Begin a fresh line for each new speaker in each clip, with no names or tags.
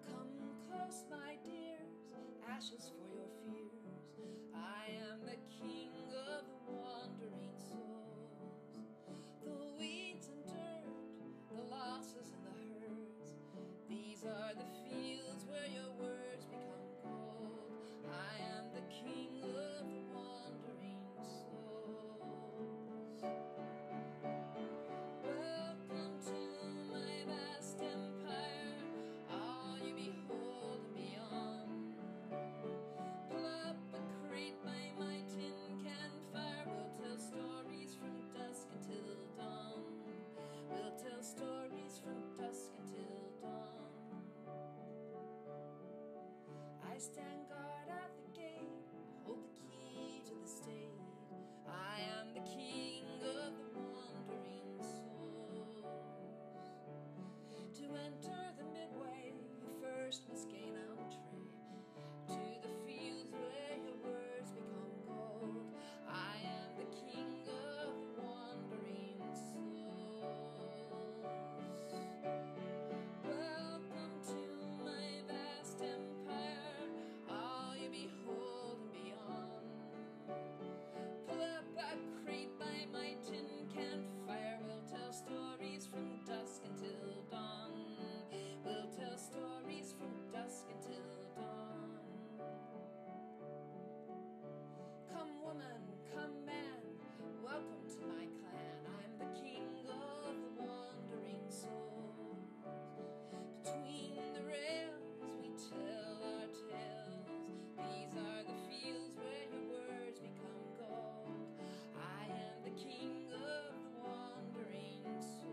Come close, my dears, ashes for your fears. I am the king of the wandering souls. The weeds and dirt, the losses and the hurts. These are the fields where your words become gold. I am the king of the wandering souls. Welcome to my vast empire, all you behold and beyond. Pull up a crate by my tin can fire, we'll tell stories from dusk until dawn. We'll tell stories from dusk until dawn. I stand guard at the gate, hold the key to the state. I am the king of the wandering souls. To enter the midway, you first must gain entree to the fields where your words become gold. I am the king of the wandering souls. Welcome to my vast empire, all you behold and beyond. Pull up a crate by my tin can fire, we'll tell stories from dusk until dawn. We'll tell stories from dusk until dawn. Come woman, come man, welcome to my clan. I'm the king of the wandering souls. Between the rails we tell our tales. These are the fields where your words become gold. I am the king of the wandering souls.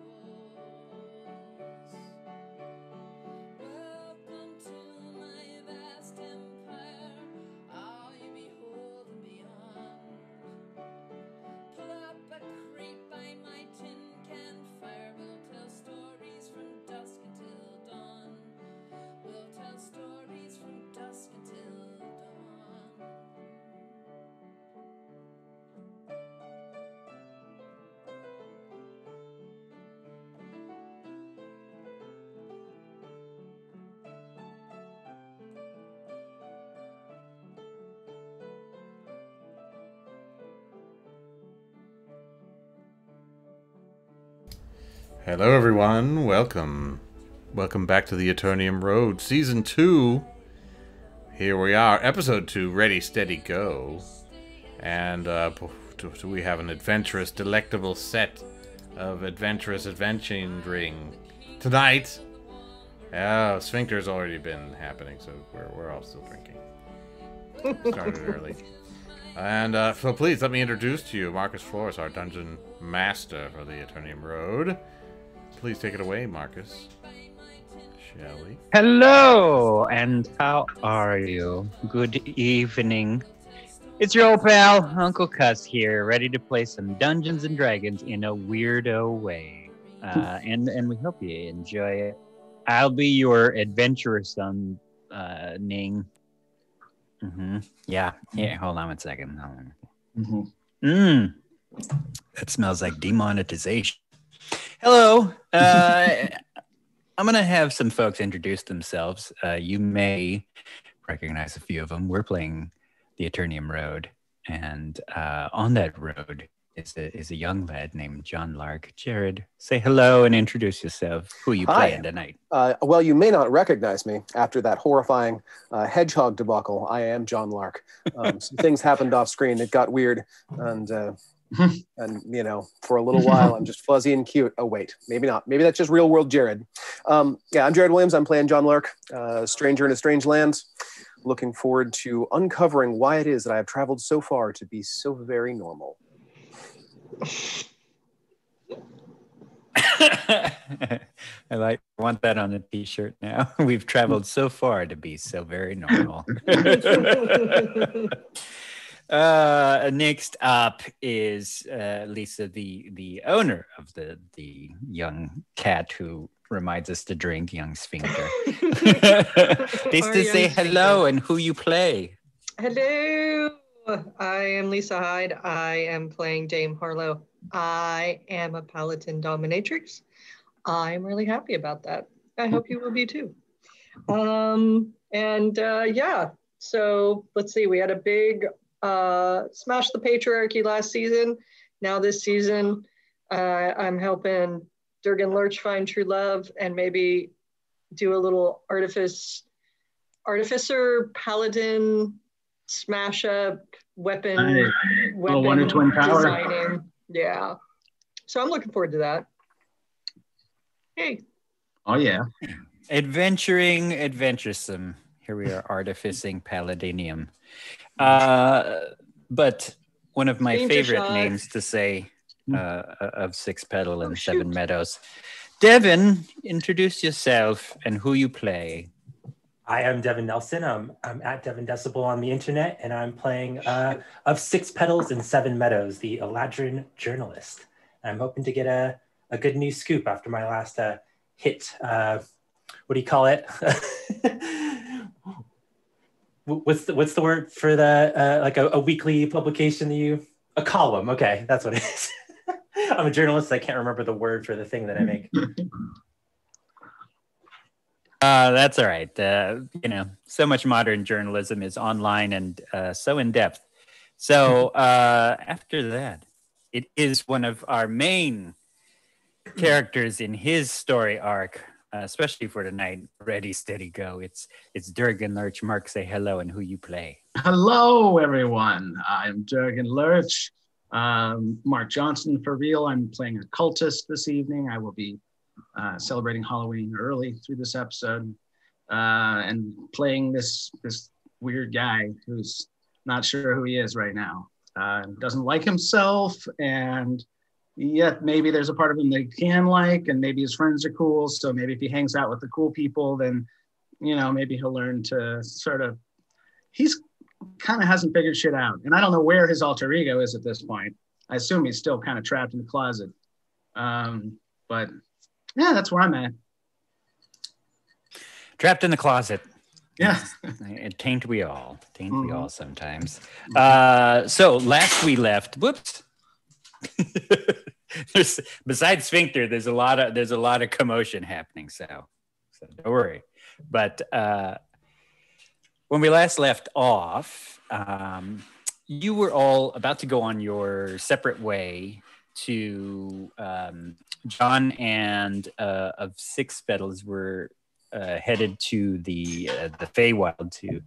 Welcome to my vast empire, all you behold and beyond. Pull up a crate by my tin can fire, we'll tell stories from dusk until dawn. We'll tell stories from dusk until dawn.
Hello everyone, welcome back to the Aternium Road, Season 2. Here we are, Episode 2, Ready, Steady, Go. And we have an adventurous, delectable set of adventurous adventuring tonight. Sphincter's already been happening, so we're all still drinking. Started early. And so please, let me introduce to you Marcus Flores, our Dungeon Master for the Aternium Road. Please take it away, Marcus. Shall we?
Hello, and how are you? Good evening. It's your old pal, Uncle Cuss here, ready to play some Dungeons and Dragons in a weirdo way. And we hope you enjoy it. I'll be your adventuresome Ning. Yeah, hold on one second. That smells like demonetization. Hello. I'm going to have some folks introduce themselves. You may recognize a few of them. We're playing the Aternium Road, and on that road is a young lad named John Lark. Jared, say hello and introduce yourself. Who are you playing tonight?
Well, you may not recognize me after that horrifying hedgehog debacle. I am John Lark. Some things happened off screen. It got weird, and you know, for a little while, I'm just fuzzy and cute. Oh, wait, maybe not. Maybe that's just real world Jared. Yeah, I'm Jared Williams. I'm playing John Lark, stranger in a strange land. Looking forward to uncovering why it is that I have traveled so far to be so very normal.
I want that on a t-shirt now. We've traveled so far to be so very normal. Next up is Lisa, the owner of the young cat who reminds us to drink, young Sphincter. Please to say hello and who you play.
Hello, I am Lisa Hyde. I am playing Dame Harlow. I am a Paladin Dominatrix. I'm really happy about that. I hope you will be too. Yeah, so let's see. We had a big Smash the Patriarchy last season. Now this season, I'm helping Durgan Lurch find true love and maybe do a little artificer paladin smash up weapon
Wonder Twin power.
Designing. Yeah. So I'm looking forward to that. Hey.
Oh yeah.
Adventuring, adventuresome. Here we are artificing Paladinium. But one of my favorite names to say of Six Petal and Seven Meadows. Devin, introduce yourself and who you play.
I am Devin Nelson. I'm at Devin Decibel on the internet, and I'm playing of Six Petals and Seven Meadows, the Eladrin journalist. I'm hoping to get a good news scoop after my last hit. What do you call it? What's the word for the like a weekly publication a column? Okay, that's what it is. I'm a journalist. I can't remember the word for the thing that I make.
That's all right. So much modern journalism is online and so in depth. So after that, it is one of our main characters in his story arc, especially for tonight. Ready, steady, go. It's Durgan Lurch. Mark, say hello and who you play.
Hello, everyone. I'm Durgan Lurch. Mark Johnson for real. I'm playing a cultist this evening. I will be celebrating Halloween early through this episode and playing this weird guy who's not sure who he is right now. Doesn't like himself, and yet maybe there's a part of him that he can like, and maybe his friends are cool. So maybe if he hangs out with the cool people, then maybe he'll learn to he's kind of hasn't figured shit out. And I don't know where his alter ego is at this point. I assume he's still kind of trapped in the closet. But yeah, that's where I'm at.
Trapped in the closet.
Yeah.
Taint we all sometimes. So last we left, whoops. Besides Sphincter, there's a lot of commotion happening. So don't worry. But when we last left off, you were all about to go on your separate way to John and of Six Petals were headed to the Feywild to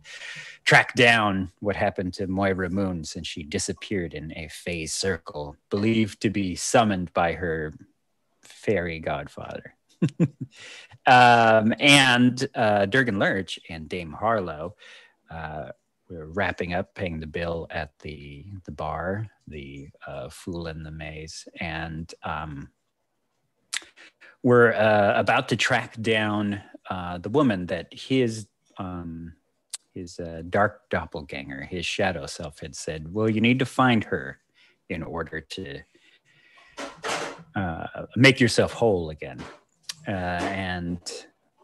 track down what happened to Moira Moon since she disappeared in a Fey circle, believed to be summoned by her fairy godfather. And Durgan Lurch and Dame Harlow were wrapping up, paying the bill at the bar, the Fool in the Maze, and we're about to track down the woman that his dark doppelganger, his shadow self, had said, well, you need to find her in order to make yourself whole again. And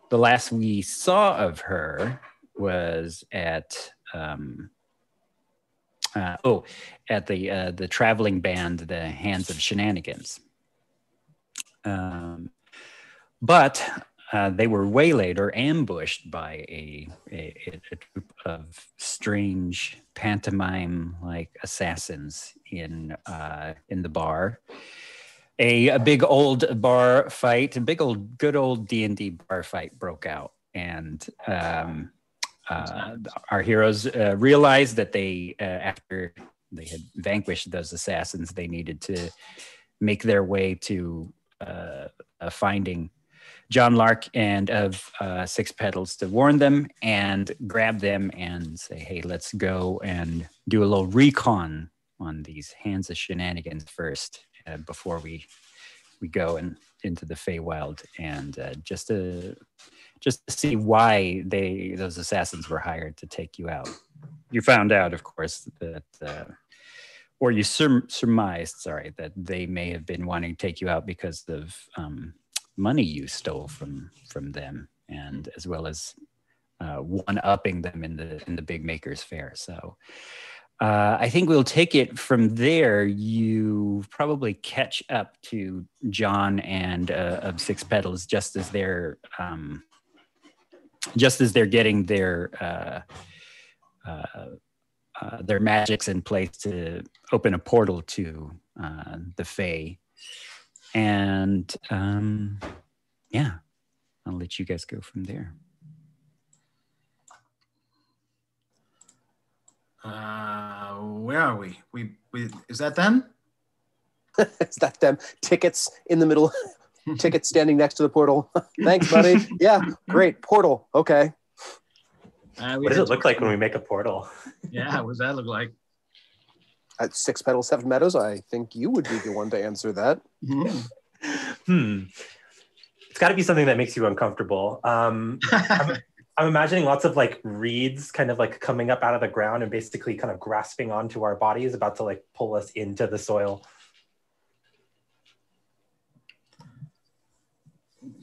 the last we saw of her was at the traveling band, the Hands of Shenanigans. But they were waylaid or ambushed by a troop of strange pantomime-like assassins in the bar. A big old bar fight, good old D&D bar fight broke out, and our heroes realized that they, after they had vanquished those assassins, they needed to make their way to finding John Lark and of Six Petals to warn them and grab them and say, hey, let's go and do a little recon on these Hands of Shenanigans first before we go into the Feywild, and just to see why those assassins were hired to take you out. You found out, of course, that or you surmised, that they may have been wanting to take you out because of money you stole from them, and as well as one-upping them in the big makers fair. So I think we'll take it from there. You probably catch up to John and of Six Petals just as they're getting their magics in place to open a portal to the Fae. And yeah, I'll let you guys go from there.
Where are we? We is that them?
Is that them? Tickets in the middle. Tickets standing next to the portal. Thanks, buddy. Yeah, great. Portal. Okay.
What does it look like when we make a portal?
Yeah, what does that look like?
At Six Petals, Seven Meadows, I think you would be the one to answer that.
It's got to be something that makes you uncomfortable. I'm imagining lots of like reeds kind of like coming up out of the ground and basically kind of grasping onto our bodies, about to like pull us into the soil.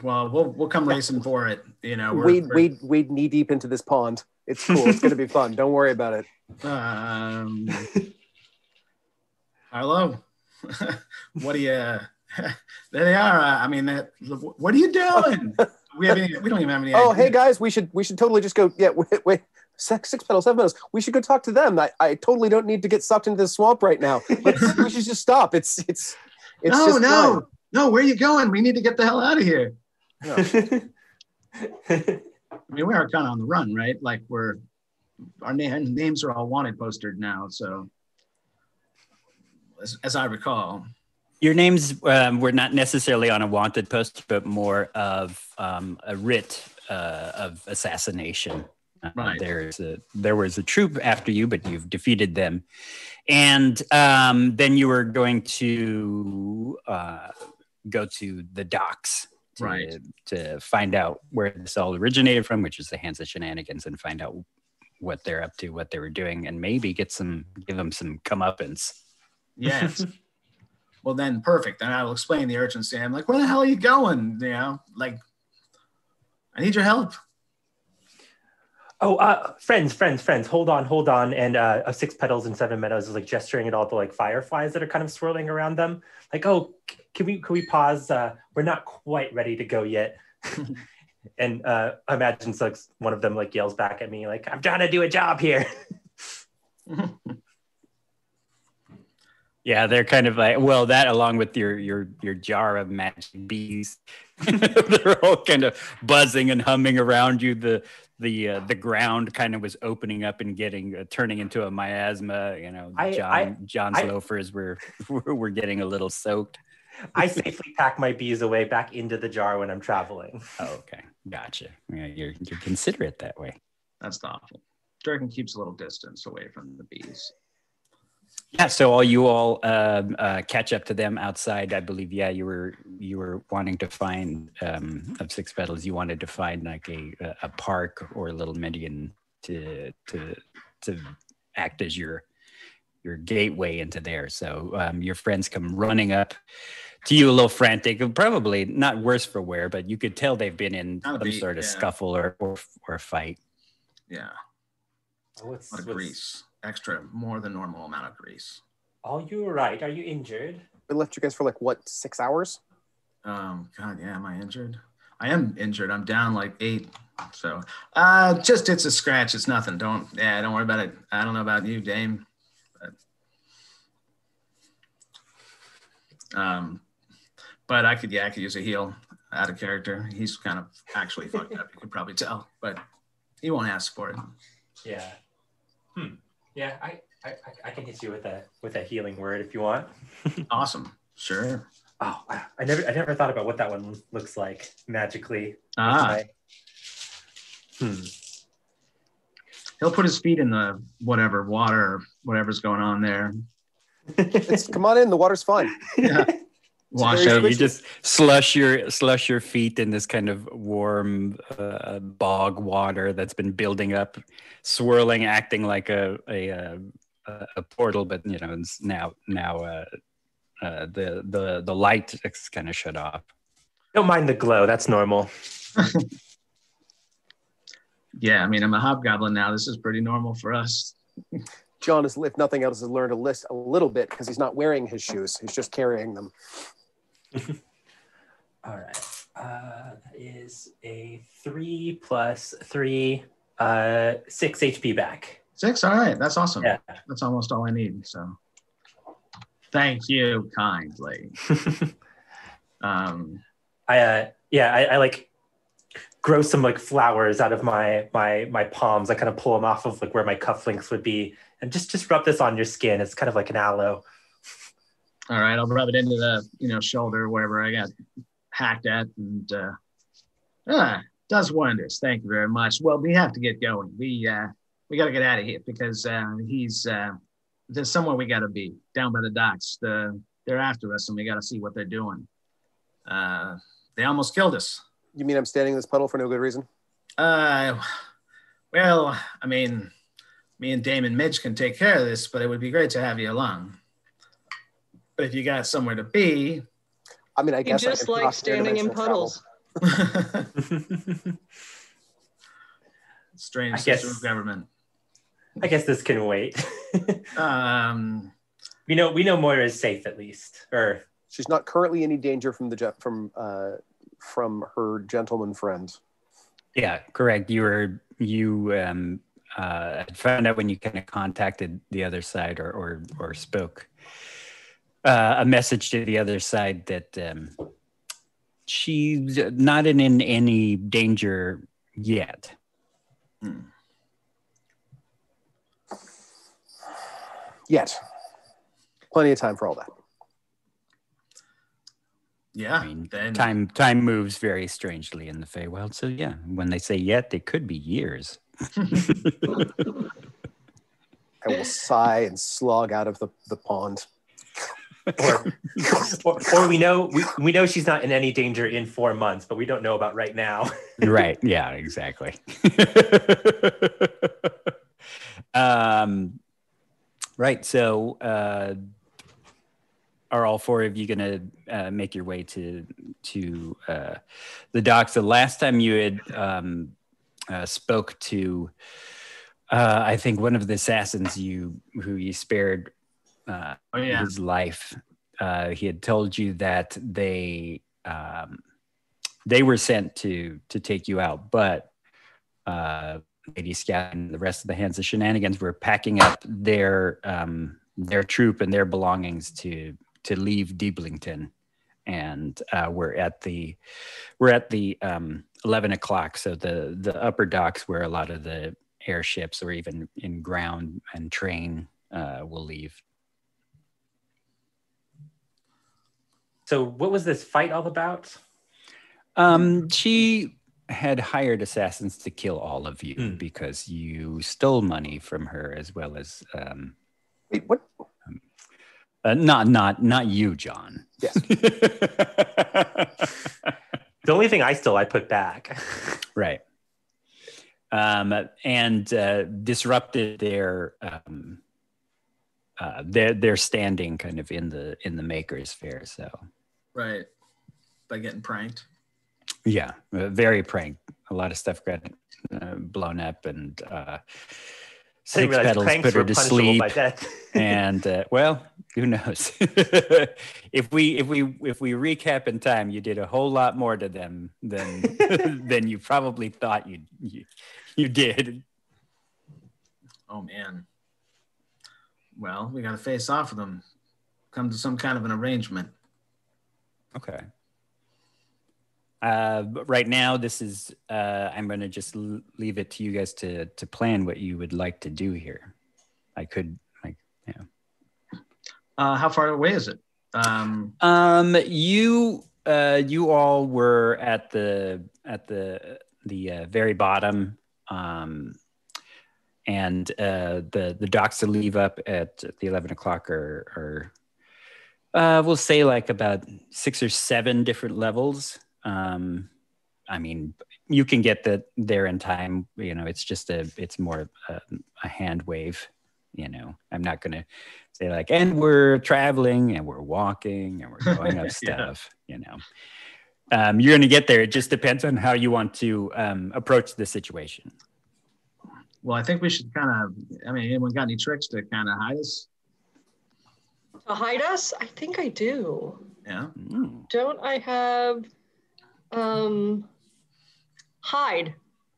Well, we'll come racing for it. You know,
wade knee deep into this pond. It's cool. It's gonna be fun. Don't worry about it.
Hello. What do you? There they are. I mean, what are you doing? We don't even have any.
Oh,
idea.
hey guys, we should totally just go. Yeah, wait. Six Petals, Seven Meadows. We should go talk to them. I totally don't need to get sucked into the swamp right now. We should just stop. It's
no. Where are you going? We need to get the hell out of here.
No.
I mean, we are kind of on the run, right? Like our names are all wanted postered now. So, as I recall,
your names were not necessarily on a wanted post, but more of a writ of assassination.
Right.
There was a troop after you, but you've defeated them, and then you were going to go to the docks to find out where this all originated from, which is the Hands of Shenanigans, and find out what they're up to, what they were doing, and maybe give them some comeuppance.
Yes. Well, then perfect. Then I'll explain the urgency. I'm like, where the hell are you going? You know, like, I need your help.
Oh, friends, hold on. And of Six Petals and Seven Meadows is like gesturing at all the like fireflies that are kind of swirling around them. Like, oh, can we pause? We're not quite ready to go yet. And I imagine so one of them like yells back at me like, I'm trying to do a job here.
Yeah, they're kind of like, well, that along with your jar of magic bees, they're all kind of buzzing and humming around you. The ground kind of was opening up and turning into a miasma. You know, John's loafers were getting a little soaked.
I safely pack my bees away back into the jar when I'm traveling.
Oh, okay, gotcha. Yeah, you're considerate that way.
That's thoughtful. Dragon keeps a little distance away from the bees.
Yeah, so you all catch up to them outside. I believe, yeah, you were wanting to find of Six Petals. You wanted to find like a park or a little median to act as your gateway into there. So your friends come running up to you a little frantic, probably not worse for wear, but you could tell they've been in some sort of scuffle or fight.
Yeah. A lot of grease. More than normal amount of grease.
Are you right? Are you injured?
We left you guys for like what, 6 hours?
God, yeah. Am I injured? I am injured. I'm down like 8. So, it's a scratch. It's nothing. Don't worry about it. I don't know about you, Dame. But I could use a heal out of character. He's kind of actually fucked up. You could probably tell, but he won't ask for it.
Yeah. Yeah, I can hit you with a healing word if you want.
Awesome. Sure.
Oh, I never thought about what that one looks like magically.
He'll put his feet in the water, whatever's going on there.
Come on in. The water's fine.
Yeah. Wash out.
You just slush your feet in this kind of warm bog water that's been building up, swirling, acting like a portal. But you know, it's now the light is kind of shut off.
Don't mind the glow. That's normal.
Yeah, I mean, I'm a hobgoblin now. This is pretty normal for us.
John has, if nothing else, has learned a little bit because he's not wearing his shoes. He's just carrying them.
All right. That is a 3 plus 3, 6 HP back.
6? All right. That's awesome.
Yeah.
That's almost all I need. So thank you kindly.
I like grow some like flowers out of my palms. I kind of pull them off of like where my cufflinks would be, and just rub this on your skin. It's kind of like an aloe.
All right, I'll rub it into the shoulder wherever I got hacked at, and does wonders. Thank you very much. Well, we have to get going. We got to get out of here because there's somewhere we got to be down by the docks. They're after us, and we got to see what they're doing. They almost killed us.
You mean I'm standing in this puddle for no good reason?
Well, I mean, me and Damon Midge can take care of this, but it would be great to have you along. But if you got somewhere to be,
I mean, I guess
you just like standing in puddles.
Strange system of government.
I guess this can wait. We know Moira is safe at least, or
she's not currently in any danger from her gentleman friend.
Yeah, correct. You found out when you kind of contacted the other side or spoke a message to the other side that she's not in any danger yet.
Yet. Plenty of time for all that.
Yeah.
I mean, time moves very strangely in the Feywild. So yeah, when they say yet, it could be years.
I will sigh and slog out of the pond.
or we know she's not in any danger in 4 months, but we don't know about right now.
Right. Yeah, exactly. Right. So are all four of you going to make your way to the docks? The last time you had spoke to, I think, one of the assassins who you spared his life, he had told you that they were sent to take you out, but Lady Scout and the rest of the Hands of Shenanigans were packing up their troop and their belongings to leave Deeblington, and we're at the 11 o'clock. So the upper docks where a lot of the airships or even in ground and train will leave.
So what was this fight all about?
She had hired assassins to kill all of you because you stole money from her, as well as
Wait, what?
Not you, John.
Yes.
The only thing I stole, I put back.
Right. And disrupted their standing kind of in the Makers Fair. So.
Right. By getting pranked.
Yeah, very pranked. A lot of stuff got blown up, and Six Petals put her to sleep. And well, who knows? If we recap in time, you did a whole lot more to them than you probably thought you did.
Oh man. Well, we got to face off with them. Come to some kind of an arrangement.
Okay. But right now, this is I'm going to just leave it to you guys to plan what you would like to do here.
How far away is it?
You all were at the very bottom, and the docks to leave up at the 11 o'clock are we'll say like about 6 or 7 different levels. I mean, you can get there in time. It's more a hand wave. I'm not going to say like, and we're traveling and we're walking and we're going up stuff. You're going to get there. It just depends on how you want to approach the situation.
Well, I think we should kind of. I mean, anyone got any tricks to kind of hide us?
To hide us? I think I do.
Yeah.
Don't I have hide?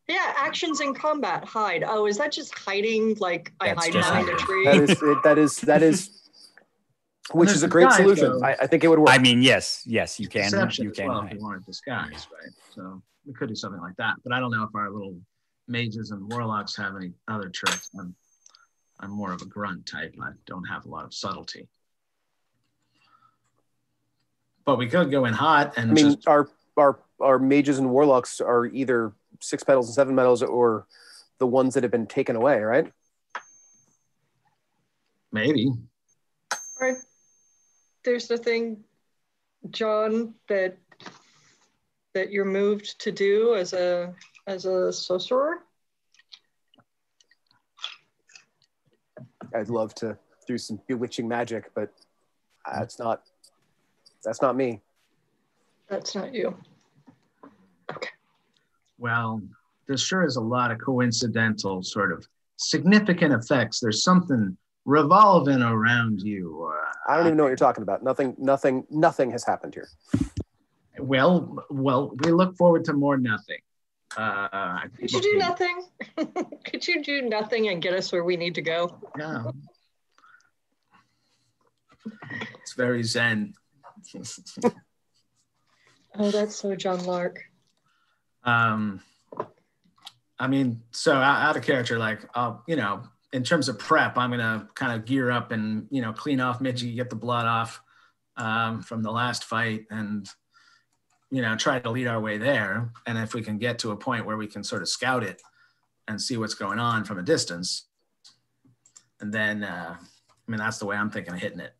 Yeah, actions in combat, hide. Oh, is that just hiding? Like I
That's
hide
just
behind a
hiding.
tree?
That is which is a great
disguise,
solution.
though.
I think it would work.
I mean, yes, you can.
Deception
You
as
can
well
hide.
if you want to disguise, right? So we could do something like that. But I don't know if our little mages and warlocks have any other tricks. I'm more of a grunt type. I don't have a lot of subtlety. But we could go in hot and
I mean,
just
our mages and warlocks are either 6 petals and 7 metals or the ones that have been taken away, right?
maybe.
Right. There's nothing, John, that you're moved to do as a sorcerer?
I'd love to do some bewitching magic, but that's not me.
That's not you. Okay.
Well, there sure is a lot of coincidental sort of significant effects. There's something revolving around you.
I don't even know what you're talking about. Nothing has happened here.
Well, we look forward to more nothing.
Could you do nothing? Could you do nothing and get us where we need to go?
Yeah. It's very zen.
Oh, that's so John Lark.
I mean, so out of character, like, in terms of prep, I'm going to kind of gear up and, clean off Midgey, get the blood off from the last fight and, try to lead our way there. And if we can get to a point where we can sort of scout it and see what's going on from a distance. And then, that's the way I'm thinking of hitting it.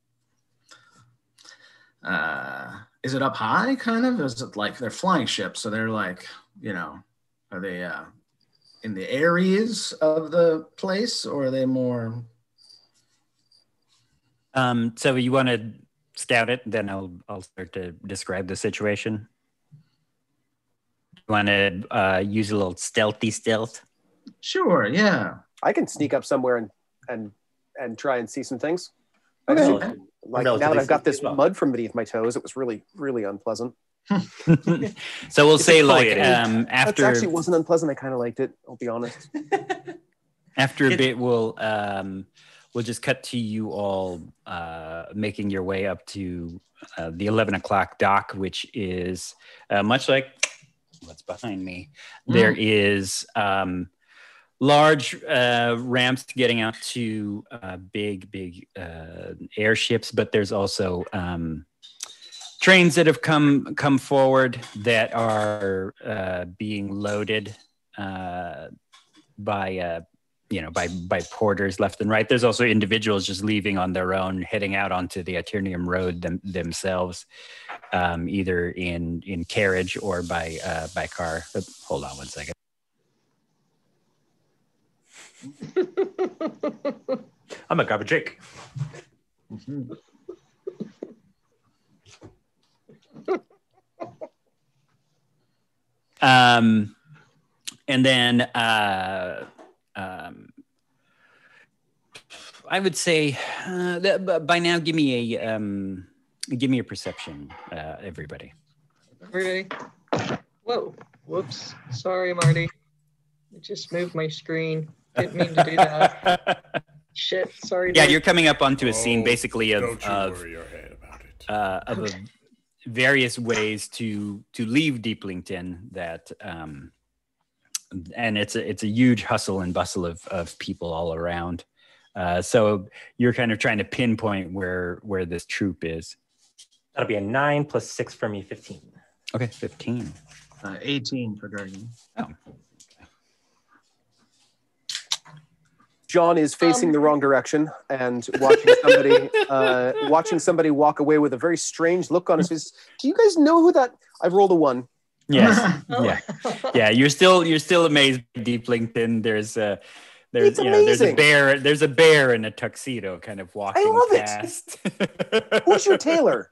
Is it up high, kind of? Is it like they're flying ships? So they're like, are they in the areas of the place, or are they more?
So you want to scout it, then I'll start to describe the situation. You want to use a little stealthy stealth?
Sure, yeah.
I can sneak up somewhere and try and see some things.
Okay.
Like now that I've got this mud from beneath my toes, it was really, really unpleasant.
So we'll say like
That
after
actually wasn't unpleasant. I kind of liked it. I'll be honest.
after a bit, we'll just cut to you all making your way up to the 11 o'clock dock, which is much like what's behind me. There is large ramps getting out to big airships, but there's also trains that have come forward that are being loaded by porters left and right. There's also individuals just leaving on their own, heading out onto the Aternium road themselves, either in carriage or by car. But hold on one second.
I'm gonna grab a drink.
And then I would say by now, give me a perception, everybody.
Everybody. Whoa. Whoops. Sorry, Marty. I just moved my screen. Didn't mean to do that. Shit. Sorry.
Yeah,
dude.
you're coming up onto a scene basically
Don't you worry your head about it.
Various ways to leave Deeplington that and it's a huge hustle and bustle of people all around. So you're kind of trying to pinpoint where this troop is.
That'll be a 9 plus 6 for me, 15.
Okay, 15.
18 for Dragon.
Oh.
John is facing the wrong direction and watching somebody walk away with a very strange look on his face. Do you guys know who that? I've rolled a 1.
Yes. Yeah. You're still amazed by Deeplington. There's a bear in a tuxedo kind of walking
I love
past.
Who's your tailor?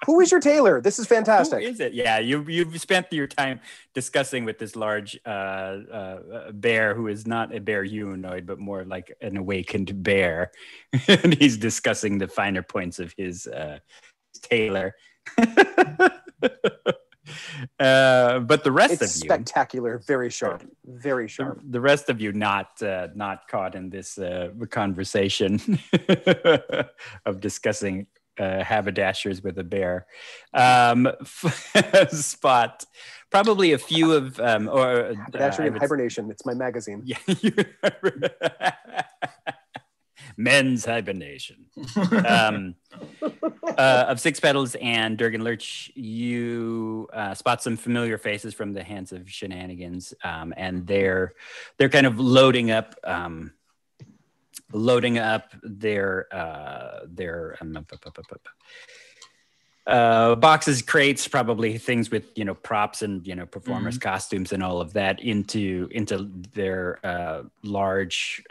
Who is your tailor? This is fantastic.
Who is it? Yeah, you've spent your time discussing with this large bear who is not a bear humanoid, but more like an awakened bear. And he's discussing the finer points of his tailor. But the rest
It's
of you,
spectacular, very sharp, very sharp.
the rest of you not caught in this conversation of discussing haberdashers with a bear. Spot probably a few of
Haberdashery in hibernation. It's my magazine.
Yeah. Men's hibernation. Of Six Petals and Durgan Lurch, you spot some familiar faces from the Hands of Shenanigans, and they're kind of loading up their boxes, crates, probably things with props and performers' costumes and all of that into their large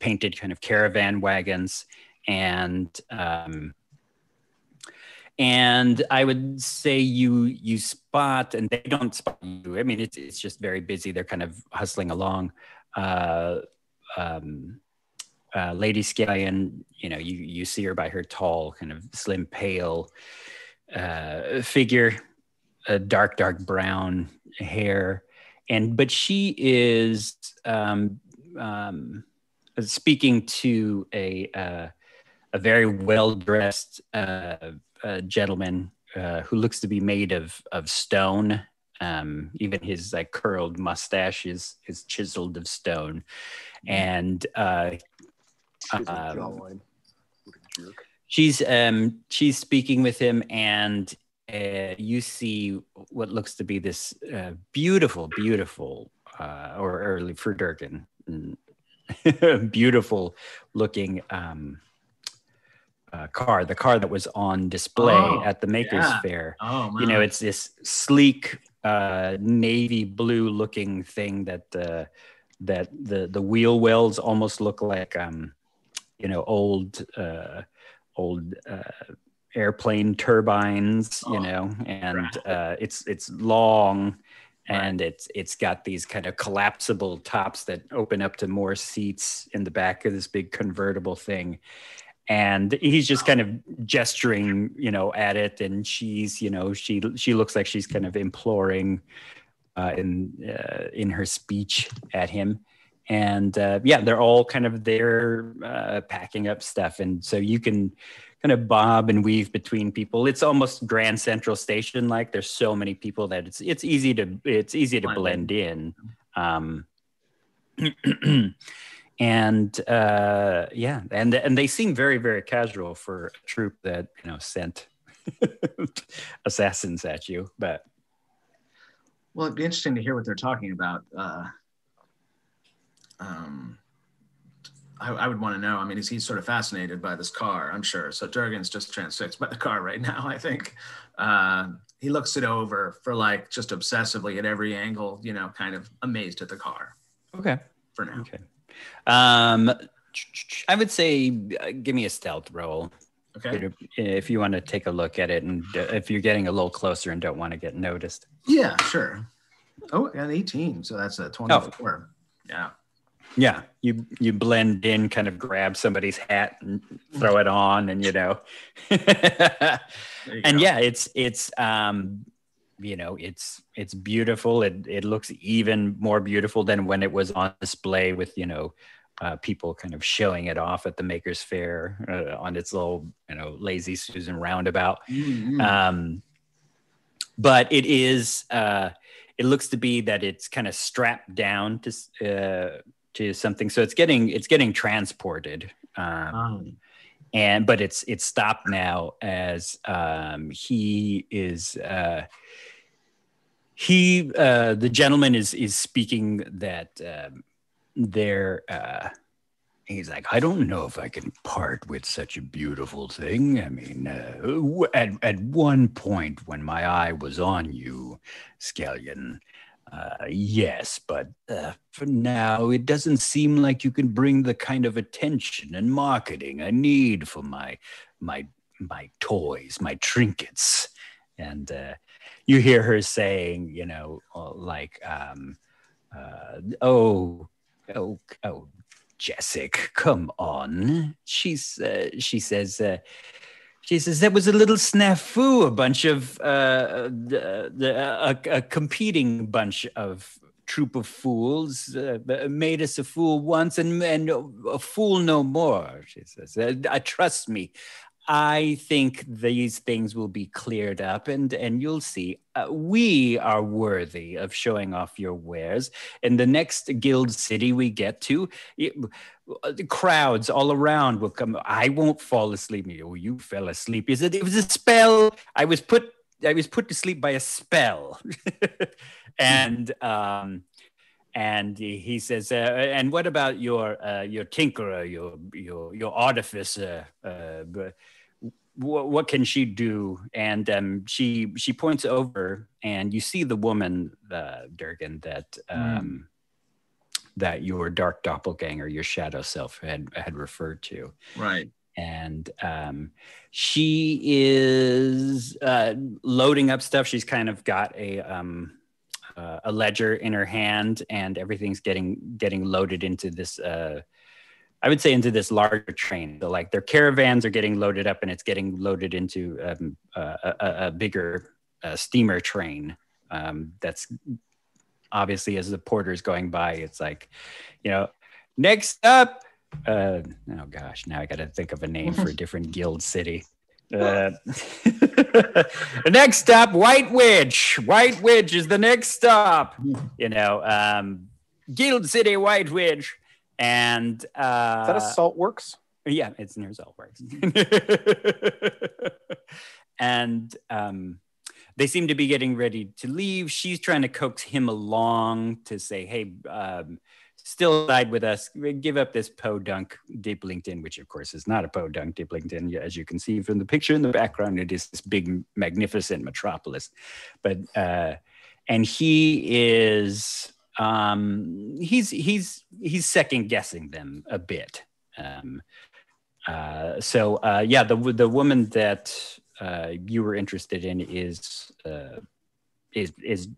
painted kind of caravan wagons, and I would say you spot, and they don't spot you. I mean, it's just very busy. They're kind of hustling along. Lady Scallion, you see her by her tall, kind of slim, pale figure, dark brown hair, but she is speaking to a very well-dressed gentleman who looks to be made of stone. Even his curled mustache is chiseled of stone, and she's speaking with him, and you see what looks to be this beautiful, or for Durgan, beautiful looking car, the car that was on display at the Makers Fair. Oh, wow. It's this sleek navy blue looking thing that the wheel wells almost look like old airplane turbines, and it's long. And it's got these kind of collapsible tops that open up to more seats in the back of this big convertible thing. And he's just kind of gesturing, at it. And she's, she looks like she's kind of imploring in her speech at him. And they're all kind of there packing up stuff. And so you can kind of bob and weave between people. It's almost Grand Central Station like. There's so many people that it's easy to blend in. And and they seem very, very casual for a troop that sent assassins at you. But
it'd be interesting to hear what they're talking about. I would want to know. I mean, he's sort of fascinated by this car, I'm sure. So Durgan's just transfixed by the car right now, I think. He looks it over for just obsessively at every angle, kind of amazed at the car.
Okay.
For now.
Okay. I would say give me a stealth roll.
Okay.
If you want to take a look at it, and if you're getting a little closer and don't want to get noticed.
Yeah, sure. Oh, I got an 18, so that's a 24. Oh. Yeah.
Yeah, you blend in, kind of grab somebody's hat and throw it on, and and yeah, it's it's beautiful. It looks even more beautiful than when it was on display with people kind of showing it off at the Makers Fair on its little Lazy Susan roundabout. Mm-hmm. But it is it looks to be that it's kind of strapped down to something, so it's getting transported, but it's stopped now as the gentleman is speaking that he's like, I don't know if I can part with such a beautiful thing. I mean, at one point when my eye was on you, Scallion, yes, but for now, it doesn't seem like you can bring the kind of attention and marketing I need for my my toys, my trinkets. And you hear her saying, you know, like, oh, Jessica, come on. She says, there was a little snafu, a bunch of a competing bunch of troop of fools made us a fool once and a fool no more. She says, trust me. I think these things will be cleared up, and you'll see. We are worthy of showing off your wares. In the next guild city we get to, the crowds all around will come. I won't fall asleep. Oh, you fell asleep. It was a spell. I was put to sleep by a spell. And he says, and what about your tinkerer, your artificer? What can she do? And she points over, and you see the woman, Durgan, that your dark doppelganger, your shadow self, had referred to.
Right.
And she is loading up stuff. She's kind of got a ledger in her hand, and everything's getting loaded into this. I would say into this larger train. So like their caravans are getting loaded up, and it's getting loaded into a bigger steamer train. That's obviously, as the porter's going by, it's like, you know, next up. Oh gosh, now I got to think of a name for a different guild city. Next stop, White Witch. White Witch is the next stop. You know, Guild City, White Witch. And
is that a Saltworks?
Yeah, it's near Saltworks. And they seem to be getting ready to leave. She's trying to coax him along to say, hey, still ride with us. Give up this podunk Diplington, which of course is not a podunk Diplington, as you can see from the picture in the background. It is this big, magnificent metropolis. But and he is he's second guessing them a bit. So the woman that you were interested in is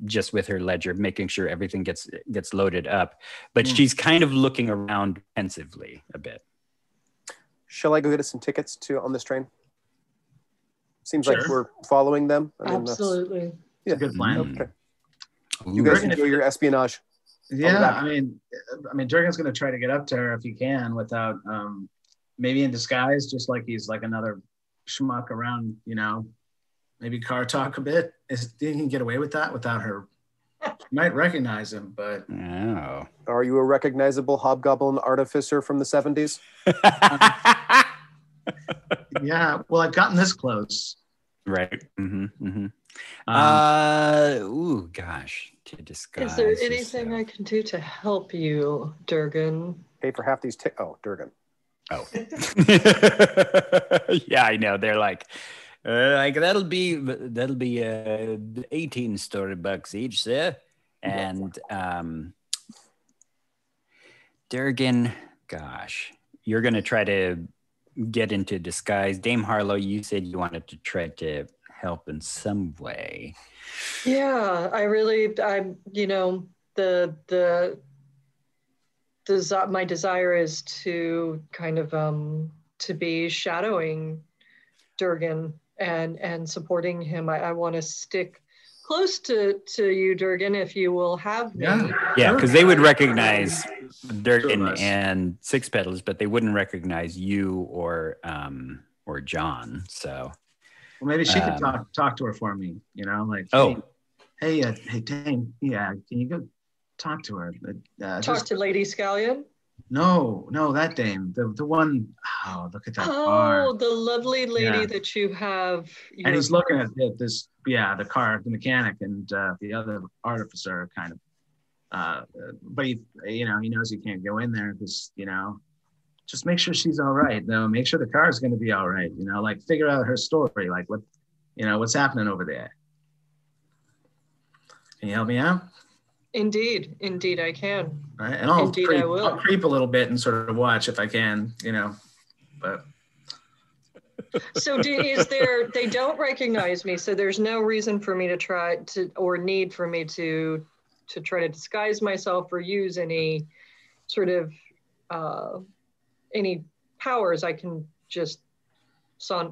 just with her ledger, making sure everything gets loaded up, but she's kind of looking around pensively a bit.
Shall I go get us some tickets on this train? Seems
Sure.
like we're following them. I mean,
Absolutely.
Yeah,
Good plan.
Okay. You guys enjoy your espionage.
Yeah, I mean, Durgan's going to try to get up to her if he can without, maybe in disguise, just like he's like another schmuck around, you know, maybe car talk a bit. He can get away with that without her. You might recognize him, but.
Oh.
Are you a recognizable hobgoblin artificer from the 70s?
Yeah, well, I've gotten this close.
Right. Mm-hmm, mm-hmm. Gosh, to disguise.
Is there anything
yourself.
I can do to help you, Durgan?
Pay for half these Durgan.
Oh. Yeah, I know. They're like that'll be 18 storybucks each, sir. And Durgan, gosh, you're gonna try to get into disguise. Dame Harlow, you said you wanted to try to help in some way.
Yeah, you know, my desire is to kind of to be shadowing Durgan and supporting him. I want to stick close to you, Durgan, if you will have me.
Yeah, because they would recognize Durgan and Six Petals, but they wouldn't recognize you or John. So,
well, maybe she could talk to her for me. You know, like, hey, Dame, yeah, can you go talk to her?
Talk to Lady Scallion.
No, that Dame, the one. Oh, look at that car.
Oh, the lovely lady that you have.
And he's looking at this, the car, the mechanic, and the other artificer, kind of. But he knows he can't go in there because, just make sure she's all right. Though, make sure the car is going to be all right. Like figure out her story, like what's happening over there. Can you help me out?
Indeed, I can.
Right, and I'll creep a little bit and sort of watch if I can, but.
They don't recognize me, so there's no reason for me to try to, or need for me to try to disguise myself or use any sort of any powers. I can just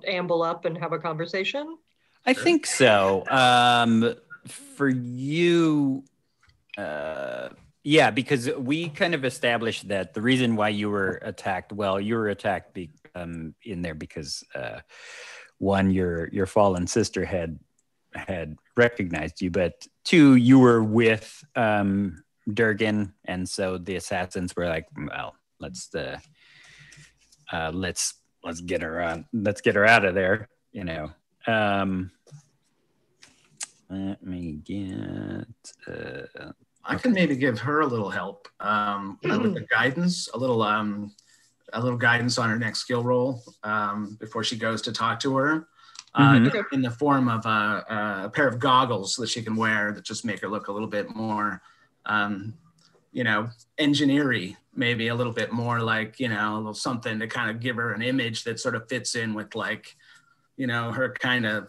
amble up and have a conversation.
I think so. For you, yeah, because we kind of established that the reason why you were attacked, in there because one, your fallen sister had recognized you, but two, you were with Durgan, and so the assassins were like, well, let's get her out of there, you know. Let me get.
I can maybe give her a little help with the guidance, a little guidance on her next skill roll before she goes to talk to her, in the form of a pair of goggles that she can wear that just make her look a little bit more, engineering, maybe a little bit more like, a little something to kind of give her an image that sort of fits in with like, her kind of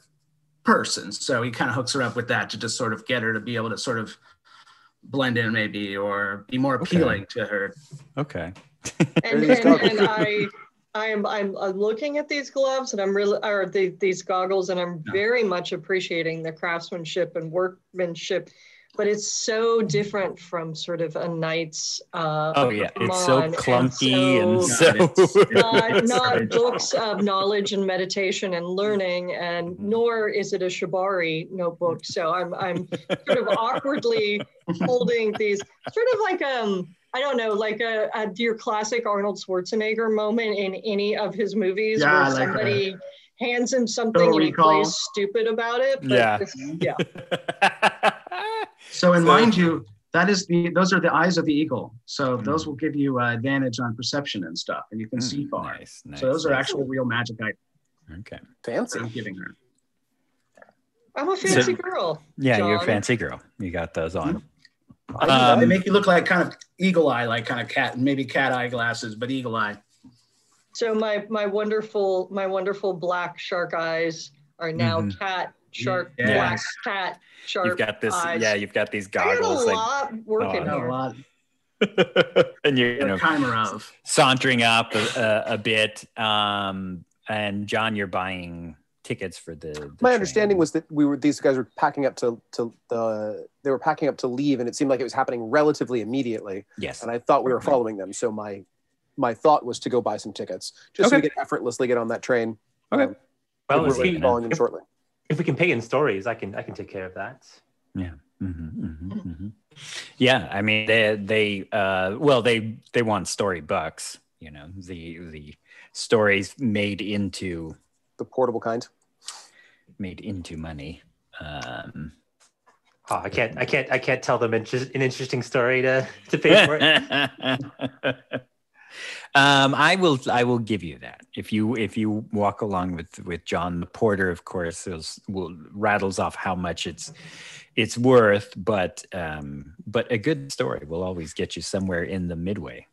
person. So he kind of hooks her up with that to just sort of get her to be able to sort of blend in maybe, or be more appealing to her.
Okay.
and I'm looking at these gloves and these goggles, and I'm very much appreciating the craftsmanship and workmanship, but it's so different from sort of a knight's
it's so clunky and
not books of knowledge and meditation and learning, and nor is it a shibari notebook. So I'm sort of awkwardly holding these, sort of like I don't know, like your classic Arnold Schwarzenegger moment in any of his movies, where like somebody hands him something and he plays stupid about it. But
So, mind you, those are the eyes of the eagle. So those will give you advantage on perception and stuff, and you can see far.
Nice,
so those are actual real magic items.
Okay.
Fancy.
I'm giving her.
I'm a fancy girl.
Yeah,
John.
you're a fancy girl. You got those on.
They make you look like kind of eagle eye, like kind of cat, maybe cat eye glasses, but eagle eye.
So my wonderful black shark eyes are now cat shark, black cat shark.
You've got this,
eyes.
You've got these
I
goggles.
got a lot working here.
A lot.
And you're sauntering up a bit. And John, you're buying tickets for the
My understanding was that these guys were packing up to leave, and it seemed like it was happening relatively immediately.
Yes.
And I thought we were following them, so my thought was to go buy some tickets, just so we could effortlessly get on that train.
Okay.
Well, we're following them shortly.
If we can pay in stories, I can take care of that.
Yeah. Yeah. I mean, they want story bucks. The stories made into
the portable kind,
made into money.
I can't tell them an interesting story to pay for it.
I will give you that if you walk along with John. The porter, of course, rattles off how much it's worth, but a good story will always get you somewhere in the midway.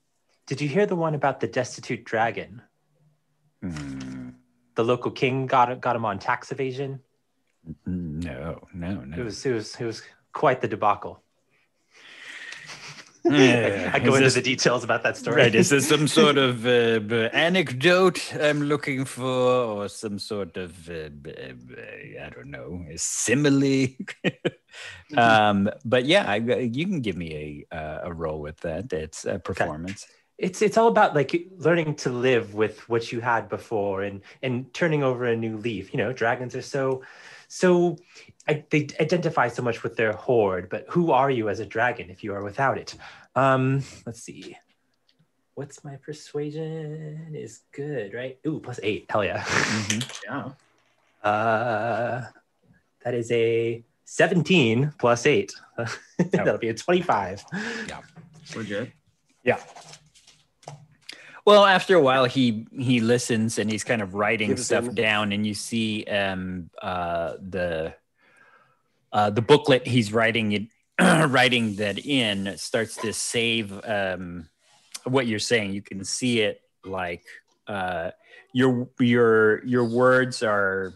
Did you hear the one about the destitute dragon? The local king got him on tax evasion.
No. It
was quite the debacle. I go into the details about that story.
Right, is this some sort of anecdote I'm looking for, or some sort of I don't know, a simile? But yeah, you can give me a roll with that. It's a performance.
Okay. It's all about like learning to live with what you had before and turning over a new leaf. Dragons are so they identify so much with their horde, but who are you as a dragon if you are without it? Let's see. What's my persuasion is good, right? Ooh, +8. Hell yeah.
Yeah.
That is a 17 + 8. That'll be a 25.
Yeah. We're good.
Yeah. Well, after a while, he listens and he's kind of writing stuff down, and you see the booklet he's writing that in starts to save what you're saying. You can see it like your words are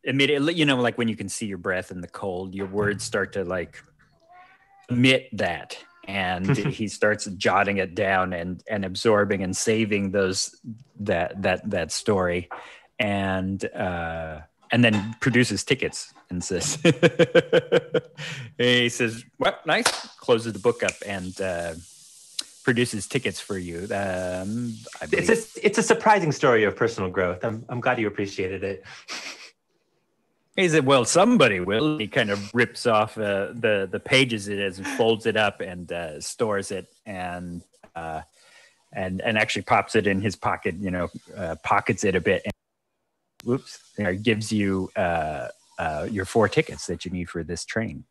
immediately, you know, like when you can see your breath in the cold, your words start to like emit that, and he starts jotting it down and absorbing and saving that story, and then produces tickets and says, he says, "Well, nice." Closes the book up and produces tickets for you. I believe.
It's a surprising story of personal growth. I'm glad you appreciated it.
He said, "Well, somebody will." He kind of rips off the pages it is and folds it up and stores it and actually pops it in his pocket. You know, pockets it a bit. And, whoops! There, gives you your 4 tickets that you need for this train.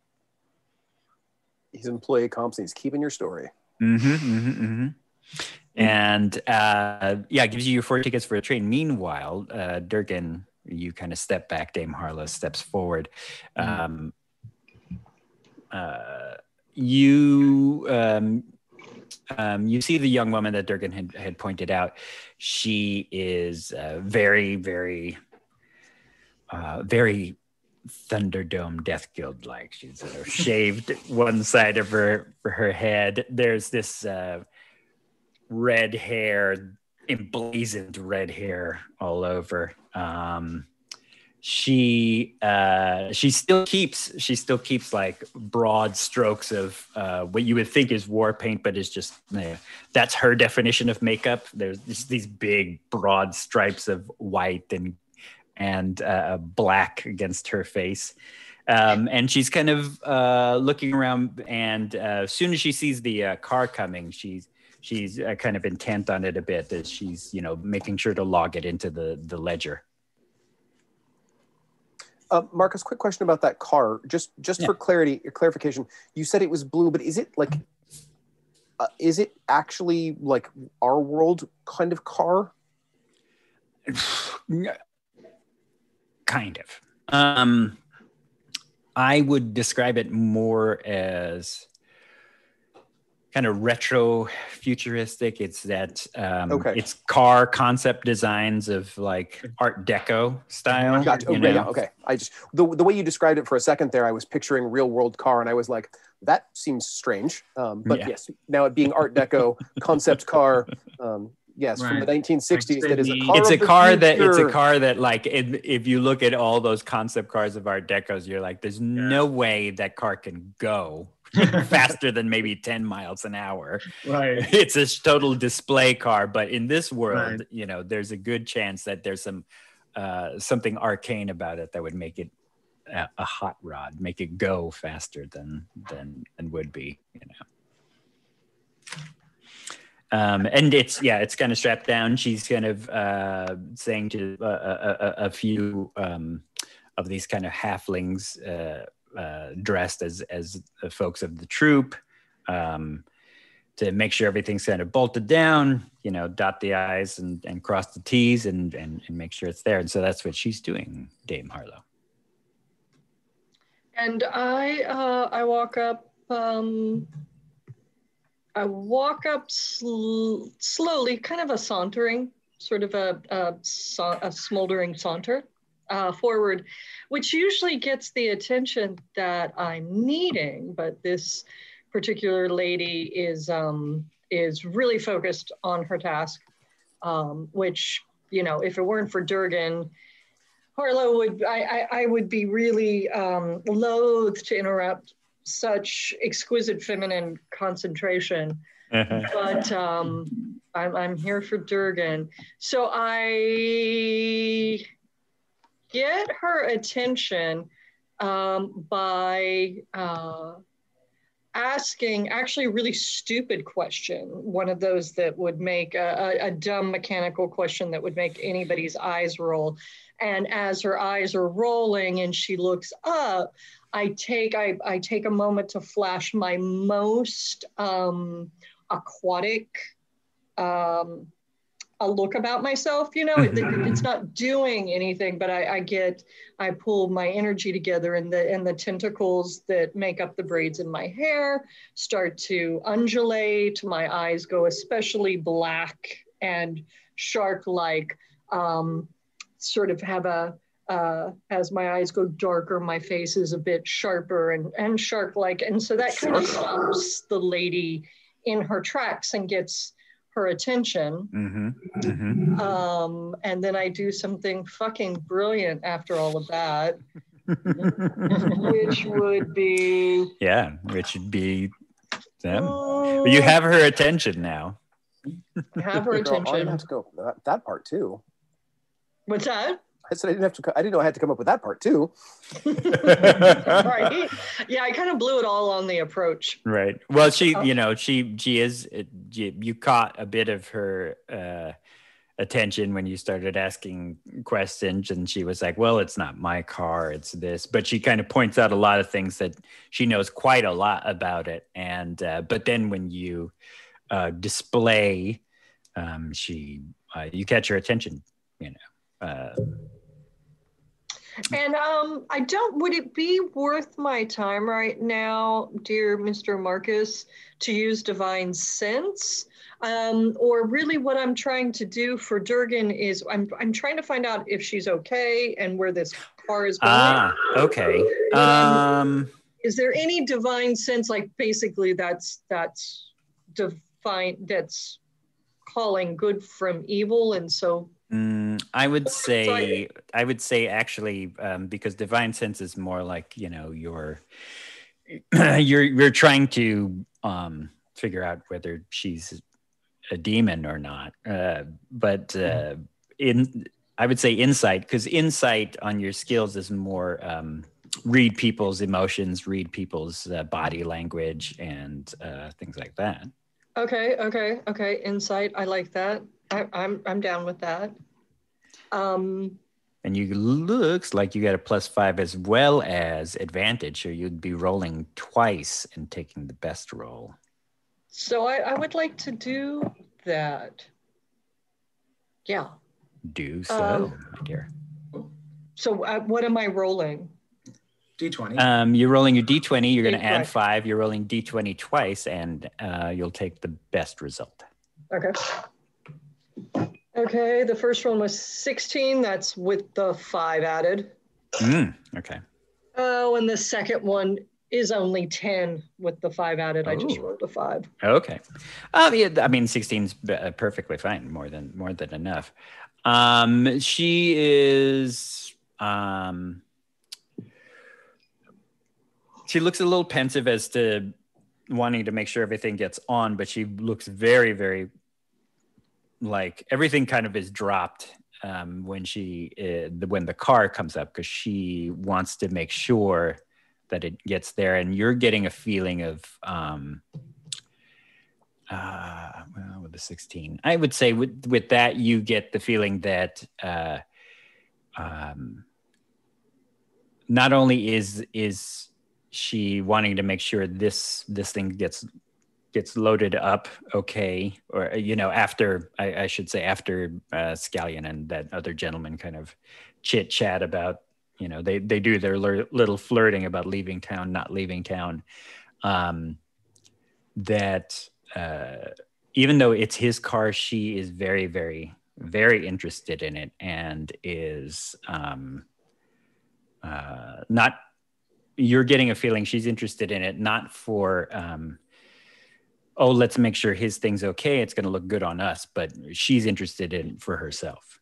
He's employee comps. And he's keeping your story.
And gives you your 4 tickets for a train. Meanwhile, Durgan, you kind of step back. Dame Harlow steps forward. You see the young woman that Durgan had pointed out. She is very, very, very Thunderdome Death Guild like. She's shaved one side of her head. There's this red hair, emblazoned red hair all over. She still keeps like broad strokes of what you would think is war paint, but it's just that's her definition of makeup. There's just these big broad stripes of white and black against her face. And she's kind of looking around, and as soon as she sees the car coming, she's kind of intent on it a bit, as she's, you know, making sure to log it into the ledger.
Marcus, quick question about that car. Just for clarification, you said it was blue, but is it like, is it actually like our world kind of car?
Kind of. I would describe it more as kind of retro futuristic. It's that it's car concept designs of like Art Deco style.
Gotcha. Okay. I just the way you described it for a second there, I was picturing real world car, and I was like, that seems strange. But yes, now it being Art Deco concept car. Yes, right. From the 1960s. That is a car. It's
a car that like if you look at all those concept cars of Art Decos, you're like, there's no way that car can go faster than maybe 10 miles an hour.
Right.
It's a total display car, but in this world, you know, there's a good chance that there's some something arcane about it that would make it a hot rod, make it go faster than would be, you know. And it's kind of strapped down. She's kind of saying to a few of these kind of halflings dressed as the folks of the troop, to make sure everything's kind of bolted down, you know, dot the I's and cross the T's and make sure it's there. And so that's what she's doing, Dame Harlow.
And I walk up. I walk up slowly, kind of a sauntering, sort of a smoldering saunter forward, which usually gets the attention that I'm needing. But this particular lady is really focused on her task, which, you know, if it weren't for Durgan, Harlow I would be really loath to interrupt such exquisite feminine concentration. But I'm here for Durgan. So I get her attention by asking actually a really stupid question, one of those that would make a dumb mechanical question that would make anybody's eyes roll. And as her eyes are rolling and she looks up, I take a moment to flash my most aquatic a look about myself. You know, it's not doing anything, but I pull my energy together, and the tentacles that make up the braids in my hair start to undulate. My eyes go especially black and shark-like, sort of have as my eyes go darker, my face is a bit sharper and shark-like. And so that kind of stops the lady in her tracks and gets her attention. And then I do something fucking brilliant after all of that, which would be...
Yeah, which would be them. You have her attention now.
I have her attention.
Girl, I didn't have to go that part too.
What's that?
I said I didn't know I had to come up with that part too.
Right. Yeah, I kind of blew it all on the approach.
Right. Well, she is. You caught a bit of her attention when you started asking questions, and she was like, "Well, it's not my car; it's this." But she kind of points out a lot of things that she knows quite a lot about it. And but then when you display, you catch her attention.
And would it be worth my time right now, dear Mr. Marcus, to use divine sense? Or really what I'm trying to do for Durgan is I'm trying to find out if she's okay and where this car is going.
Okay.
Is there any divine sense, like basically that's divine, that's calling good from evil, and so
I would say actually, because divine sense is more like, you're trying to figure out whether she's a demon or not. But I would say insight, because insight on your skills is more read people's emotions, read people's body language, and things like that.
Okay. Insight. I like that. I'm down with that.
And you looks like you got a +5 as well as advantage, so you'd be rolling twice and taking the best roll.
So I would like to do that. Yeah.
Do so, my dear.
So what am I rolling?
D20.
You're rolling your D20. You're going to add 5. You're rolling D20 twice, and you'll take the best result.
Okay, the first one was 16. That's with the 5 added.
Okay.
Oh, and the second one is only 10 with the 5 added. I just rolled a 5.
Okay. Yeah, I mean, 16's perfectly fine. More than enough. She is. She looks a little pensive as to wanting to make sure everything gets on, but she looks very, very like everything kind of is dropped when the car comes up, because she wants to make sure that it gets there. And you're getting a feeling of with the 16, I would say with that you get the feeling that not only is she wanting to make sure this thing gets loaded up okay, or after I should say after Scallion and that other gentleman kind of chit chat about they do their little flirting about leaving town, not leaving town, that even though it's his car, she is very, very, very interested in it, and is not. You're getting a feeling she's interested in it, not for, let's make sure his thing's okay, it's going to look good on us, but she's interested in it for herself.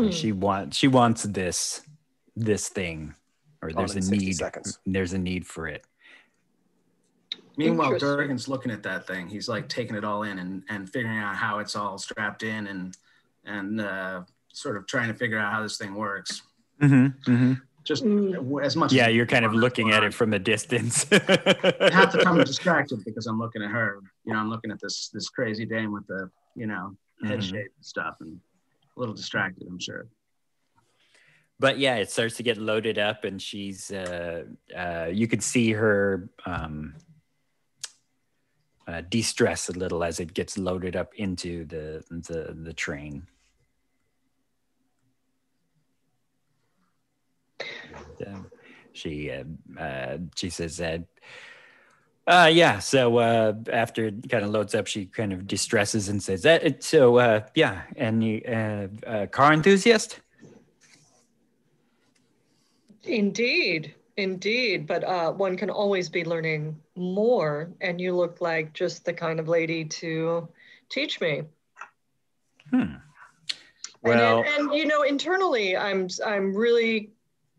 She wants this thing, or there's a need. There's a need for it.
Meanwhile, Durgan's looking at that thing. He's like taking it all in and figuring out how it's all strapped in and sort of trying to figure out how this thing works. Just as much.
Yeah, you're kind of looking at it from a distance.
I have to come distracted because I'm looking at her. I'm looking at this crazy dame with the head shape and stuff, and a little distracted, I'm sure.
But yeah, it starts to get loaded up, and she's you could see her de-stress a little as it gets loaded up into the train. She says that Yeah. So after it kind of loads up, she kind of distresses and says that. So yeah, and you, car enthusiast.
Indeed, indeed. But one can always be learning more, and you look like just the kind of lady to teach me.
Well,
And you know, internally, I'm really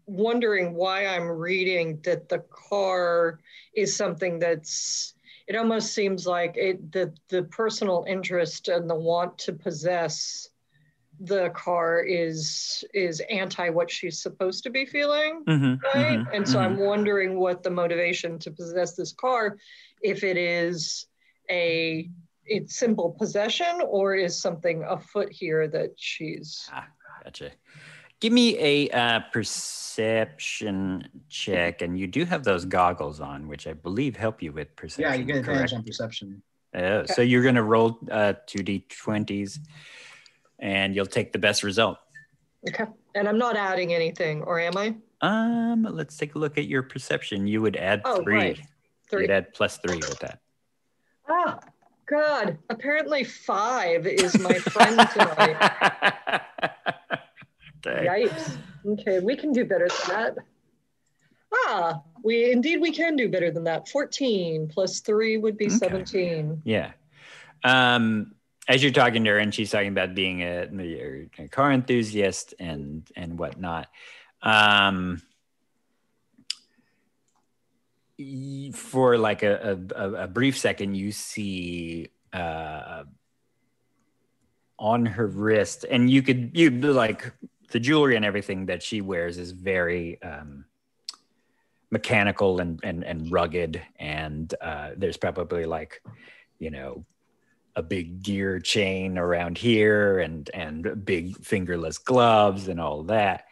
wondering why I'm reading that the car is something that's. It almost seems like the personal interest and the want to possess the car is anti what she's supposed to be feeling, right? And so I'm wondering what the motivation to possess this car, if it is it's simple possession or is something afoot here that she's.
Gotcha. Give me a perception check, and you do have those goggles on, which I believe help you with perception.
Yeah, you get advantage
correct?
on perception.
Okay. So you're going to roll 2d20s, and you'll take the best result.
Okay. And I'm not adding anything, or am I?
Let's take a look at your perception. You would add 3.
Right. 3.
You'd add +3 with that.
Ah, God. Apparently 5 is my friend tonight.
Okay.
Yikes. Okay, we can do better than that. We can do better than that. 14 plus 3 would be 17.
Yeah. As you're talking to her, and she's talking about being a car enthusiast and whatnot. For like a brief second, you see on her wrist, and you like the jewelry and everything that she wears is very mechanical and rugged, and there's probably like, you know, a big gear chain around here and big fingerless gloves and all that.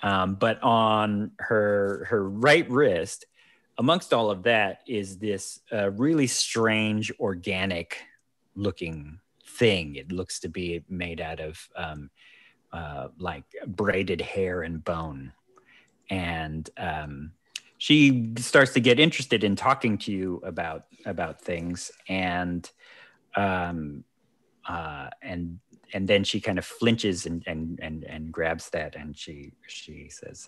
But on her right wrist, amongst all of that, is this really strange organic looking thing. It looks to be made out of like braided hair and bone. And she starts to get interested in talking to you about things, and then she kind of flinches and grabs that, and she says,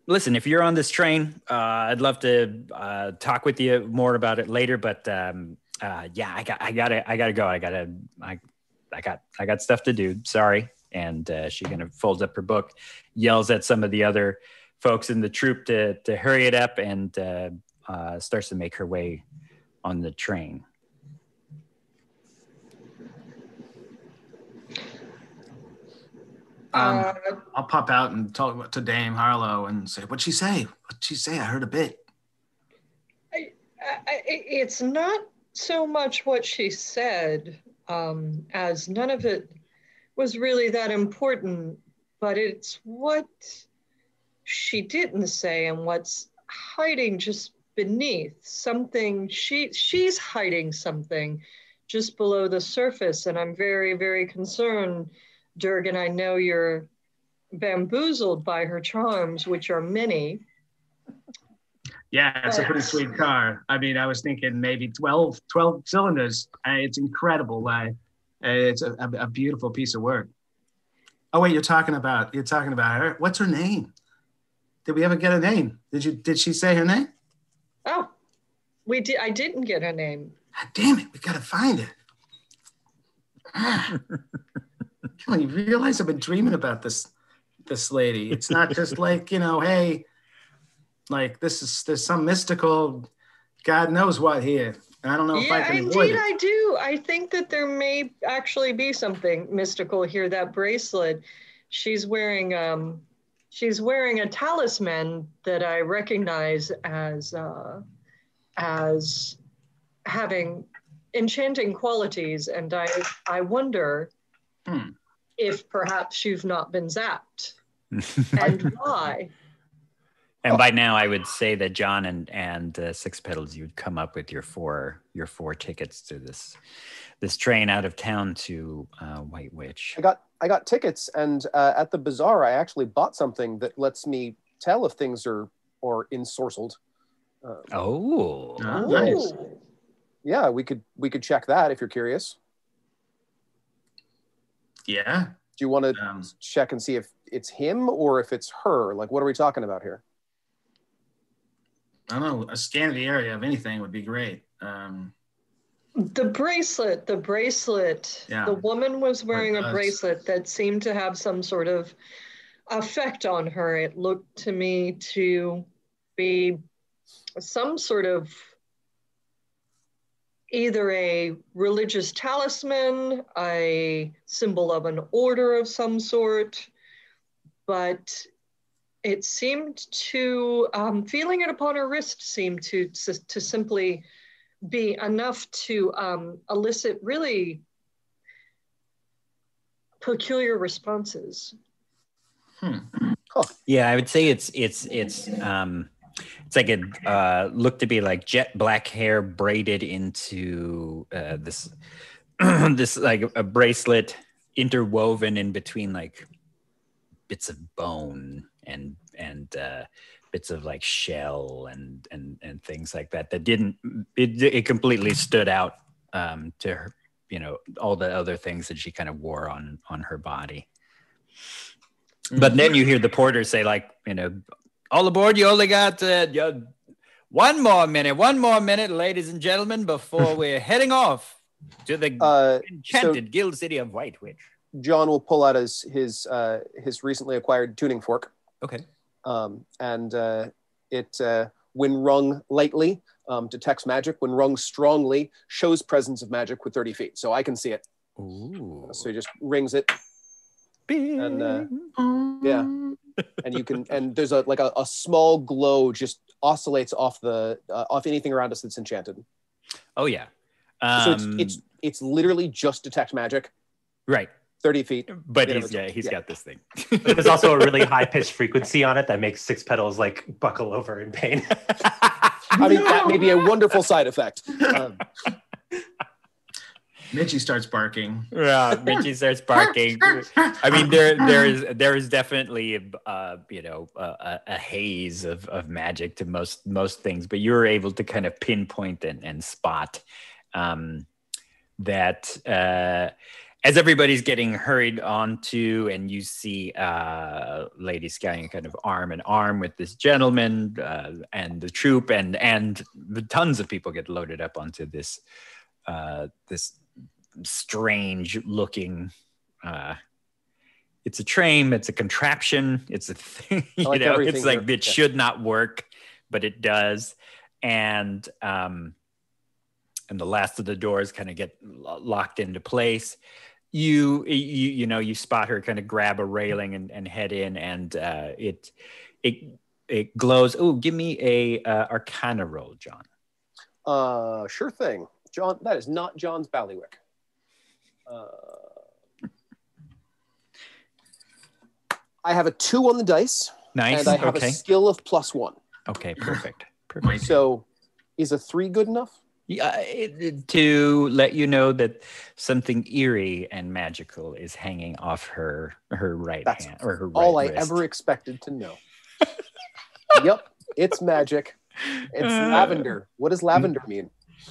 listen, if you're on this train, I'd love to talk with you more about it later, but I gotta go. I got stuff to do. Sorry. And she kind of folds up her book, yells at some of the other folks in the troop to hurry it up, and starts to make her way on the train.
I'll pop out and talk to Dame Harlow and say, "What'd she say? I heard a bit."
It's not so much what she said, as none of it was really that important, but it's what she didn't say and what's hiding just beneath something. She's hiding something just below the surface, and I'm very, very concerned. Durgan, I know you're bamboozled by her charms, which are many.
Yeah, it's a pretty sweet car. I mean, I was thinking maybe 12 cylinders. It's incredible. It's a beautiful piece of work. Oh wait, you're talking about her. What's her name? Did we ever get a name? Did she say her name?
Oh, we did. I didn't get her name.
God damn it, we gotta find it. Come on, you realize I've been dreaming about this lady. It's not just like, hey, like there's some mystical God knows what here. And I don't know if I can avoid it.
I do. I think that there may actually be something mystical here. That bracelet, she's wearing a talisman that I recognize as having enchanting qualities, and I wonder if perhaps you've not been zapped, and why.
And by now, I would say that John and Six Petals, you'd come up with your four tickets to this train out of town to White Witch.
I got tickets, and at the bazaar, I actually bought something that lets me tell if things are or ensorcelled.
Oh,
Nice.
Yeah, we could check that if you're curious.
Yeah.
Do you want to check and see if it's him or if it's her? Like, what are we talking about here?
I don't know. A scan of the area of anything would be great.
The bracelet.
Yeah.
The woman was wearing a
does.
bracelet that seemed to have some sort of effect on her. It looked to me to be some sort of either a religious talisman, a symbol of an order of some sort, but it seemed to, feeling it upon her wrist seemed to simply be enough to elicit really peculiar responses.
Yeah, I would say it's like a looked to be like jet black hair braided into this this like a bracelet interwoven in between like bits of bone and bits of like shell and things like that didn't it completely stood out to her, all the other things that she kind of wore on her body. But then you hear the porter say, like, all aboard, you only got one more minute, ladies and gentlemen, before we're heading off to the enchanted guild city of White Witch.
John will pull out his recently acquired tuning fork.
Okay.
And it, when rung lightly, detects magic. When rung strongly, shows presence of magic with 30 feet. So I can see it.
Ooh.
So he just rings it. And yeah, and you can, and there's a small glow just oscillates off off anything around us that's enchanted.
Oh yeah.
So it's literally just detect magic.
Right.
30 feet.
But he's got this thing.
But there's also a really high pitched frequency on it that makes Six Petals like buckle over in pain.
I mean, that may be a wonderful side effect.
Mitchie starts barking.
Yeah, Mitchie starts barking. I mean, there is definitely a haze of magic to most things, but you're able to kind of pinpoint and spot that as everybody's getting hurried onto, and you see Lady Sky kind of arm in arm with this gentleman and the troop, and the tons of people get loaded up onto this strange looking it's a train, it's a contraption, it's a thing, it's like it should not work, but it does. And the last of the doors kind of get locked into place. You spot her kind of grab a railing and head in, and it glows. Oh, give me a Arcana roll, John.
Sure thing. John, that is not John's ballywick. I have a 2 on the dice.
Nice.
And I have a skill of +1.
Okay, perfect.
So is a 3 good enough?
Yeah, to let you know that something eerie and magical is hanging off her right hand or her right
all
wrist.
I ever expected to know. Yep, it's magic. It's lavender. What does lavender mean?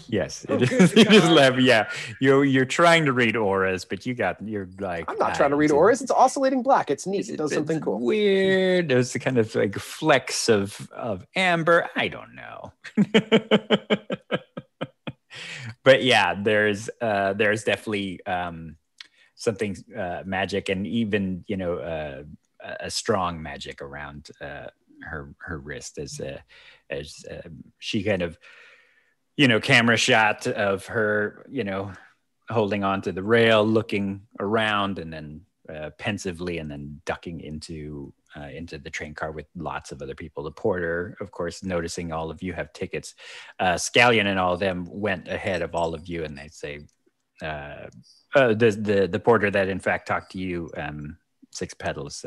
Yes, it is. It is lavender. Yeah, you're trying to read auras, but you're like,
I'm not trying to read auras. It's oscillating black. It's neat. It does something cool.
Weird. There's the kind of like flecks of amber. I don't know. But yeah, there's definitely something magic, and even a strong magic around her wrist as she kind of camera shot of her holding onto the rail, looking around, and then pensively, and then ducking into the train car with lots of other people. The porter, of course, noticing all of you have tickets. Scallion and all of them went ahead of all of you, and they say, the porter that in fact talked to you, Six Petals,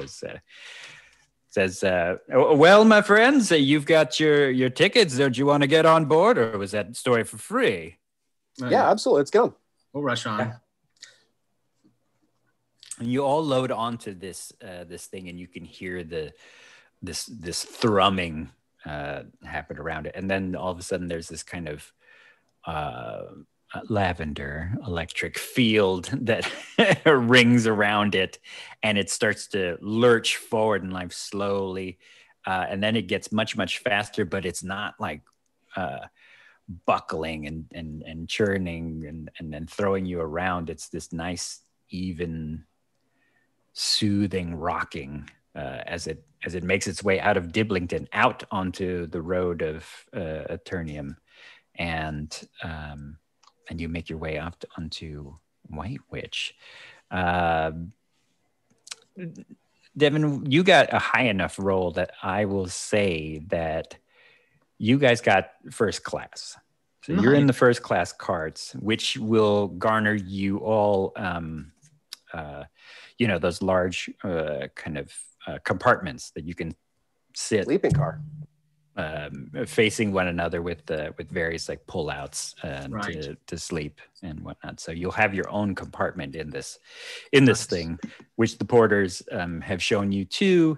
says, well, my friends, you've got your tickets. Don't you want to get on board, or was that story for free?
Yeah, absolutely. Let's go.
We'll rush on.
And you all load onto this thing, and you can hear this thrumming happen around it. And then all of a sudden there's this kind of lavender electric field that rings around it, and it starts to lurch forward in life slowly. And then it gets much, much faster, but it's not like buckling and churning and then throwing you around. It's this nice, even, soothing rocking as it makes its way out of Diblington out onto the road of Aternium, and you make your way up onto White Witch. Devin, you got a high enough roll that I will say that you guys got first class. So you're in the first class carts, which will garner you all, those large kind of compartments that you can sit.
Sleeping car.
Facing one another with various like pullouts
Right.
to sleep and whatnot. So you'll have your own compartment in this thing, which the porters have shown you too.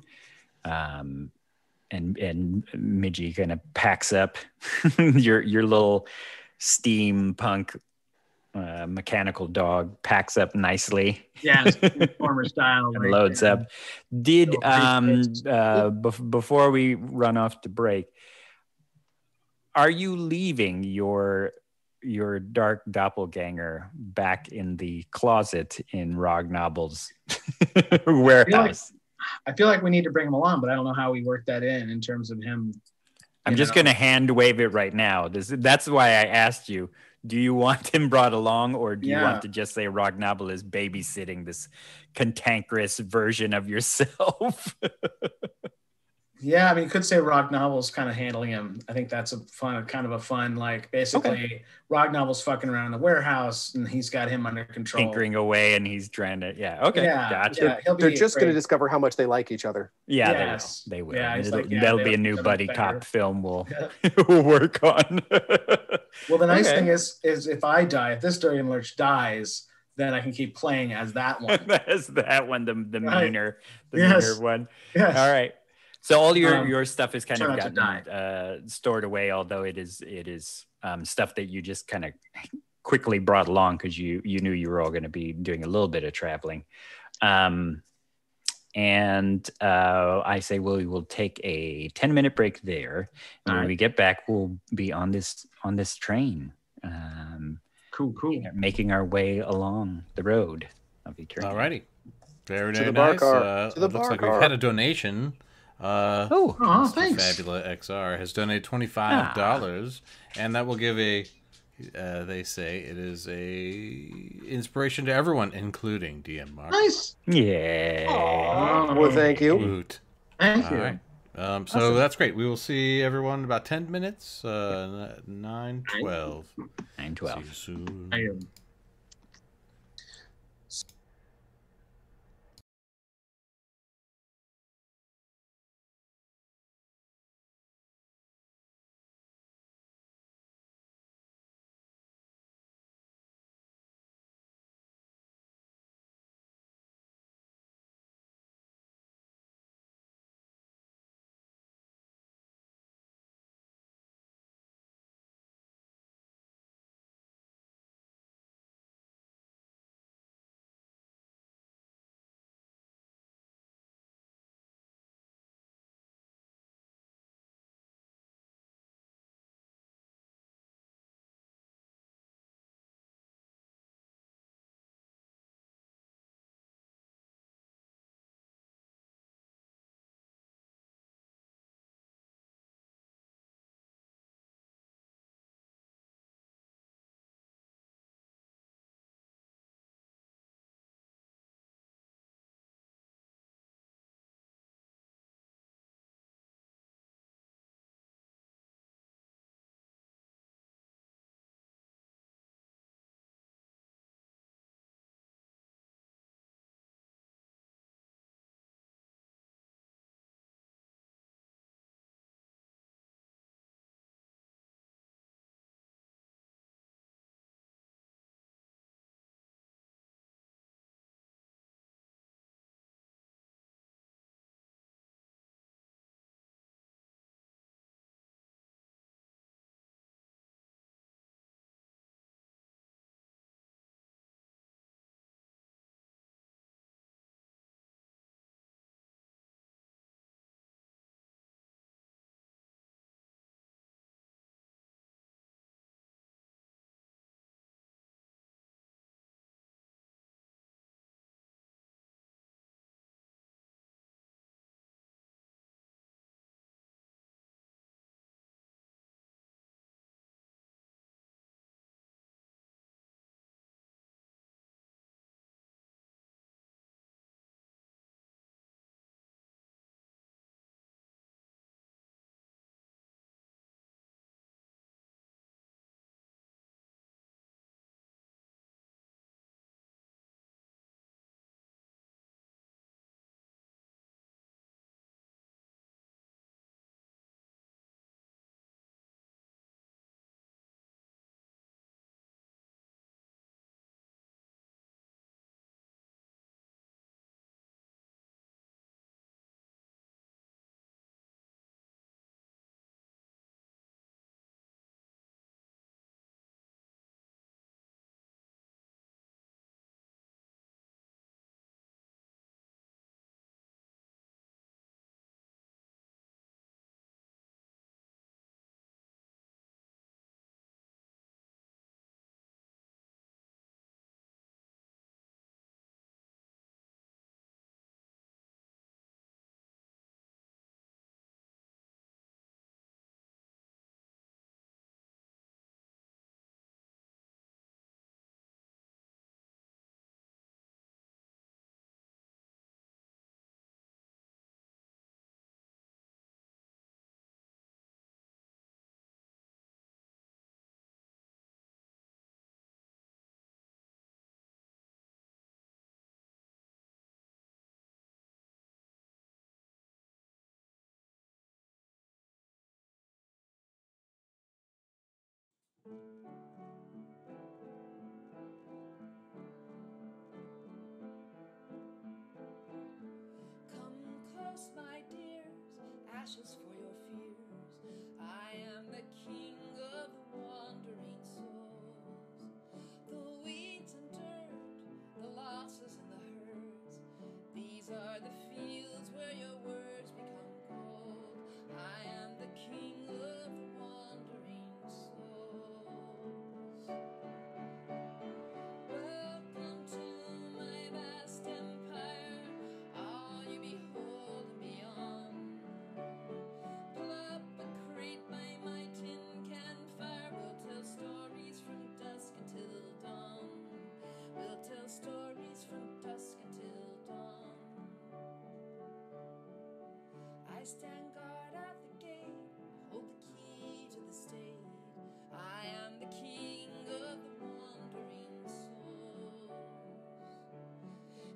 And Midgie kind of packs up your little steampunk mechanical dog, packs up nicely.
Yeah, former style.
And loads up. Did before we run off to break, are you leaving your dark doppelganger back in the closet in Rognoble's warehouse?
I feel like we need to bring him along, but I don't know how we work that in terms of him.
I'm just going to hand wave it right now. That's why I asked you. Do you want him brought along, or do you want to just say Rognoble is babysitting this cantankerous version of yourself?
Yeah, I mean, you could say Rognoble's kind of handling him. I think that's kind of a fun, like, basically Rognoble's fucking around the warehouse and he's got him under control.
Tinkering away and he's trying to, gotcha.
Yeah,
they're just going to discover how much they like each other.
Yeah, they will.
Yeah,
that'll be a new buddy cop film we'll work on.
Well, the nice thing is if I die, if this Durian Lurch dies, then I can keep playing as that one.
As that one, the meaner one.
Yes.
All right. So all your stuff is kind of gotten stored away, although it is stuff that you just kind of quickly brought along because you knew you were all going to be doing a little bit of traveling. And I say, well, we will take a 10-minute break there. And when we get back, we'll be on this train.
Cool.
Making our way along the road of eternity.
All righty. Very
to the
nice.
bar car. To the
looks
bar
like
car.
we've had a donation.
Thanks.
Fabula XR has donated $25, and that will give they say it is a inspiration to everyone, including DM Mark.
Nice.
Yeah.
Well, thank you.
Woot.
Thank you.
All right. So that's great. We will see everyone in about 10 minutes. 9:12.
9:12.
See you soon.
Thank you.
ashes for your fears. I am the king of the wandering souls. The weeds and dirt, the losses and the hurts, these are the fields where your words become gold. I am the king of the wandering souls. Welcome to my vast empire, all you behold and beyond. Pull up a crate by my tin can fire, we'll tell stories from dusk until dawn. We'll tell stories from dusk until dawn. I stand guard at the gate, hold the key to the state. I am the king of the wandering souls.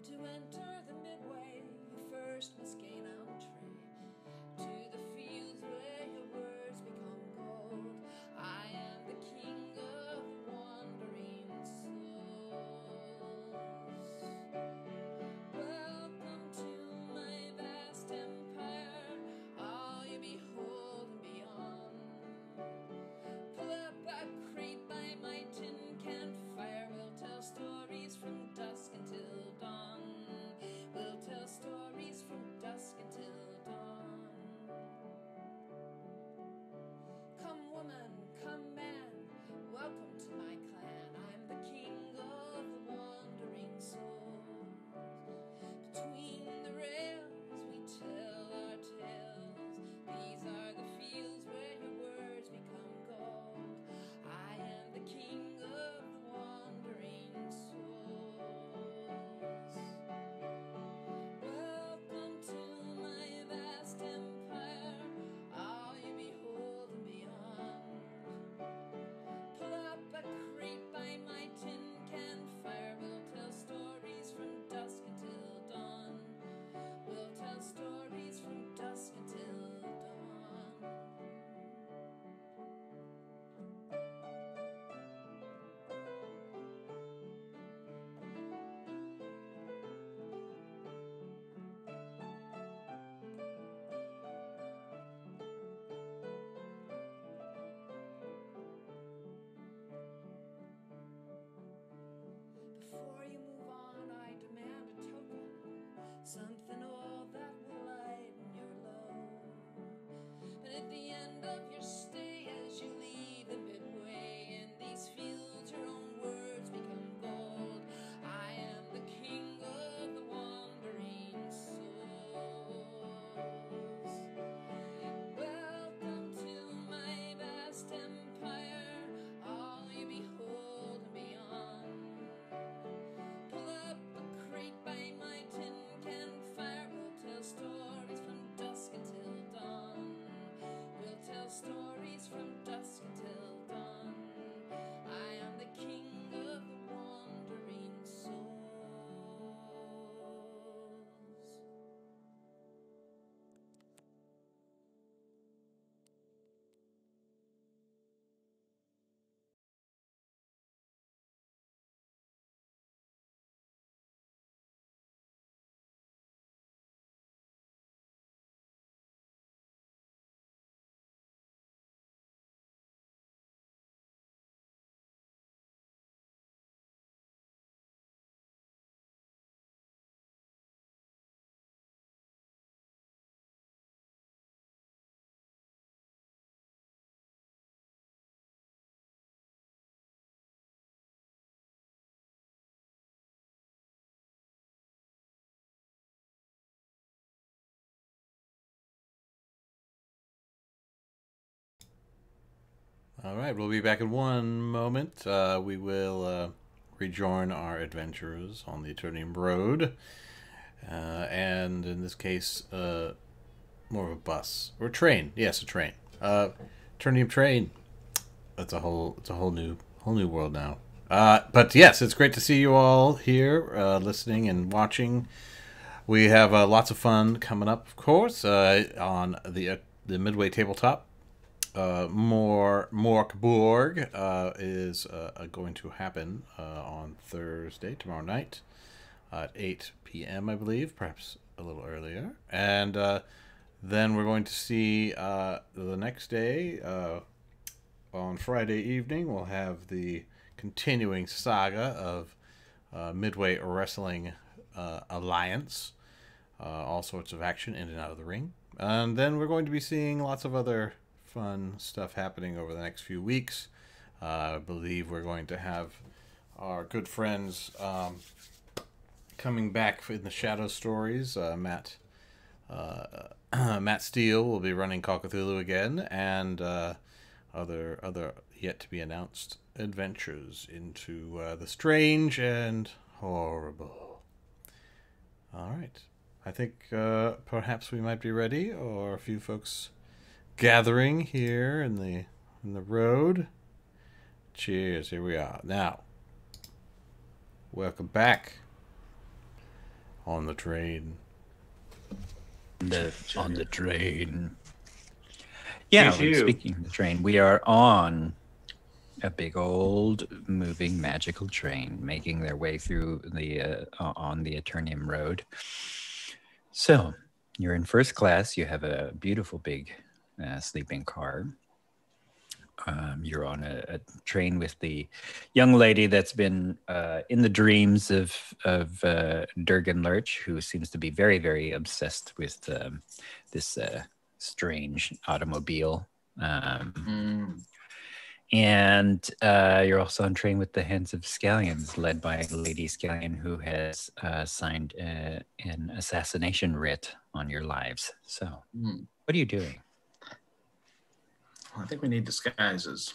To enter the midway, you first must gain entree to the fields where your words become gold. I am the king of the wandering souls. Welcome to my vast empire, all you behold and beyond. Pull up a crate by my tin can fire, we'll tell stories from dusk until dawn. We'll tell stories from dusk until dawn. Come woman, come man, welcome to my clan. I'm the king of the wandering souls. Between the rails we tell our tales. These are the fields where your words become gold. I am the king of the wandering souls. Welcome to my vast empire, all you behold and beyond. Pull up a crate by my tin can fire, we'll tell stories from dusk until dawn. We'll tell stories from dusk until dawn. Before you move on, I demand a token, something old that will lighten your load. But at the end of your stay, as you leave the midway, in these fields your own words become gold. I am the king of the wandering souls. Welcome to my vast empire, all you behold and beyond. Pull up a crate by my tin can fire, we'll tell stories from dusk until dawn. We'll tell stories from dusk until dawn. I am the king of the wandering souls.
All right, we'll be back in one moment. We will rejoin our adventurers on the Aternium Road. And in this case, more of a bus. Or train. Yes, a train. Aternium train. It's a whole new world now. But yes, it's great to see you all here, listening and watching. We have lots of fun coming up, of course, on the Midway Tabletop. Morkborg is going to happen on Thursday, tomorrow night, at 8 p.m., I believe, perhaps a little earlier. And Then we're going to see the next day, on Friday evening, we'll have the continuing saga of Midway Wrestling Alliance. All sorts of action in and out of the ring. And then we're going to be seeing lots of other fun stuff happening over the next few weeks. I believe we're going to have our good friends coming back in the Shadow Stories. Matt Steele will be running Call Cthulhu again, and other yet to be announced adventures into the strange and horrible. All right. I think perhaps we might be ready, or a few folks gathering here in the road. Cheers, here we are. Now, welcome back on the train.
On the train. Yeah, speaking of the train, we are on a big old moving magical train making their way through on the Aternium Road. So, you're in first class. You have a beautiful big sleeping car. You're on a train with the young lady that's been in the dreams of Durgan Lurch, who seems to be very, very obsessed with this strange automobile. And you're also on train with the Hands of Scallions, led by Lady Scallion, who has signed an assassination writ on your lives. So, what are you doing?
I think we need disguises.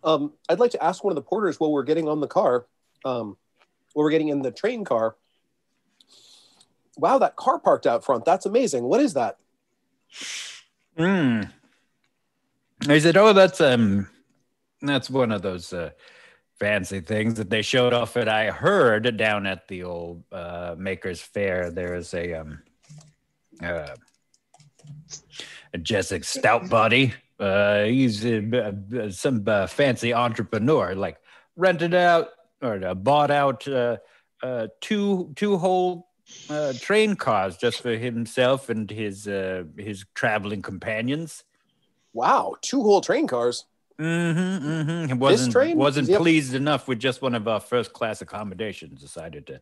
I'd like to ask one of the porters while we're getting on the car, while we're getting in the train car. Wow, that car parked out front. That's amazing. What is that?
I said, "Oh, that's one of those fancy things that they showed off at. I heard down at the old Maker's Fair. There's a Jessic Stout Body. He's some fancy entrepreneur, like rented out or bought out two whole train cars just for himself and his traveling companions."
Wow, 2 whole train cars.
He wasn't pleased enough with just one of our first class accommodations. Decided to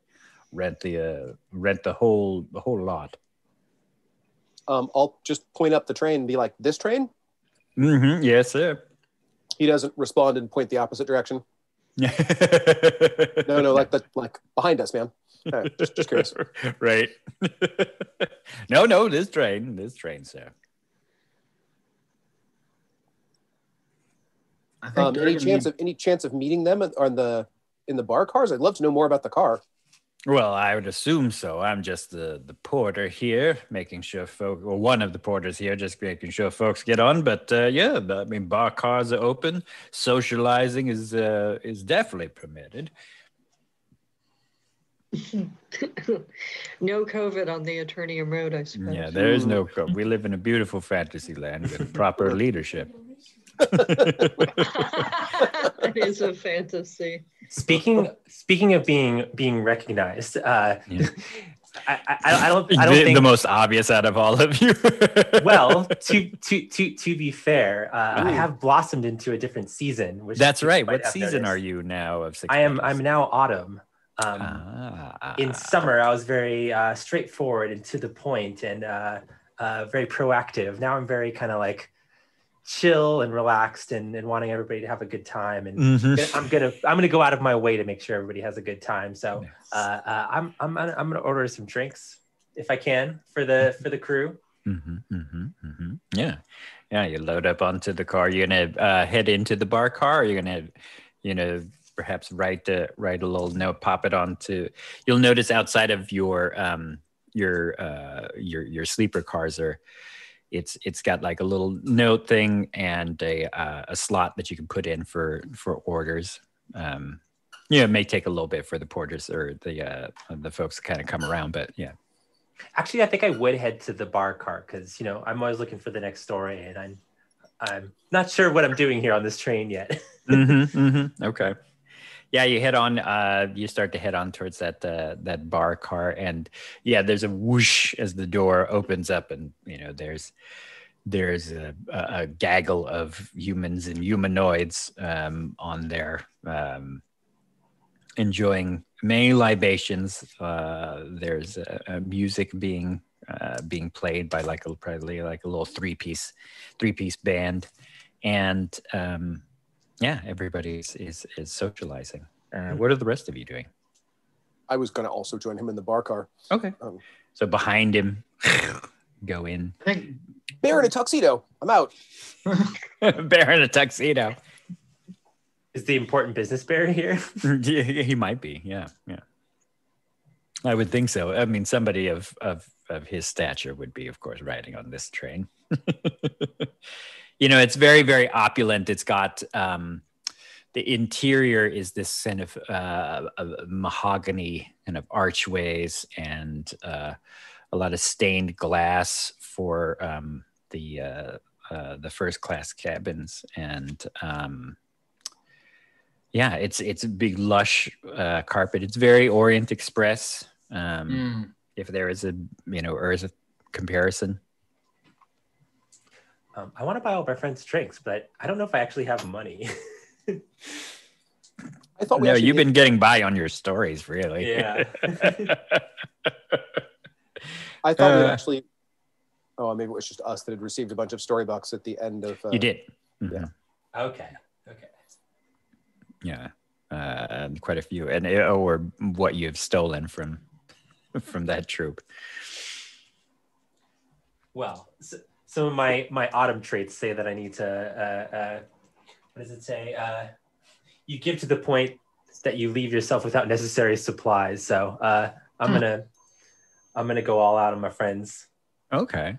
rent the whole lot.
I'll just point up the train and be like, "This train?"
Yes, sir.
He doesn't respond and point the opposite direction. No, like behind us, man. Right, just curious.
Right. No, this train, sir.
I think
any chance of meeting them in the bar cars? I'd love to know more about the car.
Well, I would assume so. I'm just the porter here, making sure one of the porters here, just making sure folks get on. But yeah, I mean, bar cars are open. Socializing is definitely permitted.
No COVID on the Aternium Road, I suppose.
Yeah, there is no COVID. We live in a beautiful fantasy land with proper leadership.
It is a fantasy.
Speaking of being recognized, I don't think
the most obvious out of all of you.
Well, to be fair, I have blossomed into a different season.
That's right. What season are you now of Six Petals?
I'm now autumn. In summer, I was very straightforward and to the point and very proactive. Now I'm very kind of like chill and relaxed and wanting everybody to have a good time. And I'm gonna go out of my way to make sure everybody has a good time. So I'm gonna order some drinks if I can for the crew. Yeah. You load up onto the car. You're gonna head into the bar car. Or you're gonna perhaps write a little note, pop it onto. You'll notice outside of your sleeper cars are. It's got like a little note thing and a slot that you can put in for orders. It may take a little bit for the porters or the folks to kind of come around, but yeah. Actually, I think I would head to the bar cart because I'm always looking for the next story, and I'm not sure what I'm doing here on this train yet. Okay.
Yeah, you head on. You start to head on towards that bar car, and yeah, there's a whoosh as the door opens up, and there's a gaggle of humans and humanoids on there, enjoying many libations. There's a music being played by probably a little three-piece band, and yeah, everybody is socializing. What are the rest of you doing?
I was going to also join him in the bar car.
Okay. So behind him, go in.
I think
Bear in a tuxedo. I'm out.
Bear in a tuxedo.
Is the important business bear here?
He might be. Yeah. I would think so. I mean, somebody of his stature would be, of course, riding on this train. It's very, very opulent. It's got the interior is this kind of mahogany kind of archways and a lot of stained glass for the first class cabins, and yeah, it's a big lush carpet. It's very Orient Express. If there is a comparison.
I want to buy all my friends drinks, but I don't know if I actually have money.
I thought
you've been getting by on your stories, really.
Yeah.
I thought we actually. Oh, maybe it was just us that had received a bunch of storybucks at the end of.
You did.
Yeah.
Okay.
Yeah, quite a few, and or what you've stolen from that troop.
Well, some of my autumn traits say that I need to. What does it say? You give to the point that you leave yourself without necessary supplies. So I'm gonna go all out on my friends.
Okay.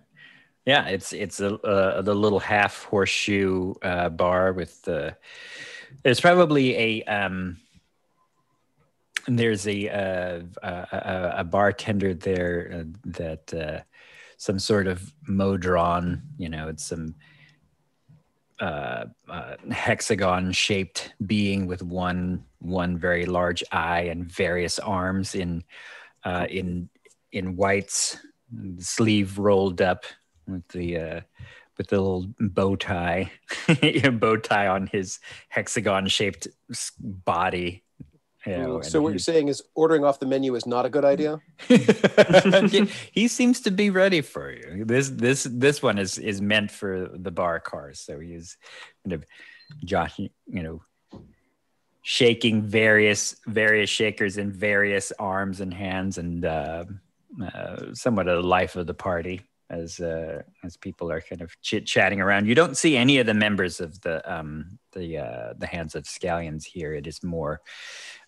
Yeah, it's the little half horseshoe bar with the. There's probably there's a bartender there that some sort of modron, it's some hexagon shaped being with one very large eye and various arms in whites, sleeve rolled up with the little bow tie, on his hexagon-shaped body.
So what you're saying is ordering off the menu is not a good idea?
He seems to be ready for you. This one is meant for the bar cars. So he's kind of shaking various shakers in various arms and hands, and somewhat of the life of the party. As people are kind of chit-chatting around. You don't see any of the members of the Hands of Scallions here. It is more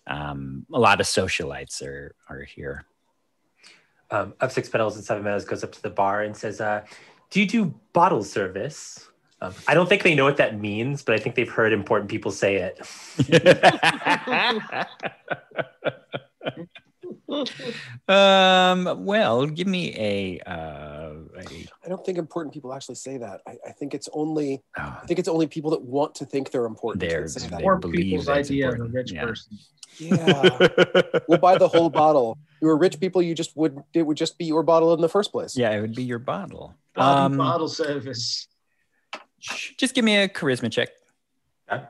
a lot of socialites are here.
Of 6 Petals and 7 Meadows goes up to the bar and says, do you do bottle service? I don't think they know what that means, but I think they've heard important people say it.
Well, give me a
I don't think important people actually say that. I think it's only people that want to think they're important.
That
say that.
Poor people's idea of a rich person.
Yeah. We'll buy the whole bottle. You were rich people, it would just be your bottle in the first place.
Yeah, it would be your bottle.
Bottle service.
Just give me a charisma check.
I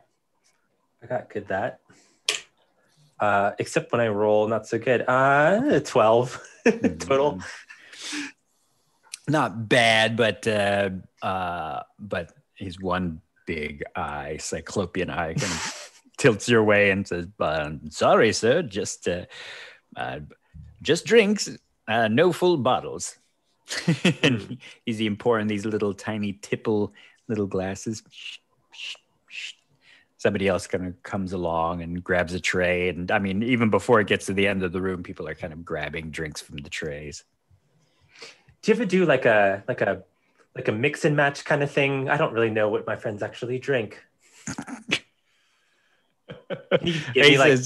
got good that. Except when I roll not so good. 12 total.
Not bad, but his one big eye, cyclopean eye, kind of tilts your way and says, "Sorry, sir, just drinks, no full bottles." And he's pouring these little tiny tipple little glasses. Somebody else kind of comes along and grabs a tray, and I mean, even before it gets to the end of the room, people are kind of grabbing drinks from the trays.
Do you ever do like a mix and match kind of thing? I don't really know what my friends actually drink. Can you give me like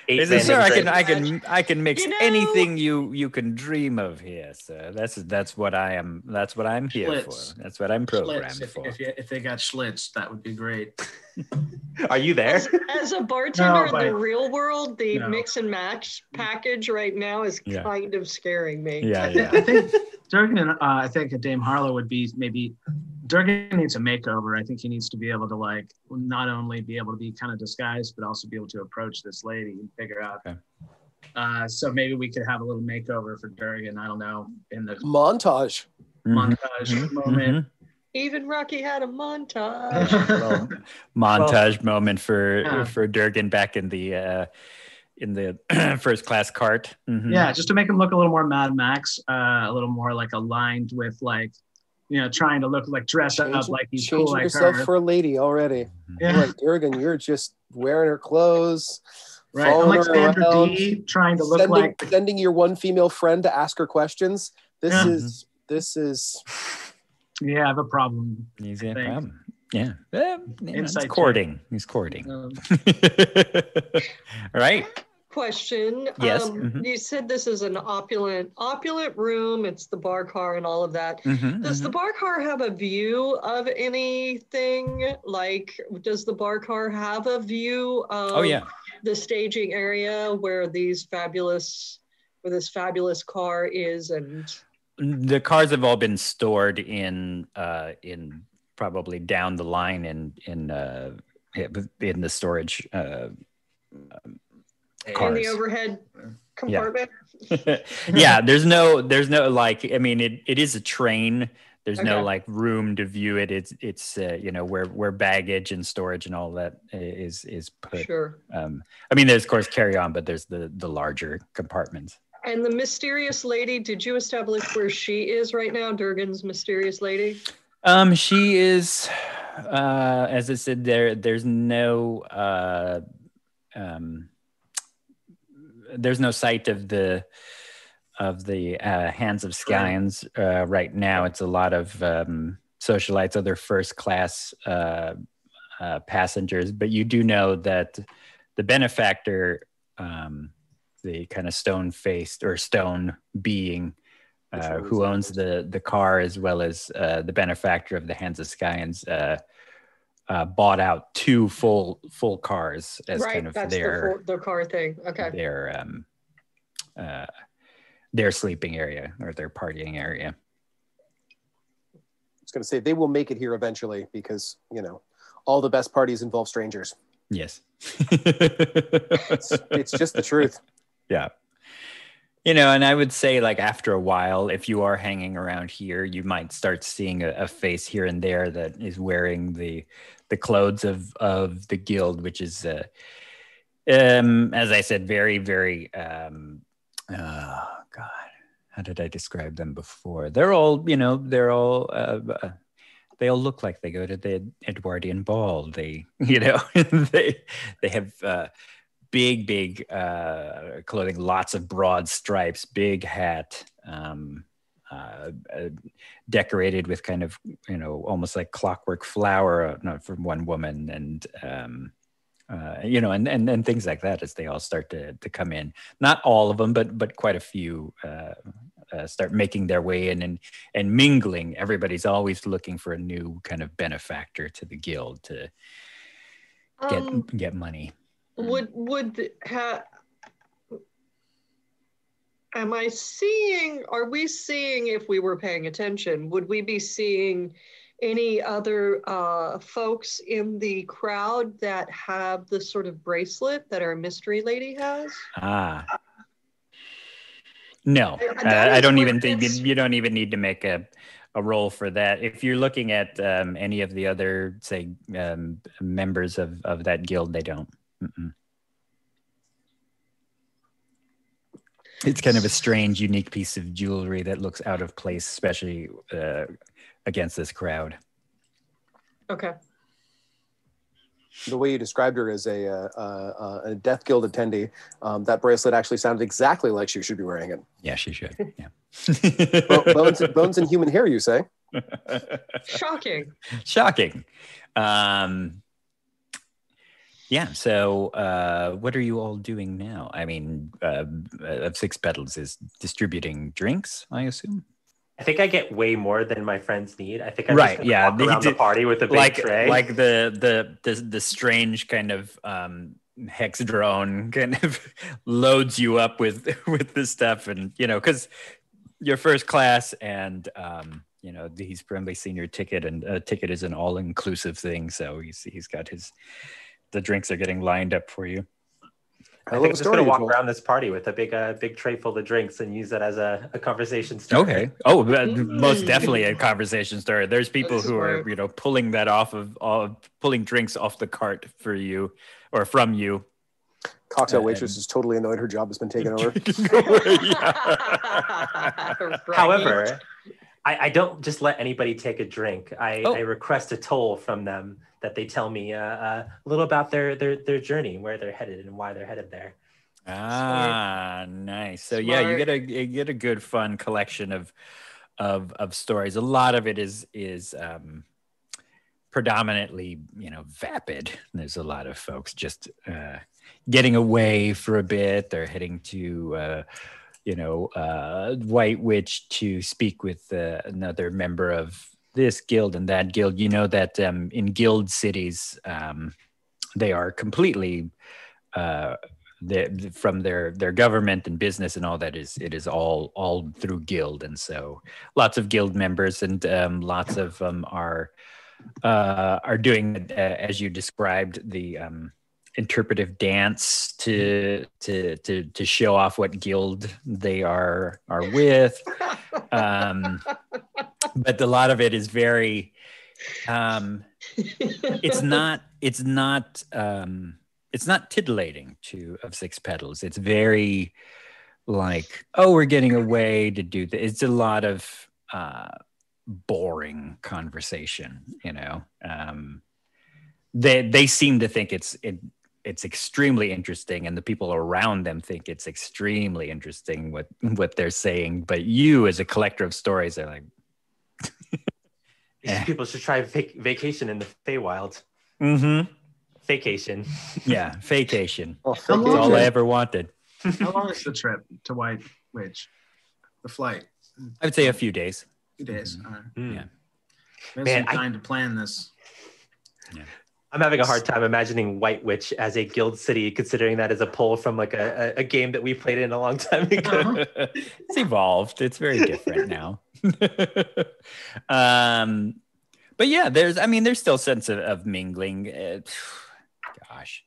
he
8
says, sir,
random
I can mix
You know-
anything you can dream of here, sir. That's what I am. That's what I'm here
Schlitz.
for. That's what I'm programmed
Schlitz,
for.
if they got Schlitz, that would be great.
Are you there?
As a bartender
No,
in the
but-
real world, the
No.
mix and match package right now is
Yeah.
kind of scaring me.
Yeah.
I think Durgan, I think a Dame Harlow would be maybe. Durgan needs a makeover. I think he needs to be able to like not only be able to be kind of disguised, but also be able to approach this lady and figure out.
Okay.
So maybe we could have a little makeover for Durgan. I don't know, in the
Montage.
montage moment.
Even Rocky had a montage.
Well, montage moment
Yeah.
for Durgan back in the first class cart. Mhm.
Yeah, just to make him look a little more Mad Max, a little more like aligned with like, trying to look like dress up like he's cool
Changing
like
yourself
her.
for a lady already.
Yeah.
You're like, Durgan, you're just wearing her clothes.
Right, I'm
following
like
her
Sandra
around,
Dee trying to look like.
sending your one female friend to ask her questions. This
Yeah.
is
Yeah, I have a problem.
Easy
I think.
problem. Yeah. He's
Inside
courting. He's courting.
Um,
Right?
Question.
Yes.
You said this is an opulent room. It's the bar car and all of that. Does the bar car have a view of anything? Like, does the bar car have a view of the staging area where this fabulous car is? And
The cars have all been stored in probably down the line in the storage cars.
in the overhead compartment?
Yeah, there's no like, I mean, it is a train. There's no
Okay.
like room to view it. It's where baggage and storage and all that is put.
Sure.
I mean, there's of course carry on, but there's the larger compartments.
And the mysterious lady, did you establish where she is right now, Durgan's mysterious lady?
She is, as I said, there's no sight of the Hands of Scions right now. It's a lot of socialites, other first class passengers, but you do know that the benefactor, the kind of stone-faced or stone being who owns the car, as well as the benefactor of the Hands of Scions, bought out 2 full cars as kind of
that's
their
the car thing. Okay.
Their sleeping area or their partying area.
I was going to say they will make it here eventually because all the best parties involve strangers.
Yes.
It's just the truth.
Yeah. And I would say, like, after a while, if you are hanging around here, you might start seeing a face here and there that is wearing the clothes of the guild, which is, as I said, very, very, oh God, how did I describe them before? They're all, they all look like they go to the Edwardian ball. They, they have big clothing, lots of broad stripes, big hat, decorated with kind of, almost like clockwork flower, not from one woman, and and things like that as they all start to come in. Not all of them, but quite a few start making their way in and mingling. Everybody's always looking for a new kind of benefactor to the guild to get money.
Are we seeing, if we were paying attention, would we be seeing any other folks in the crowd that have the sort of bracelet that our mystery lady has?
No, I don't even think you don't even need to make a roll for that. If you're looking at any of the other, say, members of that guild, they don't. Mm-mm. It's kind of a strange, unique piece of jewelry that looks out of place, especially against this crowd.
Okay.
The way you described her as a Death Guild attendee, that bracelet actually sounded exactly like she should be wearing it.
Yeah, she should. Yeah.
Bones and human hair, you say?
Shocking.
Shocking. Yeah. So, what are you all doing now? I mean, of Six Petals is distributing drinks, I assume.
I think I get way more than my friends need. I think I'm
Right,
just gonna
yeah,
walk around the party with a big
like
tray.
like the strange kind of hex drone kind of loads you up with the stuff, and because you're first class, and he's probably seen your ticket, and a ticket is an all-inclusive thing, so he's got the drinks are getting lined up for you.
I think I'm just gonna walk around this party with a big tray full of drinks and use that as a conversation starter.
Okay. Oh, most definitely a conversation starter. There's people who are pulling that pulling drinks off the cart for you or from you.
Cocktail waitress is totally annoyed her job has been taken over.
However, I don't just let anybody take a drink. I request a toll from them that they tell me a little about their journey, where they're headed, and why they're headed there.
Ah, nice. So yeah, you get a good fun collection of stories. A lot of it is predominantly vapid. There's a lot of folks just getting away for a bit. They're heading to White Witch to speak with another member of this guild and that guild. You know that in guild cities, they are completely from their government and business and all that it is all through guild, and so lots of guild members, and lots of them are doing as you described, the interpretive dance to show off what guild they are with. But a lot of it is very it's not titillating of Six Petals. It's very like, oh, we're getting away to do this. It's a lot of boring conversation, they seem to think it's extremely interesting, and the people around them think it's extremely interesting what they're saying, but you as a collector of stories are like,
these people should try vacation in the Feywild. Vacation.
Yeah, vacation.
That's
all I ever wanted.
How long is the trip to White Witch? The flight?
I would say a few days.
All right.
Yeah.
We have some time to plan this.
Yeah.
I'm having a hard time imagining White Witch as a guild city, considering that is a pull from like a game that we played in a long time ago.
It's evolved. It's very different now. But yeah, there's still a sense of mingling. Gosh.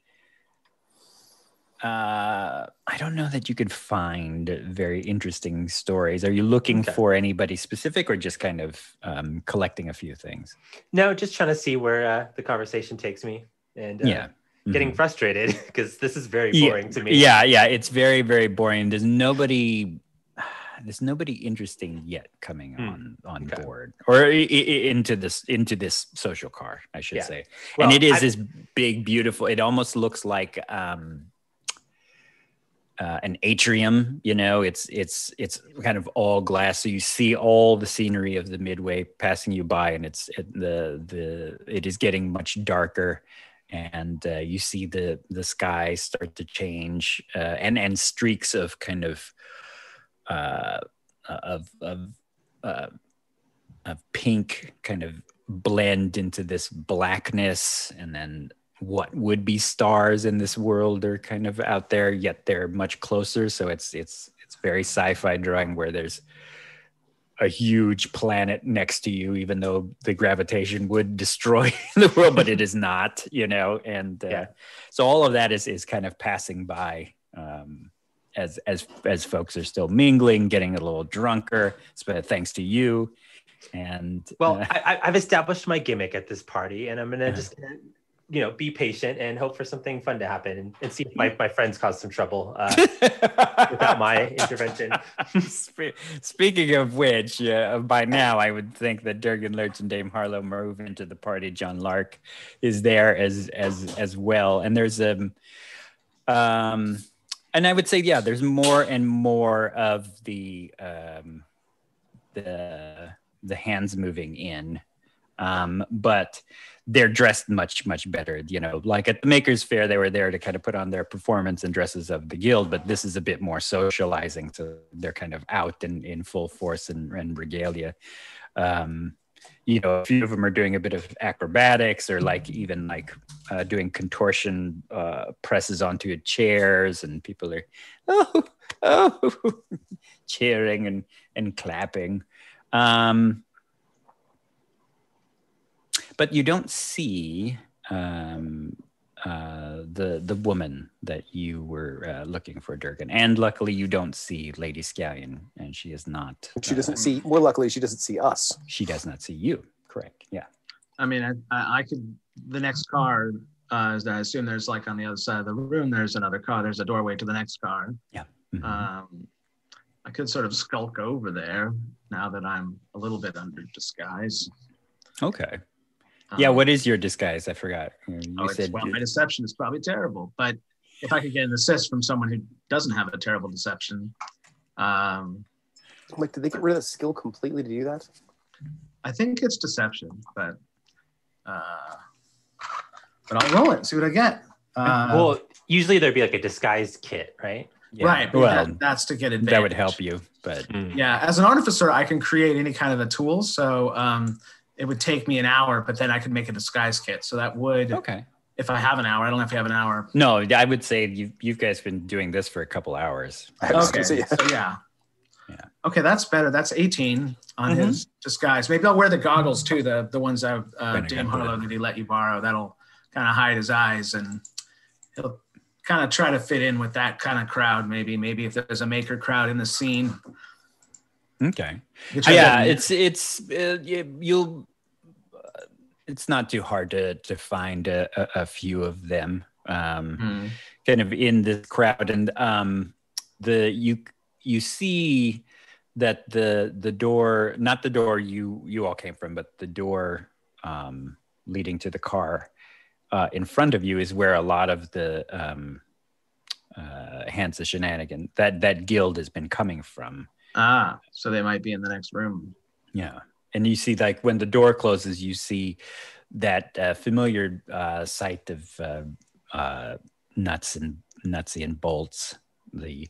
I don't know that you could find very interesting stories. Are you looking for anybody specific, or just kind of collecting a few things?
No, just trying to see where the conversation takes me, and getting frustrated because this is very boring to me.
Yeah, it's very, very boring. There's nobody interesting yet coming on board, or into this social car, I should say. Well, and it is this big, beautiful. It almost looks like an atrium, it's kind of all glass, so you see all the scenery of the Midway passing you by, and it is getting much darker, and you see the sky start to change, and streaks of kind of pink kind of blend into this blackness, and then what would be stars in this world are kind of out there, yet they're much closer. So it's very sci-fi drawing, where there's a huge planet next to you, even though the gravitation would destroy the world, but it is not, and so all of that is kind of passing by as folks are still mingling, getting a little drunker, thanks to you. And
I've established my gimmick at this party, and I'm gonna just be patient and hope for something fun to happen, and see if my friends cause some trouble without my intervention.
Speaking of which, by now I would think that Durgan Lurch and Dame Harlow move into the party. John Lark is there as well, and there's and I would say there's more and more of the hands moving in, but they're dressed much better. Like at the Makers Fair, they were there to kind of put on their performance and dresses of the guild, but this is a bit more socializing, so they're kind of out in full force and regalia. A few of them are doing a bit of acrobatics, or like even like doing contortion presses onto chairs, and people are cheering and clapping. But you don't see the woman that you were looking for, Durgan. And luckily, you don't see Lady Scallion, and she is not.
She doesn't see. More luckily, she doesn't see us.
She does not see you. Correct. Yeah.
I mean, I could. The next car. I assume there's like on the other side of the room. There's another car. There's a doorway to the next car.
Yeah.
I could sort of skulk over there now that I'm a little bit under disguise.
Okay. Yeah, what is your disguise? I forgot.
My deception is probably terrible, but if I could get an assist from someone who doesn't have a terrible deception.
Like, did they get rid of the skill completely to do that?
I think it's deception, but I'll roll it and see what I get.
Well, usually there'd be like a disguise kit, right?
Yeah.
Right.
Well,
that's to get advantage.
That would help you, but
yeah, as an artificer, I can create any kind of a tool. So it would take me an hour, but then I could make a disguise kit. So that would,
okay.
If I have an hour, I don't have to have an hour.
No, I would say you guys been doing this for a couple hours.
Okay. So yeah. Okay, that's better. That's 18 on his disguise. Maybe I'll wear the goggles too, the ones that Dame Harlow that he let you borrow. That'll kind of hide his eyes, and he'll kind of try to fit in with that kind of crowd. Maybe if there's a maker crowd in the scene.
Okay. Yeah, it's not too hard to find a few of them kind of in this crowd, and you see that the door, not the door you all came from, but the door leading to the car in front of you is where a lot of the Hands of Shenanigan, that guild has been coming from.
So they might be in the next room.
Yeah. And you see, like, when the door closes, you see that familiar sight of nutsy and bolts, the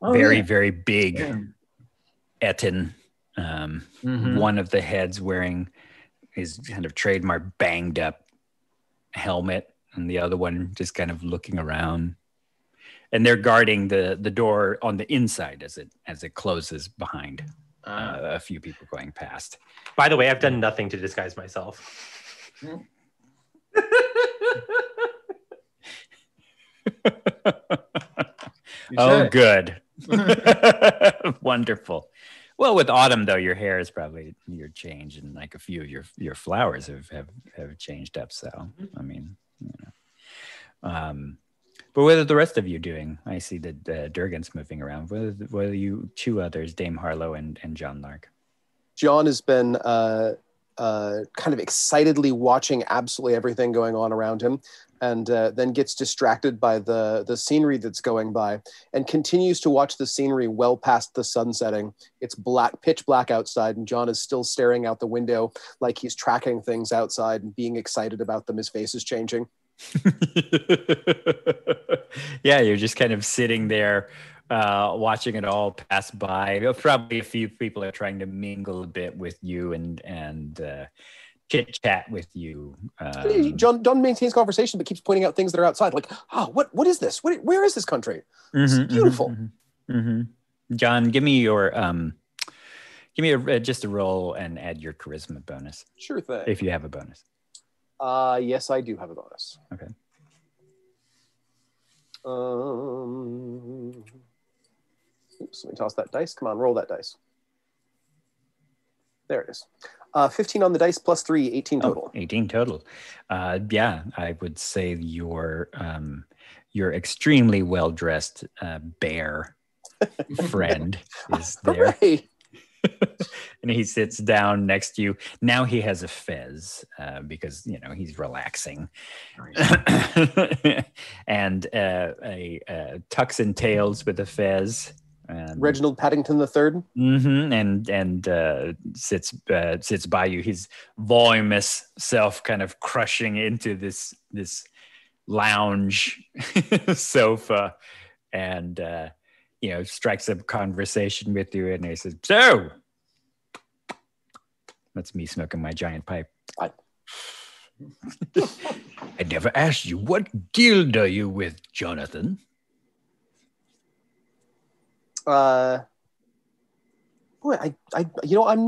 very big Etten, one of the heads wearing his kind of trademark banged up helmet, and the other one just kind of looking around. And they're guarding the door on the inside as it closes behind a few people going past.
By the way, I've done nothing to disguise myself.
Oh, good. Wonderful. Well, with autumn though, your hair is probably your change, and like a few of your flowers have changed up. So I mean, but what are the rest of you doing? I see that Durgan's moving around. What are you two others, Dame Harlow and John Lark?
John has been kind of excitedly watching absolutely everything going on around him, and then gets distracted by the scenery that's going by, and continues to watch the scenery well past the sun setting. It's pitch black outside, and John is still staring out the window like he's tracking things outside and being excited about them. His face is changing.
Yeah, you're just kind of sitting there watching it all pass by. Probably a few people are trying to mingle a bit with you and chit chat with you.
John maintains conversation but keeps pointing out things that are outside, like, what is this? Where is this country? It's beautiful.
John, give me just a roll and add your charisma bonus.
Sure thing.
If you have a bonus.
Yes, I do have a bonus.
Okay.
Oops, let me toss that dice. Come on, roll that dice. There it is. 15 on the dice plus 3, 18 total.
18 total. Yeah, I would say your extremely well-dressed bear friend is there.
Hooray!
And he sits down next to you. Now he has a fez because he's relaxing, and a tux and tails with a fez, And
Reginald Paddington III.
And sits by you. His voluminous self kind of crushing into this lounge sofa, and strikes up conversation with you. And he says, "So, that's me smoking my giant pipe. I never asked you, what guild are you with, Jonathan?"
I'm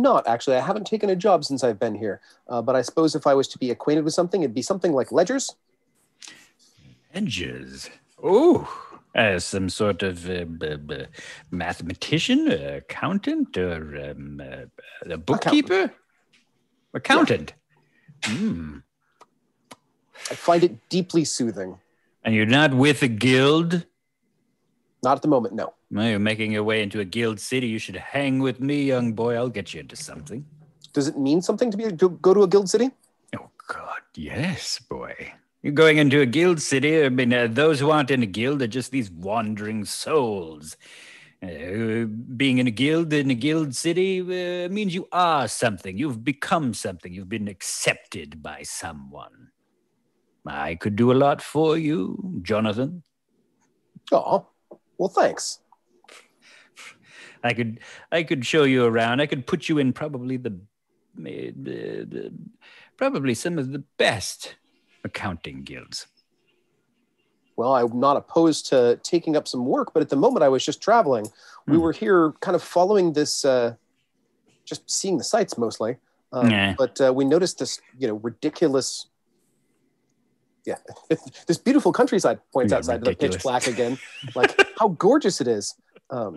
not actually. I haven't taken a job since I've been here. But I suppose if I was to be acquainted with something, it'd be something like ledgers.
Ledgers? Oh, some sort of mathematician, accountant, or a bookkeeper? Accountant.
I find it deeply soothing.
And you're not with a guild?
Not at the moment, no.
Well, you're making your way into a guild city. You should hang with me, young boy. I'll get you into something.
Does it mean something to go to a guild city?
Oh, God, yes, boy. You're going into a guild city. I mean, those who aren't in a guild are just these wandering souls. Being in a guild city means you are something. You've become something. You've been accepted by someone. I could do a lot for you, Jonathan.
Oh, well, thanks.
I could show you around. I could put you in probably probably some of the best accounting guilds.
Well, I'm not opposed to taking up some work, but at the moment I was just traveling. We were here kind of following this, just seeing the sights mostly. But we noticed this, ridiculous, this beautiful countryside points outside ridiculous. To the pitch black again. Like, how gorgeous it is. But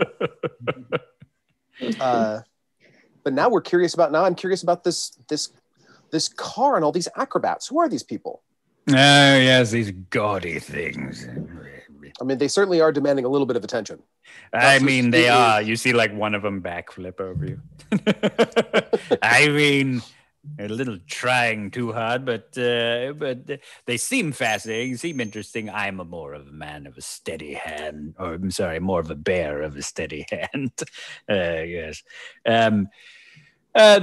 now I'm curious about this car and all these acrobats. Who are these people?
Oh, yes, these gaudy things.
I mean, they certainly are demanding a little bit of attention.
I mean, they are. You see, like, one of them backflip over you. I mean, a little trying too hard, but they seem fascinating, seem interesting. I'm more of a man of a steady hand, or I'm sorry, more of a bear of a steady hand. Yes. They're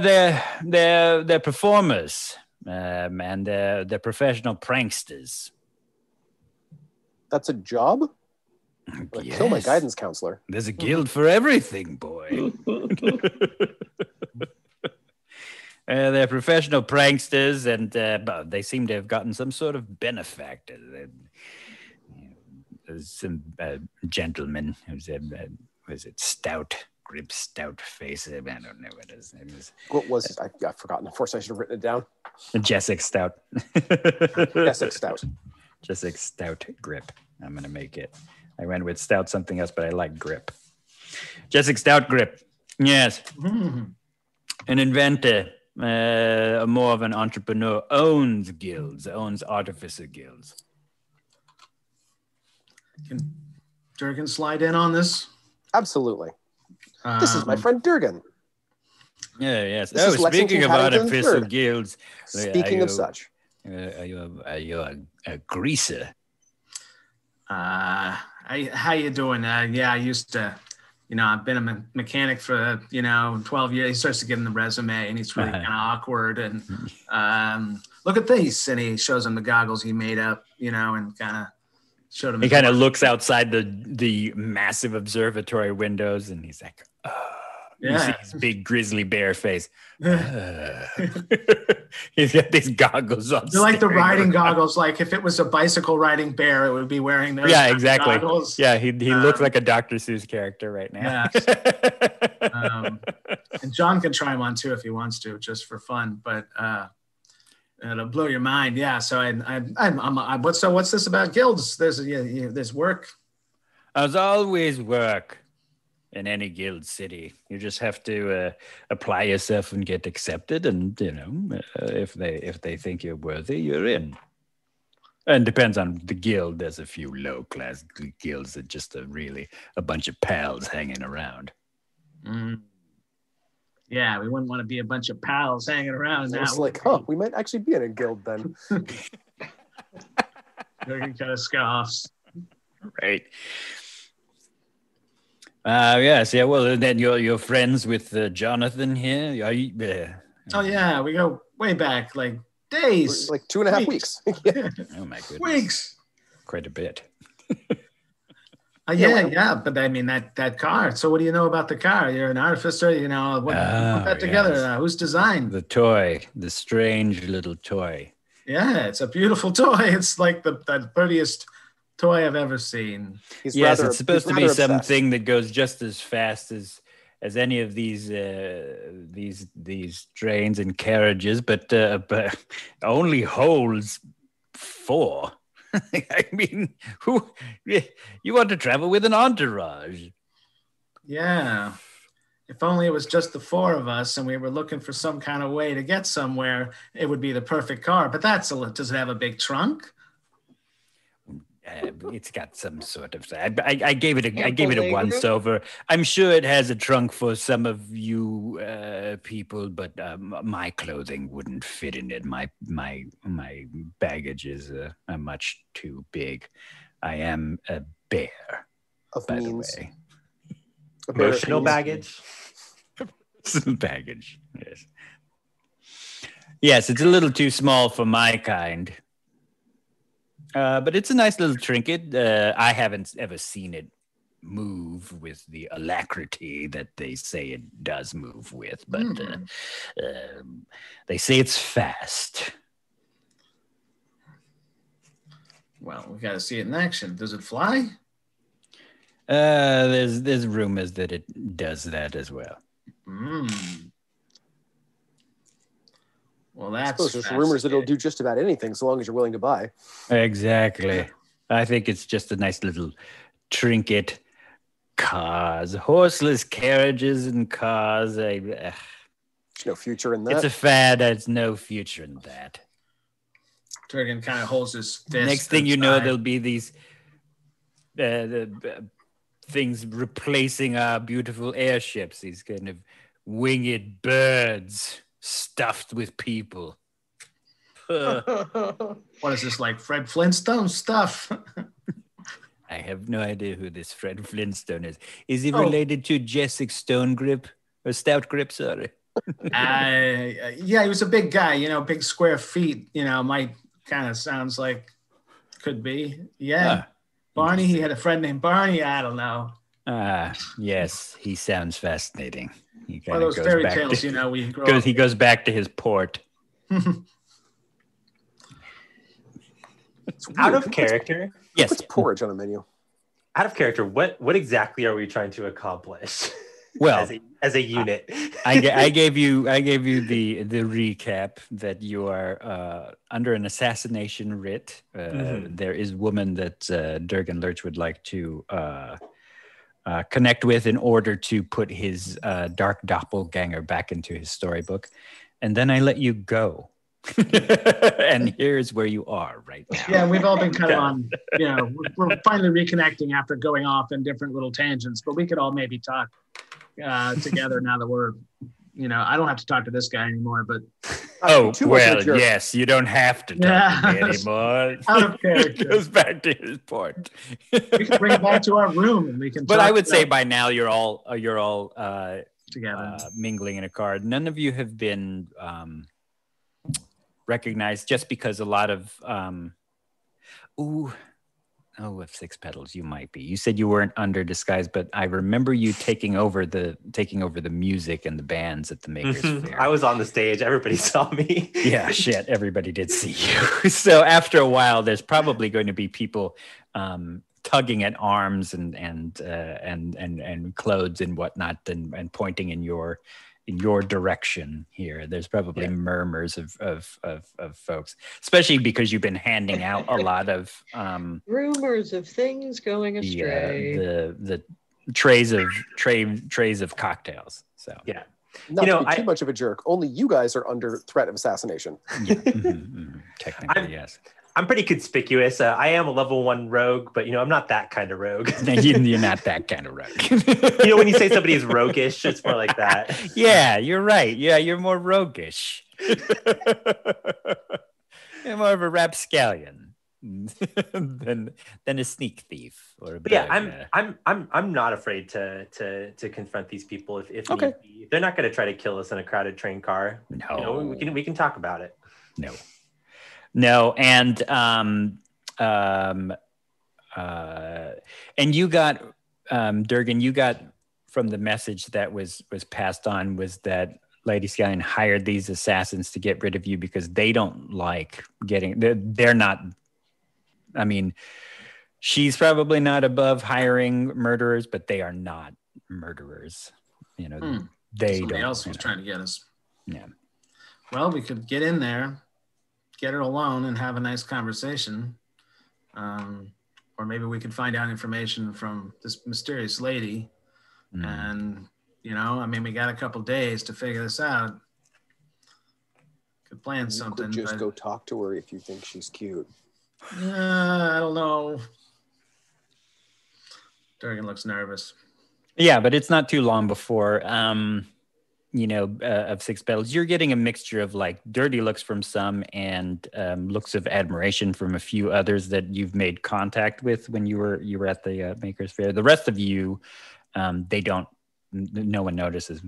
performers. And they're professional pranksters.
That's a job?
Yes.
Kill my guidance counselor.
There's a guild for everything, boy. They're professional pranksters, and they seem to have gotten some sort of benefactor. There's some gentleman who's was it Stout? Grip Stout face. I don't know what his name is.
What was it? I've forgotten. Of course, I should have written it down.
Jessic Stout.
Jessic Stout.
Jessic Stout Grip. I'm going to make it. I went with Stout something else, but I like Grip. Jessic Stout Grip. Yes. An inventor. More of an entrepreneur. Owns guilds. Owns artificer guilds.
Can Durgan slide in on this?
Absolutely. This is my friend Durgan.
Yeah, yes.
Speaking
of artificial guilds.
Speaking of such.
Are you a greaser?
How you doing? I used to, I've been a mechanic for, 12 years. He starts to give him the resume and he's really kind of awkward. And look at these. And he shows him the goggles he made up, and kind of showed him.
He kind of looks outside the massive observatory windows and he's like, you see his big grizzly bear face. He's got these goggles on.
They're like the riding goggles. Like if it was a bicycle riding bear, it would be wearing those.
Yeah, exactly.
Goggles.
Yeah, he looks like a Dr. Seuss character right now.
Yeah. And John can try him on too if he wants to, just for fun. But it'll blow your mind. Yeah. So what's this about guilds? There's work.
There's always work. In any guild city, you just have to apply yourself and get accepted, and if they think you're worthy, you're in. And depends on the guild. There's a few low class guilds that just are really a bunch of pals hanging around.
Yeah, we wouldn't want to be a bunch of pals hanging around.
It's like, we might actually be in a guild then.
Durgan kind of scoffs.
Right. Yes, yeah. Well, then you're friends with Jonathan here. Are you?
Oh yeah, we go way back, like days,
Like 2.5 weeks.
Oh my goodness,
weeks.
quite a bit.
Yeah, but I mean that car. So what do you know about the car? You're an artificer, you know. What put that together?
Yes.
Who's designed?
The toy, the strange little toy.
Yeah, it's a beautiful toy. It's like the prettiest toy I've ever seen.
He's
Yes,
rather,
it's supposed to
he's
be
rather obsessed.
something that goes just as fast as any of these trains and carriages, but only holds 4. I mean, who you want to travel with an entourage?
Yeah. If only it was just the 4 of us and we were looking for some kind of way to get somewhere, it would be the perfect car. But does it have a big trunk?
It's got some sort of. I gave it a
Ample
once
legroom?
over. I'm sure it has a trunk for some of you people, but my clothing wouldn't fit in it. My baggage is much too big. I am a bear,
Of
by
means.
the way.
A bear of
Emotional
means.
baggage.
Some baggage. Yes. Yes, it's a little too small for my kind. But it's a nice little trinket. I haven't ever seen it move with the alacrity that they say it does move with, but they say it's fast.
Well, we got to see it in action. Does it fly?
There's rumors that it does that as well.
Well,
I
that's
suppose there's rumors that it'll do just about anything so long as you're willing to buy.
Exactly. I think it's just a nice little trinket. Cars, horseless carriages and cars.
There's no future in that.
It's a fad. There's no future in that.
Turgan kind of holds his fist.
Next thing you know,
inside.
there'll be these things replacing our beautiful airships. These kind of winged birds stuffed with people.
What is this, like Fred Flintstone stuff?
I have no idea who this Fred Flintstone is. Is he
Oh.
related to Jessic Stone Grip or Stout Grip? Sorry.
Yeah, he was a big guy, you know, big square feet, you know, might kind of sounds like could be. Yeah. Barney, he had a friend named Barney. I don't know.
Yes, he sounds fascinating. He
One of
kinda
those
goes
fairy
back
tales,
to-
you know, we grow up.
He goes back to his port.
It's weird.
Out of character.
Yes.
What's porridge on a menu?
Out of character. What exactly are we trying to accomplish?
Well,
as a unit.
I gave you the recap that you are under an assassination writ. There is a woman that Durgan Lurch would like to connect with in order to put his dark doppelganger back into his storybook, and then I let you go. And here's where you are right now.
Yeah, we've all been kind of on, you know, we're finally reconnecting after going off in different little tangents, but we could all maybe talk together now that we're, you know, I don't have to talk to this guy anymore, but
Oh,
Too much of a
well,
jerk.
yes, you don't have to talk to me
Yeah.
anymore.
Out of character.
He goes back to his port.
we can bring it back to our room and we can
But
talk
I would say
about
by now you're all
together.
mingling in a card. None of you have been recognized just because a lot of with 6 petals you might be. You said you weren't under disguise, but I remember you taking over the music and the bands at the Makers Fair.
I was on the stage. Everybody saw me.
Yeah, shit. Everybody did see you. So after a while, there's probably going to be people tugging at arms and clothes and whatnot and pointing in your direction here. There's probably murmurs of folks, especially because you've been handing out a lot of
Rumors of things going astray.
the trays of cocktails. So
Yeah.
Not
You know,
to be too much of a jerk. Only you guys are under threat of assassination.
yeah, technically yes.
I'm pretty conspicuous. I am a level 1 rogue, but I'm not that kind of rogue.
You're not that kind of rogue.
When you say somebody is roguish, it's more like that.
Yeah, you're right. Yeah, you're more roguish. You're more of a rapscallion. than a sneak thief or a
But yeah,
bug.
I'm not afraid to confront these people if
Okay.
need be. They're not going to try to kill us in a crowded train car.
No.
You know, we can talk about it.
No, and you got Durgan, you got from the message that was passed on was that Lady Scallion hired these assassins to get rid of you because they don't like they're not. I mean, she's probably not above hiring murderers, but they are not murderers. You know, they
Somebody
don't.
else was trying to get us.
Yeah.
Well, we could get in there, get her alone, and have a nice conversation. Or maybe we could find out information from this mysterious lady. And, you know, I mean, we got a couple days to figure this out. Could plan something.
Could just go talk to her if you think she's cute.
I don't know. Durgan looks nervous.
Yeah, but it's not too long before, you know, of Six Petals. You're getting a mixture of like dirty looks from some and looks of admiration from a few others that you've made contact with when you were at the Makers Fair. The rest of you, they don't. No one notices.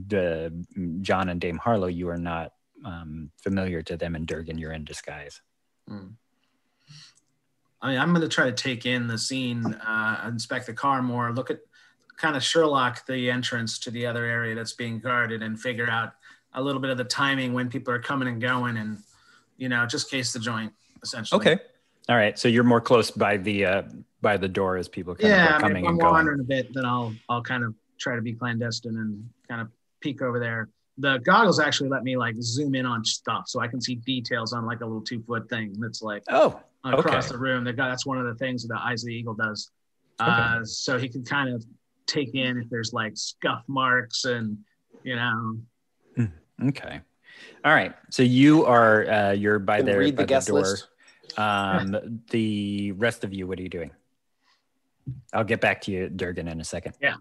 John and Dame Harlow, you are not familiar to them, and Durgan, you're in disguise.
I mean, I'm going to try to take in the scene, inspect the car more, look at kind of Sherlock the entrance to the other area that's being guarded and figure out a little bit of the timing when people are coming and going and, you know, just case the joint, essentially.
Okay. All right. So you're more close by the door as people kind of are coming and going.
Yeah, if I'm wandering a bit, then I'll kind of try to be clandestine and kind of peek over there. The goggles actually let me like zoom in on stuff so I can see details on like a little 2-foot thing that's like across the room. That's one of the things that Eyes of the Eagle does. So he can kind of take in if there's like scuff marks and, you know.
Okay. All right. So you are you're by there
read
by
the guest
door.
list.
The rest of you, what are you doing? I'll get back to you, Durgan, in a second.
Yeah.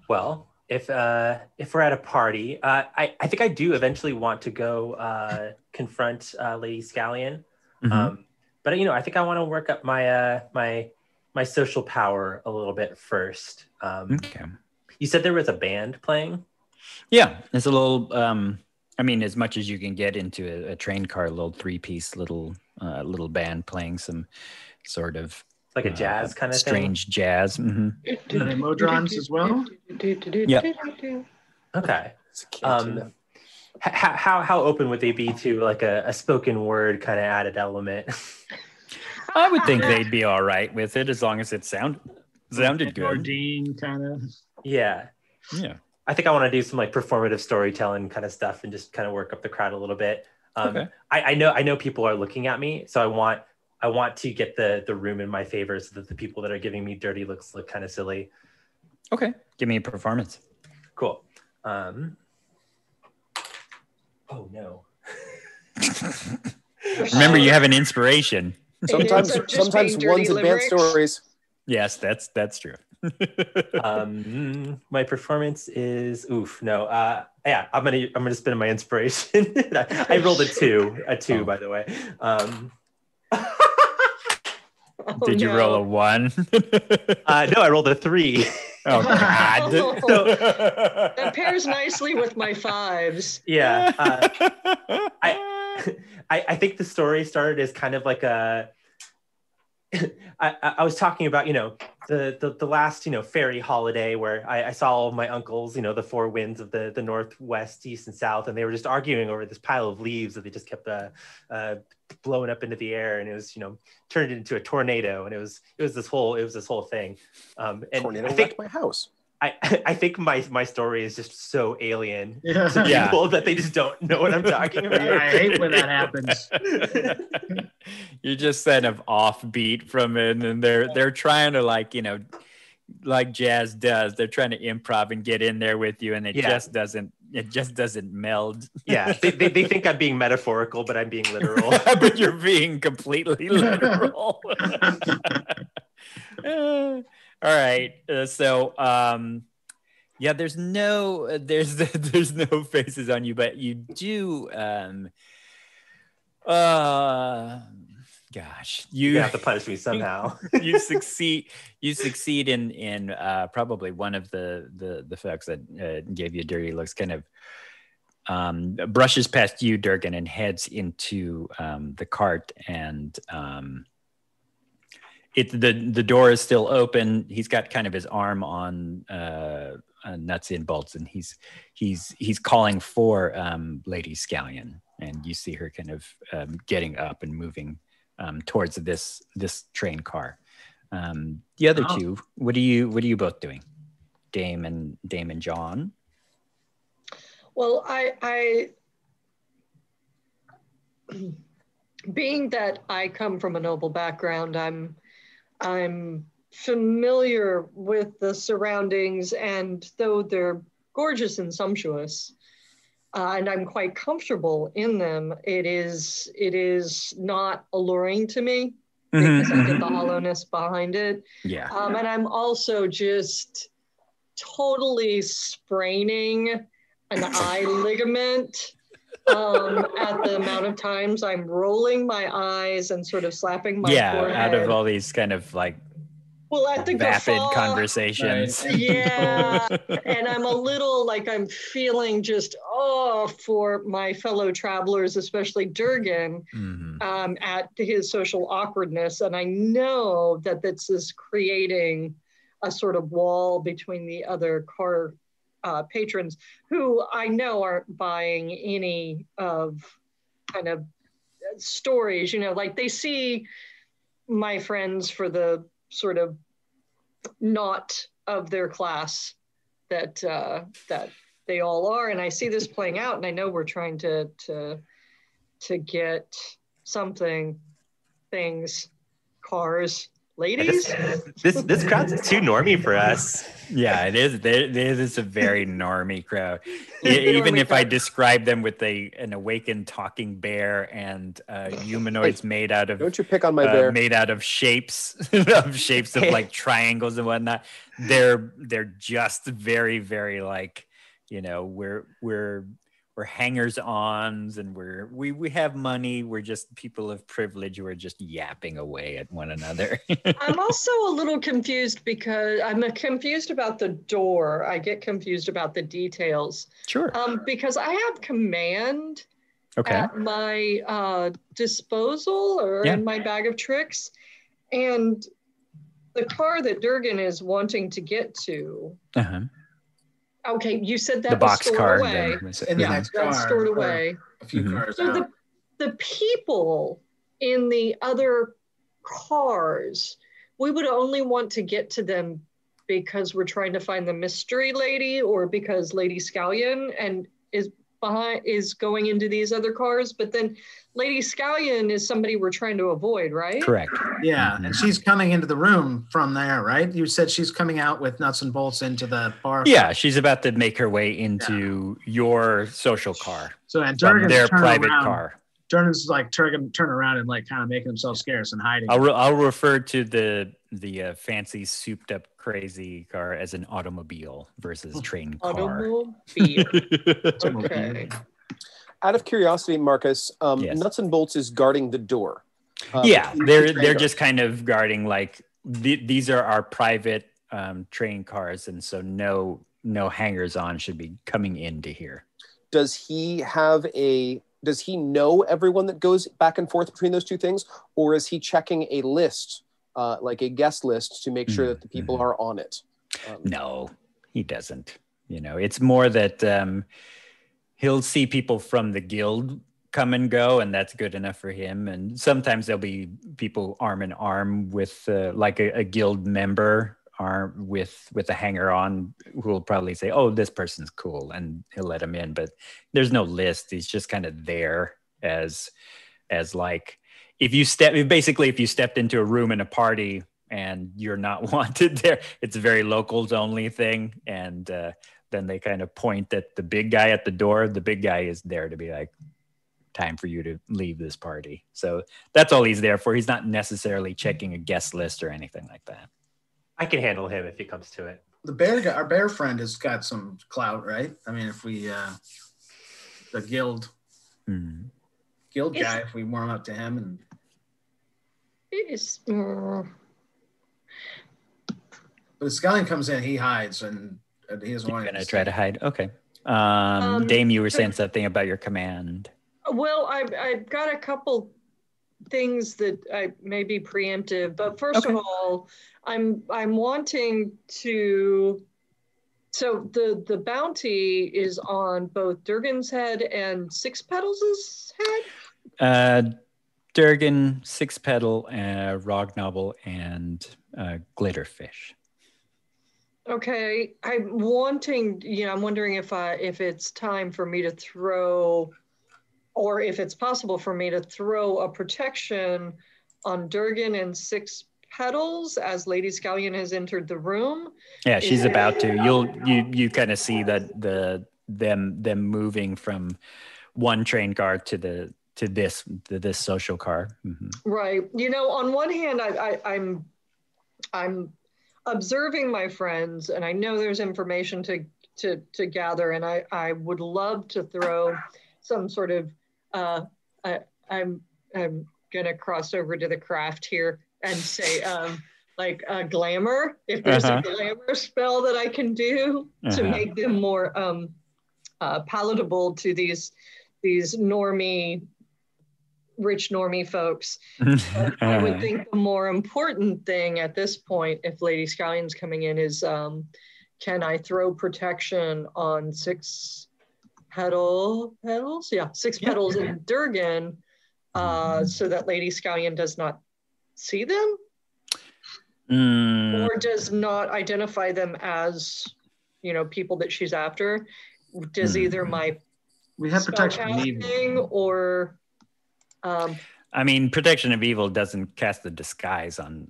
Well, if we're at a party, I think I do eventually want to go confront Lady Scallion. But you know, I think I want to work up my my social power a little bit first.
Okay.
You said there was a band playing?
Yeah, it's a little. I mean, as much as you can get into a train car, a little 3-piece little band playing some sort of
like a jazz kind of
strange
thing?
jazz.
Are they modrons as well?
Yeah.
Okay. How open would they be to like a spoken word kind of added element?
I would think they'd be all right with it as long as it sounded good.
Ordine kind of.
Yeah. I think I want to do some like performative storytelling kind of stuff and just kind of work up the crowd a little bit.
Okay.
I know people are looking at me, so I want to get the room in my favor so that the people that are giving me dirty looks look kind of silly.
Okay. Give me a performance.
Cool. Oh no.
Remember, you have an inspiration.
Sometimes one's advanced stories.
Yes, that's true.
My performance is no. Yeah, I'm gonna spin my inspiration. I rolled a two, by the way.
Did you roll a 1?
No, I rolled a 3.
Oh God!
That pairs nicely with my 5s.
Yeah, I think the story started as kind of like a. I was talking about, you know, the last, you know, fairy holiday where I saw all of my uncles, you know, the 4 winds of the northwest, east, and south, and they were just arguing over this pile of leaves that they just kept blowing up into the air, and it was, you know, turned into a tornado, and it was this whole thing. And
tornado
I think
wrecked my house.
I think my story is just so alien to
Yeah.
people that they just don't know what I'm talking about.
I hate when that happens.
You're just kind of offbeat from it, and they're trying to, like, you know, like jazz does. They're trying to improv and get in there with you, and it just doesn't meld.
Yeah, they think I'm being metaphorical, but I'm being literal.
But you're being completely literal. All right. So Yeah, there's no there's no faces on you, but you do gosh,
You have to punish me somehow.
you succeed in probably one of the folks that gave you dirty looks kind of brushes past you, Durgan, and heads into the cart, and the door is still open. He's got kind of his arm on nuts and bolts, and he's calling for Lady Scallion, and you see her kind of getting up and moving towards this train car. The other two, what are you both doing, Dame and John?
Well, I being that I come from a noble background, I'm familiar with the surroundings, and though they're gorgeous and sumptuous, and I'm quite comfortable in them, it is not alluring to me because I get the hollowness behind it.
Yeah.
And I'm also just totally spraining an eye ligament at the amount of times I'm rolling my eyes and sort of slapping my forehead.
Out of all these kind of like
at the
vapid
guffaw,
conversations.
right. Yeah, and I'm a little like I'm feeling just for my fellow travelers, especially Durgan, at his social awkwardness, and I know that this is creating a sort of wall between the other car patrons who I know aren't buying any of kind of stories, like they see my friends for the sort of not of their class that they all are, and I see this playing out, and I know we're trying to get something, things, cars, ladies.
This crowd's too normie for us.
Yeah, it is. It is a very normie crowd. Even if I describe them with an awakened talking bear and humanoids made out of,
don't you pick on my bear,
made out of shapes of like triangles and whatnot. They're just very, very like, we're hangers-ons, and we have money. We're just people of privilege. We're just yapping away at one another.
I'm also a little confused because I'm confused about the door. I get confused about the details.
Sure.
Because I have command
okay.
at my disposal or in my bag of tricks, and the car that Durgan is wanting to get to. Okay, you said that
the
was
box
stored
car
away.
In the next car,
that's stored away.
A few cars
So
out.
the people in the other cars, we would only want to get to them because we're trying to find the mystery lady, or because Lady Scallion is going into these other cars. But then Lady Scallion is somebody we're trying to avoid, right?
Correct.
Yeah, and she's coming into the room from there, right? You said she's coming out with nuts and bolts into the bar.
Yeah, she's about to make her way into your social car.
So and
from
Durgan's
their private car.
Durgan's like turn around and like kind of making himself scarce and hiding.
I'll refer to the fancy souped up crazy car as an automobile versus train car.
Automobile. Okay.
Out of curiosity, Marcus,
Yes.
Nuts and Bolts is guarding the door.
They're just kind of guarding like these are our private train cars, and so no hangers on should be coming into here.
Does he know everyone that goes back and forth between those two things, or is he checking a list, like a guest list, to make sure that the people are on it?
No, he doesn't. It's more that he'll see people from the guild come and go, and that's good enough for him. And sometimes there'll be people arm in arm with like a guild member with a hanger on who will probably say, oh, this person's cool, and he'll let him in. But there's no list. He's just kind of there as like if you stepped into a room in a party and you're not wanted there, it's a very locals only thing. And then they kind of point at the big guy at the door. The big guy is there to be like, time for you to leave this party. So that's all he's there for. He's not necessarily checking a guest list or anything like that.
I can handle him if it comes to it.
the bear guy, our bear friend, has got some clout, right? I mean, if we the guild guy, if we warm up to him, and but the scallion comes in, he hides, and he doesn't want
to try to hide. Okay. Dame, you were saying something about your command.
Well, I've got a couple things that I may be preemptive, but first of all, I'm wanting to. So the bounty is on both Durgan's head and Six Petals' head.
Durgan, Six Petal, Rognobble, and Glitterfish.
Okay, I'm wondering if it's time for me to throw, or if it's possible for me to throw a protection on Durgan and Six Petals as Lady Scallion has entered the room.
Yeah, she's about to. You kind of see that them moving from one train car to this social car. Mm-hmm.
Right. On one hand, I'm observing my friends, and I know there's information to gather, and I would love to throw some sort of I'm gonna cross over to the craft here and say like a glamour, if there's a glamour spell that I can do to make them more palatable to these rich normie folks. I would think the more important thing at this point, if Lady Scallion's coming in, is can I throw protection on Six Petals? Yeah, Six Petals and Durgan, so that Lady Scallion does not see them? Or does not identify them as, people that she's after? Does either my
we have protection
or
I mean, Protection of Evil doesn't cast a disguise on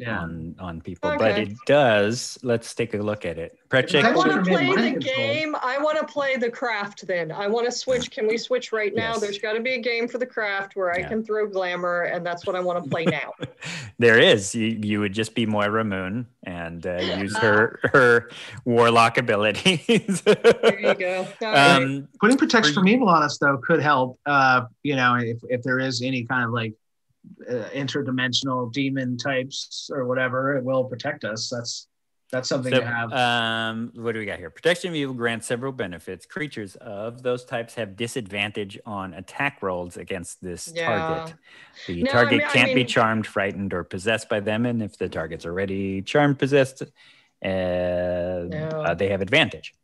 people, but it does. Let's take a look at it.
I want to play the game. I want to play the craft then. I want to switch. Can we switch right now?
Yes.
There's got to be a game for the craft where I can throw glamour, and that's what I want to play now.
There is. You would just be Moira Moon and use her warlock abilities.
There you go. Right.
Putting Protection from Evil on us, though, could help. If there is any kind of like interdimensional demon types or whatever, it will protect us. That's something to have.
What do we got here? Protection of Evil grants several benefits. Creatures of those types have disadvantage on attack rolls against this target. The target can't be charmed, frightened, or possessed by them, and if the target's already charmed, possessed, they have advantage.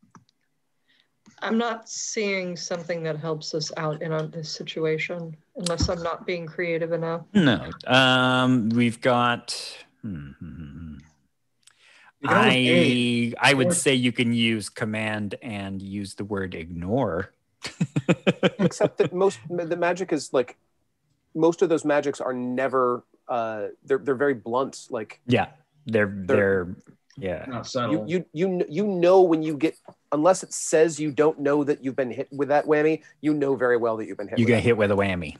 I'm not seeing something that helps us out in this situation, unless I'm not being creative enough.
No. We've got... I would say you can use command and use the word ignore.
Except that the magic is like, most of those magics are never they're very blunt. Like
they're
not subtle.
You know when you get, unless it says you don't know that you've been hit with that whammy, you know very well that you've been hit.
You get hit with a whammy.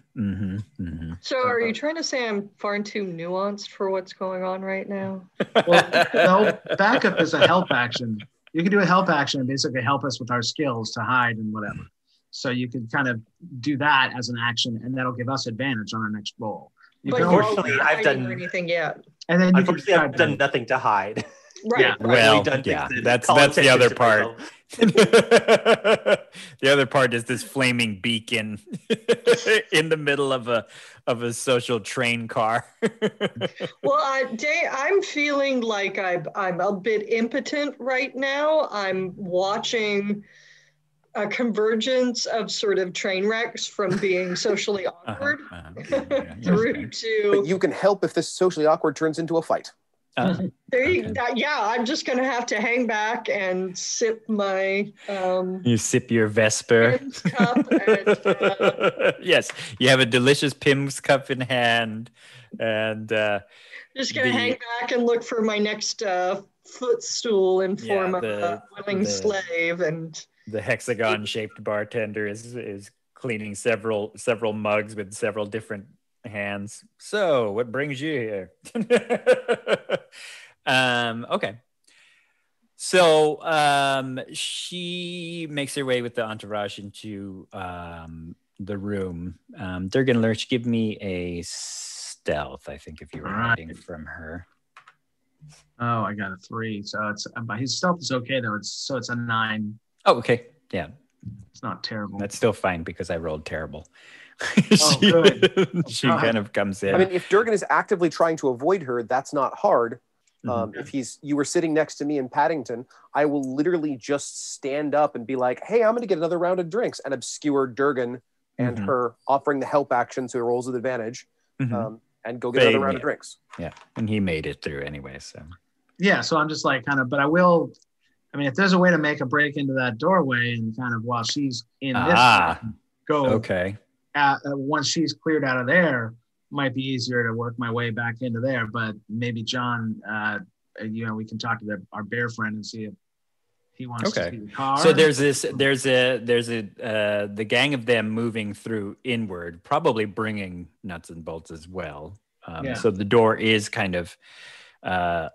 So are you trying to say I'm far too nuanced for what's going on right now?
Well, backup is a help action. You can do a help action and basically help us with our skills to hide and whatever. So you can kind of do that as an action, and that'll give us advantage on our next roll.
Unfortunately, I've done
anything yet.
And then
I've done nothing to hide.
Right.
Yeah. Well, that's the other part. The other part is this flaming beacon in the middle of a social train car.
Well, I'm feeling like I'm a bit impotent right now. I'm watching a convergence of sort of train wrecks from being socially awkward through to.
But you can help if this socially awkward turns into a fight.
I'm just gonna have to hang back and sip my
you sip your Vesper
cup and,
yes, you have a delicious Pim's cup in hand, and
just gonna hang back and look for my next footstool in form of a willing slave. And
the hexagon shaped bartender is cleaning several mugs with several different hands. So what brings you here? Okay, So she makes her way with the entourage into the room. Durgan Lurch, give me a stealth, I think, if you were hiding from her.
Oh, I got a 3. So it's but his stealth is okay though. It's a 9.
Oh, okay. Yeah.
It's not terrible.
That's still fine because I rolled terrible.
Good.
She kind of comes in.
I mean, if Durgan is actively trying to avoid her, that's not hard. If you were sitting next to me in Paddington, I will literally just stand up and be like, hey, I'm going to get another round of drinks, and obscure Durgan and her offering the help action, so he rolls with advantage, and go get another round of drinks.
Yeah, and he made it through anyway, so.
Yeah, so I'm just like but I will, if there's a way to make a break into that doorway and kind of while she's in this room, go. Okay. Once she's cleared out of there, might be easier to work my way back into there, but maybe John, we can talk to our bear friend and see if he wants to see the car.
So there's the gang of them moving through inward, probably bringing nuts and bolts as well. So the door is kind of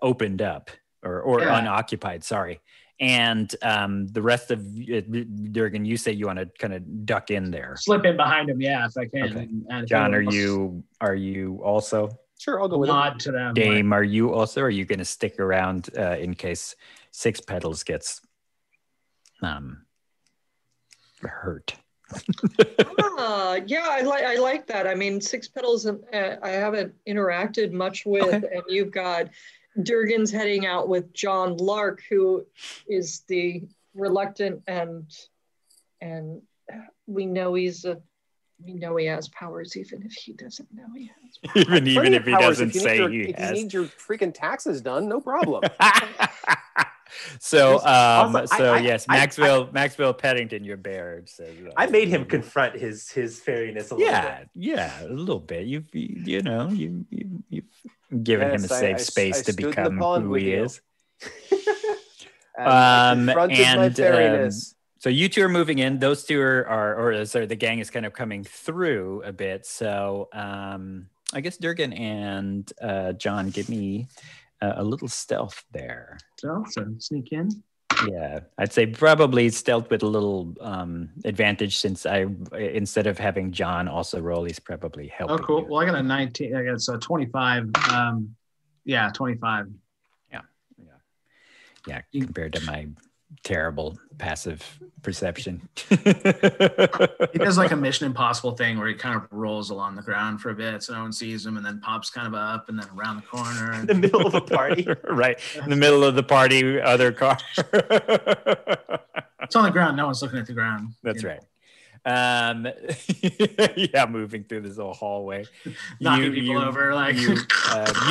opened up or unoccupied. Sorry. And the rest of Durgan, you say you want to kind of duck in there,
slip in behind him, if I can.
Okay. And John, are you also?
Sure, I'll go with
nod to them.
Dame, are you also? Or are you going to stick around in case Six Petals gets hurt?
I like that. I mean, Six Petals, I haven't interacted much with, and you've got Durgan's heading out with John Lark, who is the reluctant and we know he has powers, even if he doesn't know he has powers.
even if he doesn't say he has.
If you need your freaking taxes done, no problem.
So yes, Maxwell Paddington, your bear. Says,
I made him confront his fairiness a little bit.
Yeah, a little bit. You've given him a safe space to become who he is. So you two are moving in. Those two the gang is kind of coming through a bit. So I guess Durgan and John, give me a little stealth there.
So sneak in.
Yeah, I'd say probably stealth with a little advantage, since instead of having John also roll, he's probably helping.
Oh, cool.
You.
Well, I got a 19. I got a 25. 25.
Yeah. Compared to my terrible passive perception.
He does like a Mission Impossible thing where he kind of rolls along the ground for a bit so no one sees him, and then pops kind of up and then around the corner.
In the middle of a party.
Right. In the middle of the party, other car.
It's on the ground. No one's looking at the ground.
That's right. Moving through this whole hallway,
knocking people over. Like
you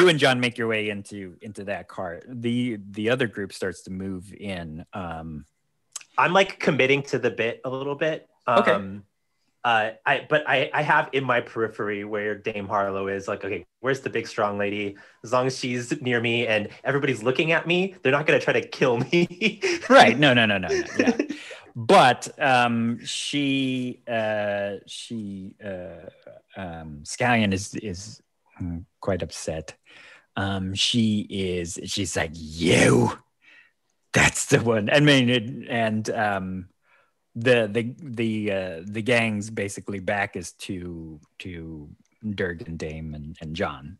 and John make your way into that car. The other group starts to move in. I'm
like committing to the bit a little bit. I have in my periphery where Dame Harlow is, like, okay, where's the big strong lady? As long as she's near me and everybody's looking at me, they're not going to try to kill me.
Right. No. Yeah. But Scallion is quite upset. She's like, you, that's the one. I mean, the gang's basically back is to Durgan, Dame, and John,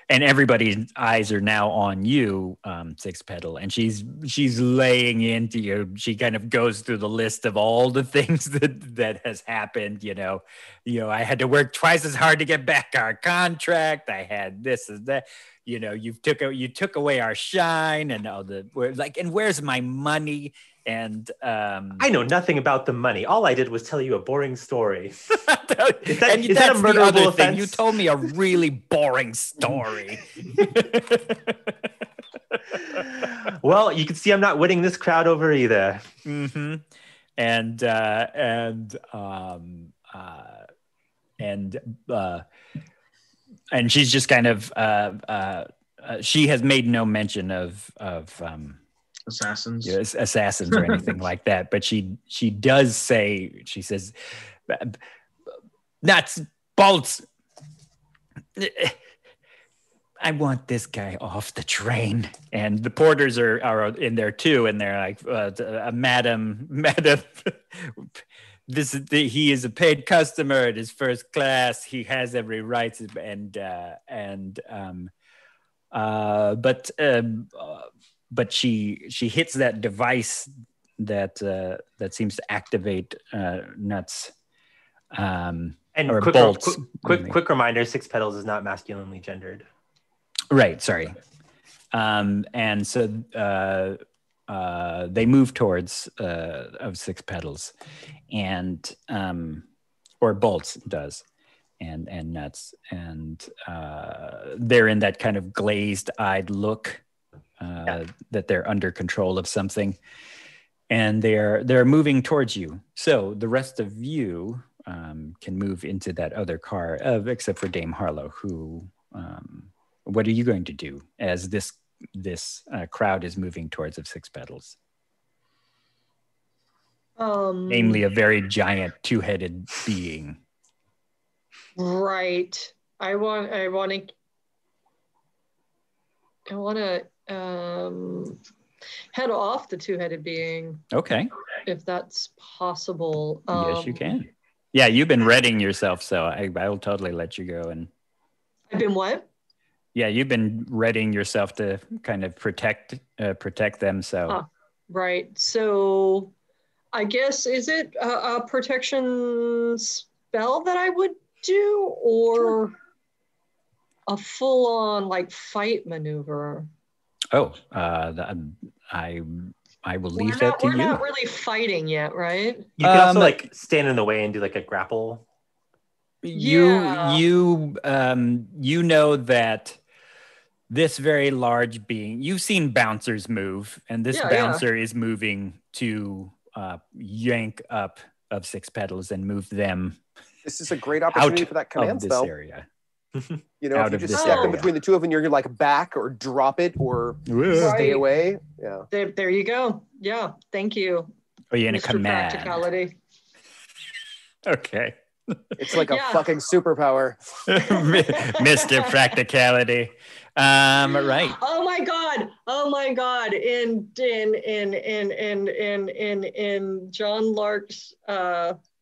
and everybody's eyes are now on you, Six Petal, and she's laying into you. She kind of goes through the list of all the things that has happened. You know, I had to work twice as hard to get back our contract. I had this and that. You know, you took away our shine, and and where's my money? And
I know nothing about the money. All I did was tell you a boring story. Is that a
murderable offense? You told me a really boring story.
Well, you can see I'm not winning this crowd over either.
Mm-hmm. And she's just kind of she has made no mention of
assassins
or anything like that, but she does say, she says, nuts, bolts, I want this guy off the train. And the porters are in there too, and they're like, madam, he is a paid customer. It is first class. He has every right, but she hits that device that seems to activate nuts.
And
or
quick,
bolts.
quick reminder: Six Petals is not masculinely gendered.
Right. Sorry. And so they move towards of Six Petals, and or bolts does, and nuts, and they're in that kind of glazed-eyed look that they're under control of something, and they're moving towards you. So the rest of you can move into that other car, except for Dame Harlow, who. What are you going to do as this crowd is moving towards of Six Petals? Namely, a very giant two-headed being.
Right. I want to head off the two-headed being.
Okay.
If that's possible.
Yes, you can. Yeah, you've been readying yourself, so I will totally let you go. And
I've been what?
Yeah, you've been readying yourself to kind of protect them. So
right. So I guess, is it a protection spell that I would do, or a full-on like fight maneuver?
Oh, I will leave that to you.
We're not really fighting yet, right?
You can also like stand in the way and do like a grapple.
You know that this very large being, you've seen bouncers move, and this bouncer is moving to yank up of Six Petals and move them.
This is a great opportunity for that command spell.
Area.
You know, if you just step in between the two of them, you're like back or drop it or stay away. Yeah.
There you go. Yeah. Thank you.
Oh, you're in a command.
Practicality.
Okay.
It's like a fucking superpower.
Mr. Practicality. Right.
Oh my God. In John Lark's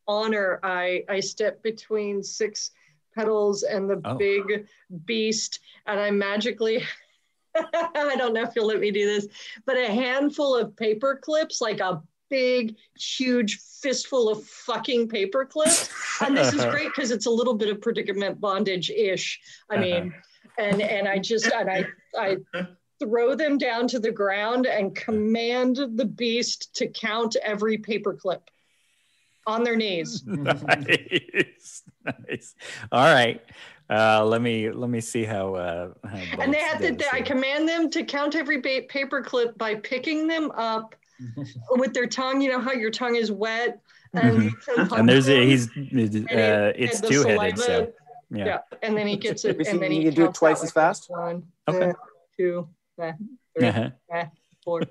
honor, I step between Six Petals and the big beast, and I magically I don't know if you'll let me do this, but a handful of paper clips, like a big, huge fistful of fucking paper clips. And this is great because it's a little bit of predicament bondage-ish. I mean, and I throw them down to the ground and command the beast to count every paper clip on their knees.
Nice. All right. Let me see how
and they have to. I command them to count every paper clip by picking them up with their tongue. You know how your tongue is wet, and
there's it's two-headed. So
yeah, and then he gets it, and then
he can do it twice as fast.
1,
okay.
2, 3, 4.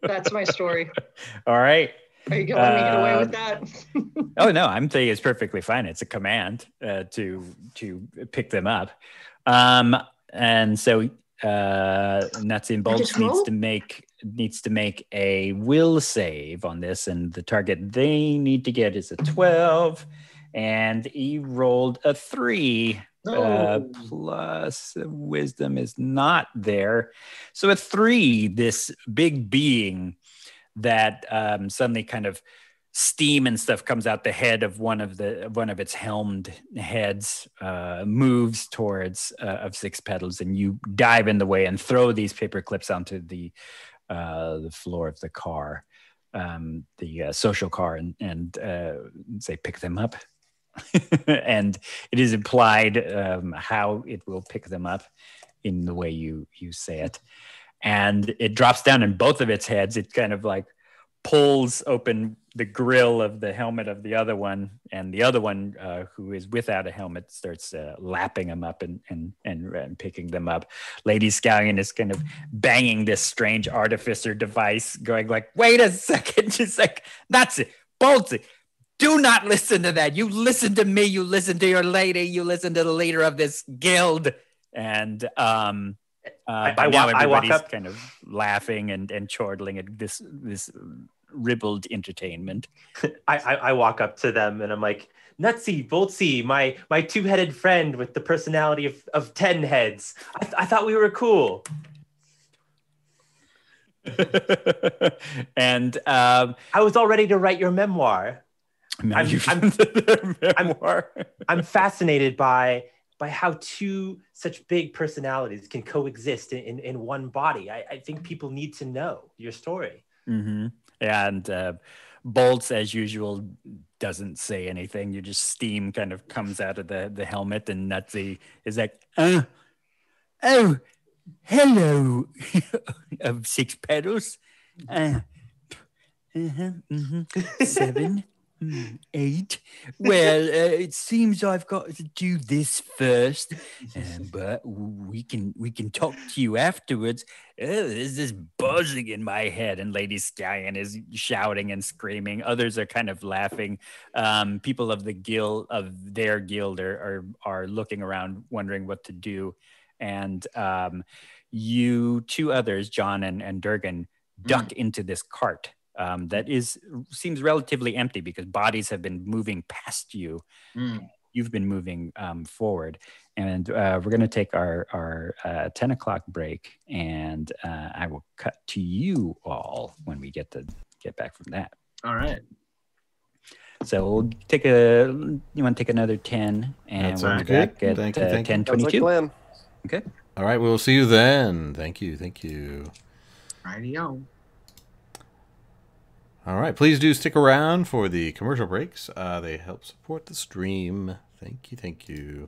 That's my story.
All right.
Are you gonna let me get away with that?
Oh no, I'm thinking it's perfectly fine. It's a command to pick them up, and so Nuts and Bolts needs to make a will save on this, and the target they need to get is a 12, and he rolled a 3. Plus wisdom is not there, so a 3. This big being that suddenly kind of steam and stuff comes out the head of one of its helmed heads, moves towards of Six Petals, and you dive in the way and throw these paper clips onto the floor of the car, the social car, and say pick them up. And it is implied how it will pick them up in the way you say it. And it drops down in both of its heads. It kind of like pulls open the grill of the helmet of the other one, and the other one, who is without a helmet, starts lapping them up and picking them up. Lady Scallion is kind of banging this strange artificer device, going like, "Wait a second!" She's like, "That's it, Boltsy. Do not listen to that. You listen to me. You listen to your lady. You listen to the leader of this guild. And
I
now
walk
everybody's
up.
kind of laughing and chortling at this ribald entertainment.
I walk up to them and I'm like, Nutsy, Boltsy, my two-headed friend with the personality of 10 heads. I thought we were cool.
And
I was all ready to write your memoir. I'm fascinated by how two such big personalities can coexist in one body. I think people need to know your story.
Mm-hmm. And Bolts, as usual, doesn't say anything. You just steam kind of comes out of the helmet, and Nutsy is like, oh, hello, of 6 petals. 7, 8. Well, it seems I've got to do this first, but we can talk to you afterwards. There's this buzzing in my head, and Lady Scallion is shouting and screaming. Others are kind of laughing. People of their guild are looking around, wondering what to do, and you 2 others, John and Durgan, duck into this cart. That seems relatively empty because bodies have been moving past you. You've been moving forward, and we're going to take our 10 o'clock break, and I will cut to you all when we get back from that.
All right.
So we'll take you want to take another 10, and we'll be back at 10:22. Okay.
All right, we'll see you then. Thank you.
Rightio.
All right, please do stick around for the commercial breaks. They help support the stream. Thank you.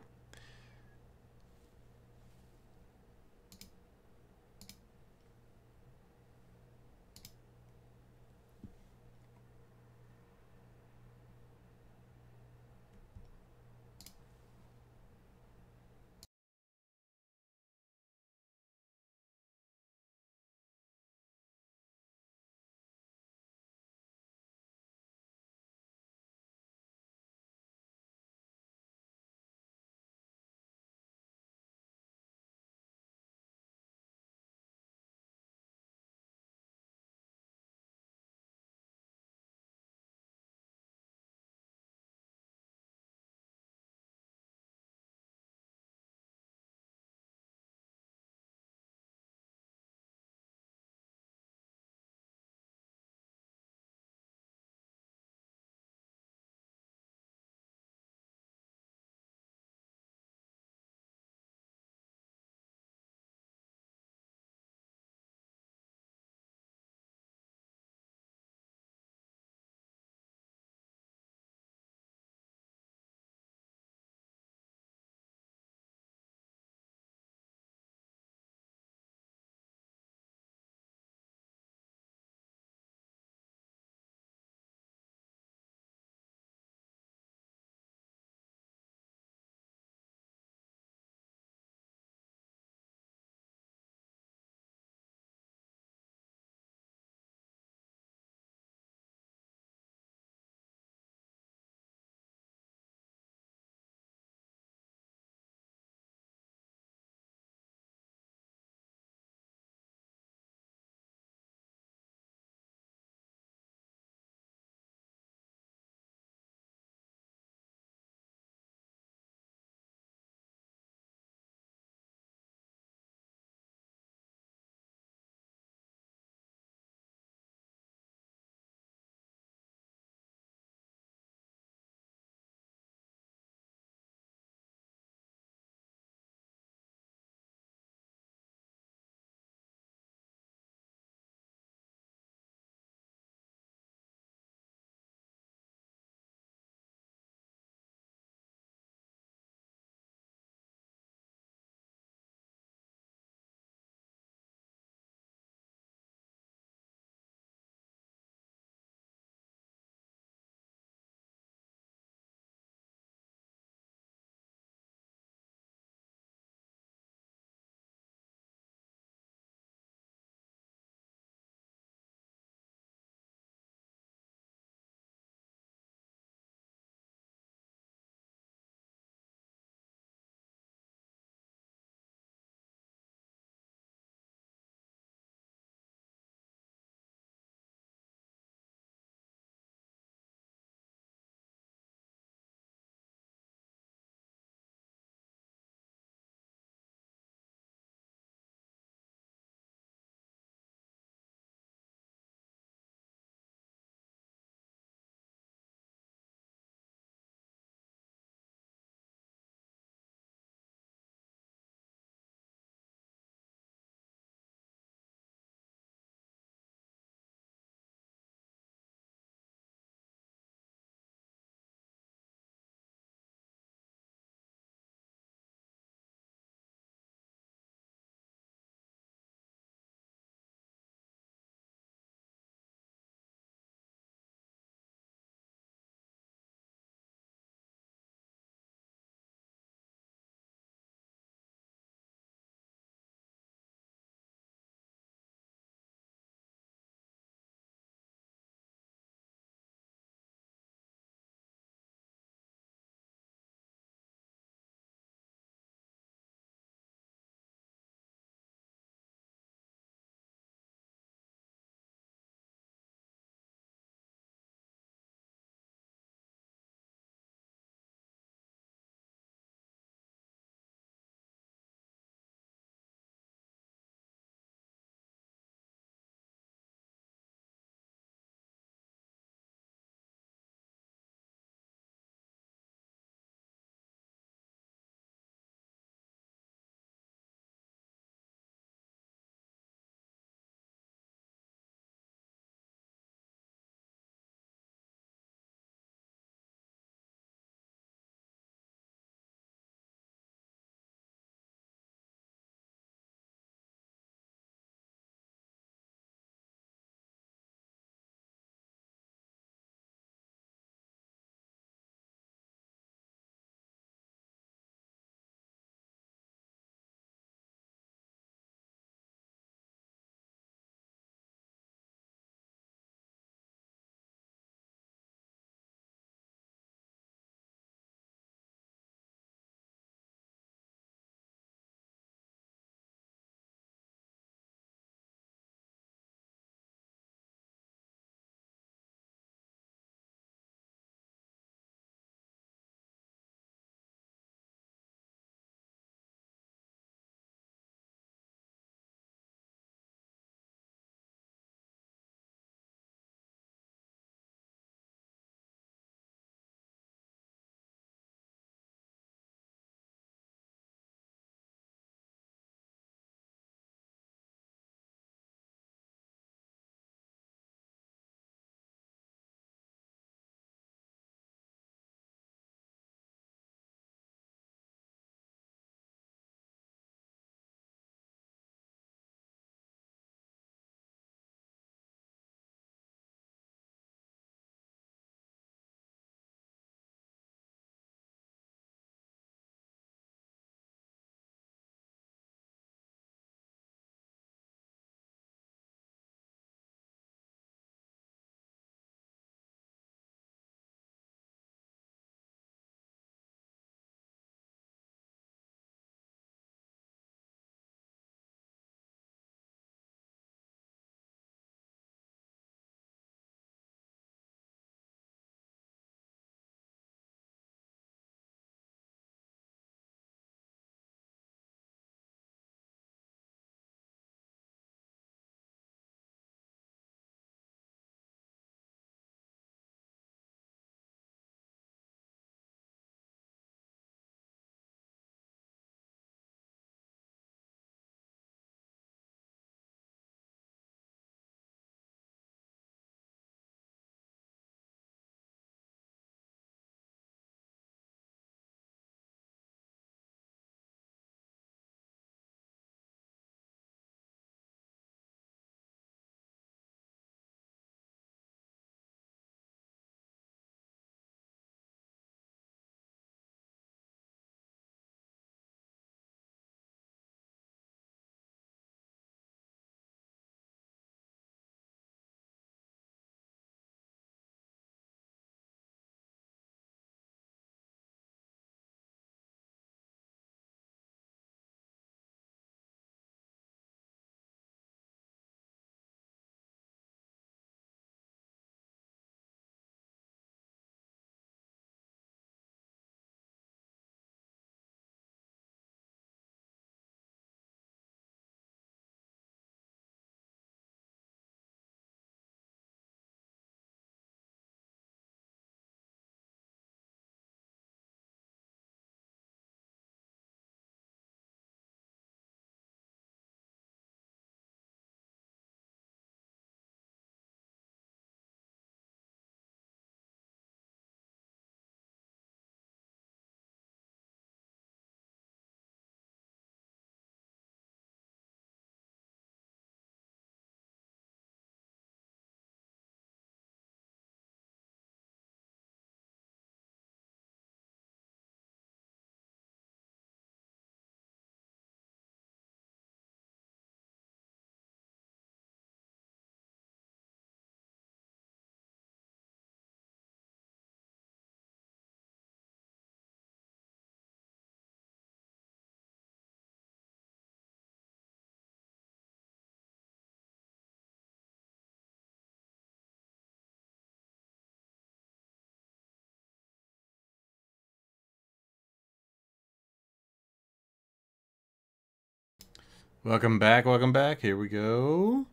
Welcome back, welcome back. Here we go.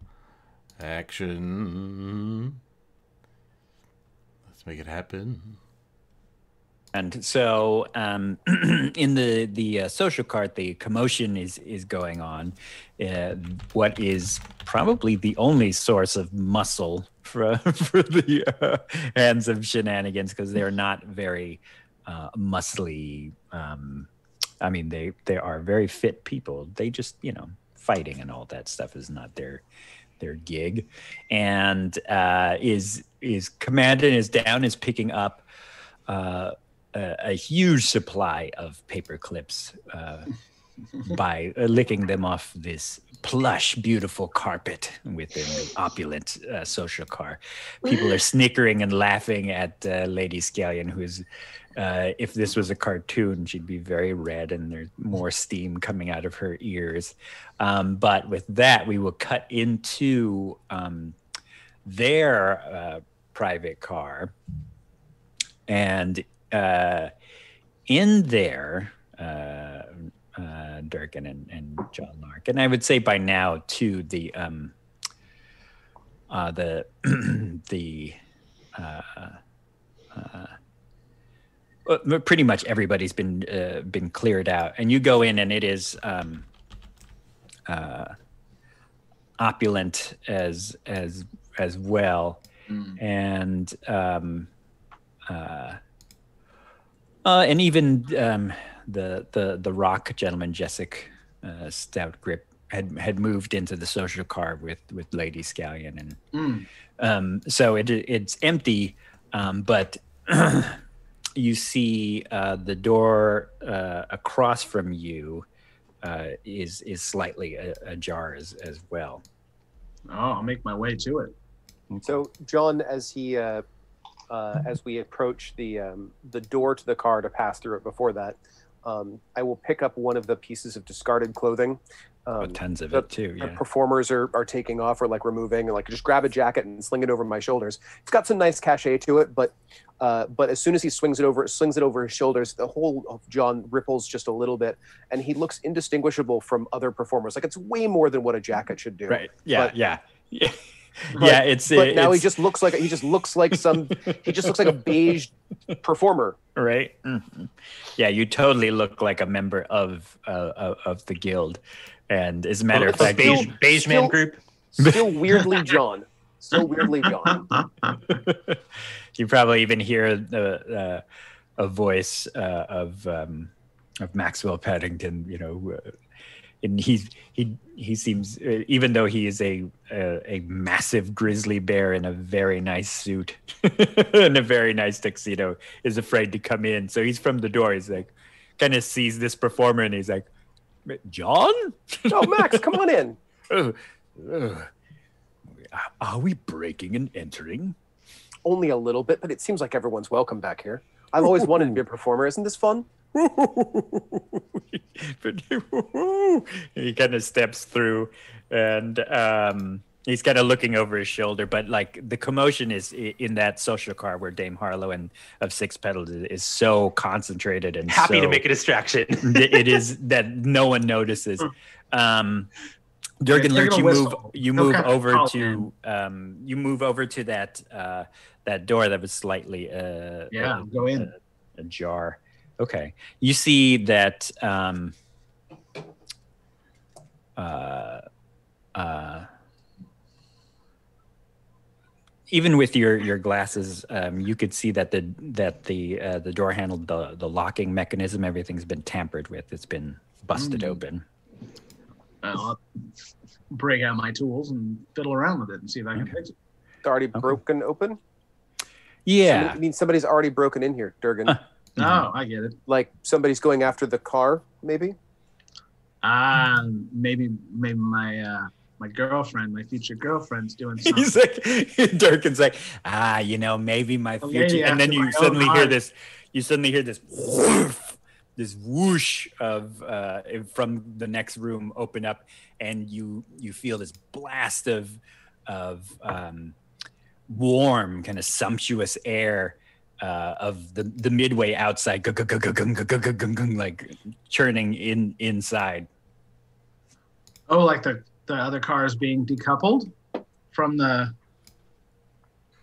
Action. Let's make it happen.
And so, in the social cart, the commotion is going on. What is probably the only source of muscle for the hands of shenanigans, because they're not very muscly. I mean, they are very fit people. They just, fighting and all that stuff is not their gig. And is Commandant is down, is picking up a huge supply of paper clips by licking them off this plush, beautiful carpet within the opulent social car. People are snickering and laughing at Lady Scallion, who's, if this was a cartoon, she'd be very red and there's more steam coming out of her ears. But with that, we will cut into their private car. And in there, Durkin and John Lark, and I would say by now too, pretty much everybody's been cleared out, and you go in, and it is opulent as well, and even the rock gentleman, Jessic Stout Grip, had moved into the social car with Lady Scallion, and so it's empty, but you see the door across from you is slightly ajar as well.
Oh, I'll make my way to it.
So John, as we approach the door to the car to pass through it, before that, I will pick up one of the pieces of discarded clothing.
Tons of it too.
The performers are taking off or like removing, and like just grab a jacket and sling it over my shoulders. It's got some nice cachet to it, but as soon as he slings it over his shoulders, the whole of John ripples just a little bit, and he looks indistinguishable from other performers. Like it's way more than what a jacket should do.
Right? Yeah.
But now he just looks like a beige performer.
Right. Mm-hmm. Yeah, you totally look like a member of the guild, and as a matter of fact,
beige man group.
Still weirdly John. So weirdly John.
You probably even hear a voice of Maxwell Paddington, and he seems, even though he is a massive grizzly bear in a very nice suit and a very nice tuxedo, is afraid to come in. So he's from the door. He's like, kind of sees this performer, and he's like, John?
Oh, Max, come on in.
Are we breaking and entering?
Only a little bit, but it seems like everyone's welcome back here. I've always wanted to be a performer. Isn't this fun?
He kind of steps through, and he's kind of looking over his shoulder, but like the commotion is in that social car where Dame Harlow and of Six Petals is so concentrated and
happy to make a distraction.
It is that no one notices. Durgan Lurch, you move over to that door that was slightly
go in.
Ajar. Okay. You see that even with your glasses, you could see that the door handle, the locking mechanism, everything's been tampered with. It's been busted open.
I'll break out my tools and fiddle around with it and see if I can fix it.
It's already broken open?
Yeah.
Somebody's already broken in here, Durgan.
Oh, I get it.
Like somebody's going after the car, maybe?
Maybe my girlfriend, my future girlfriend's doing something.
He's like, Durkin's like, maybe my future. And then you suddenly hear this whoosh, this whoosh of from the next room open up, and you feel this blast of warm, kind of sumptuous air of the midway outside, like churning inside.
Oh, like the other car is being decoupled from the,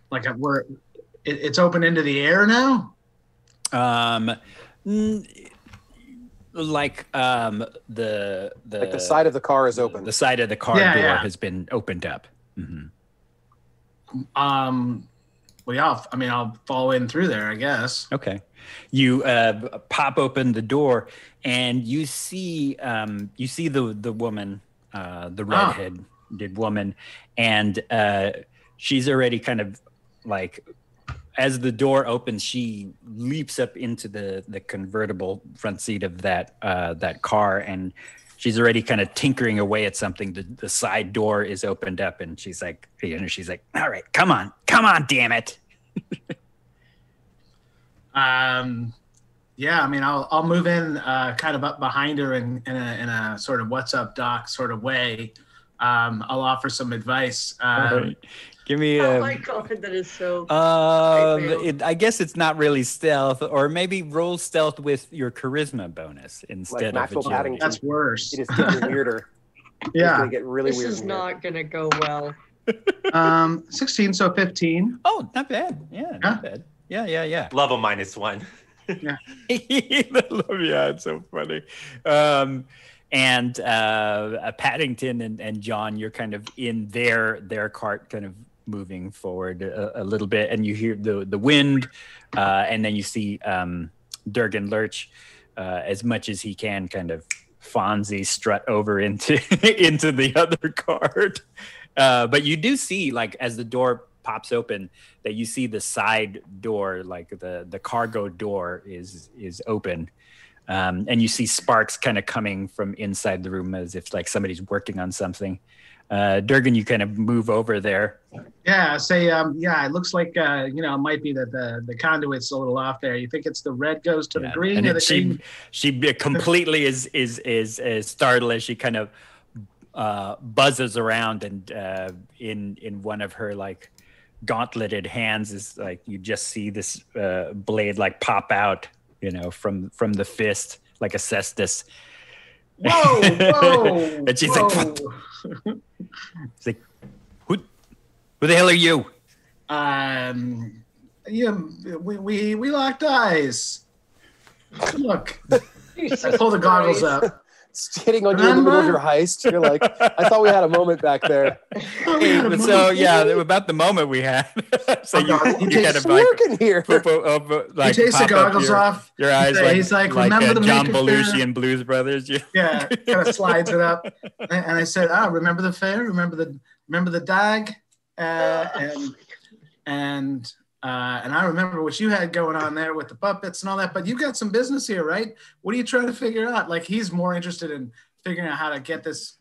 like where it's open into the air now?
Like the
Like the side of the car is open.
The side of the car door has been opened up. Mm-hmm.
Well, yeah, I mean, I'll follow in through there, I guess.
Okay. You pop open the door and you see the woman, the redheaded woman, and she's already kind of like, as the door opens, she leaps up into the convertible front seat of that car, and she's already kind of tinkering away at something. The side door is opened up, and she's like, all right, come on, damn it.
Yeah, I mean, I'll move in kind of up behind her in a sort of "What's up, Doc" sort of way. I'll offer some advice.
Right. Give me
oh my god, that is so.
I guess it's not really stealth, or maybe roll stealth with your charisma bonus instead
like
of agility.
That's worse.
It is getting weirder.
Yeah,
it's gonna get really weird.
This is not gonna go well.
16, so 15.
Oh, not bad. Yeah, not bad. Yeah.
Level -1.
Yeah.
Yeah, it's so funny. And Paddington and John, you're kind of in their cart, kind of moving forward a little bit, and you hear the wind, and then you see Durgan Lurch, as much as he can, kind of Fonzie strut over into the other cart. But you do see, like, as the door pops open, that you see the side door, like the cargo door is open. And you see sparks kind of coming from inside the room as if like somebody's working on something. Durgan, you kind of move over there.
Yeah, say, it looks like, it might be that the conduit's a little off there. You think it's the red goes to the green?
And she completely is startled as she kind of buzzes around, and in one of her like gauntleted hands is like, you just see this blade like pop out, from the fist, like a cestus.
Whoa!
And she's like, who the hell are you?
We locked eyes. Look, I pull the goggles up.
It's hitting on you in the middle of your heist. You're like, I thought we had a moment back there.
About the moment we had. So you kind of like
working here.
Like, he takes the goggles off.
Your eyes,
he's like, remember the
John Belushi and Blues Brothers.
Yeah, kind of slides it up, and I said, remember the fair? Remember the dag? And I remember what you had going on there with the puppets and all that, but you got some business here, right? What are you trying to figure out? Like, he's more interested in figuring out how to get this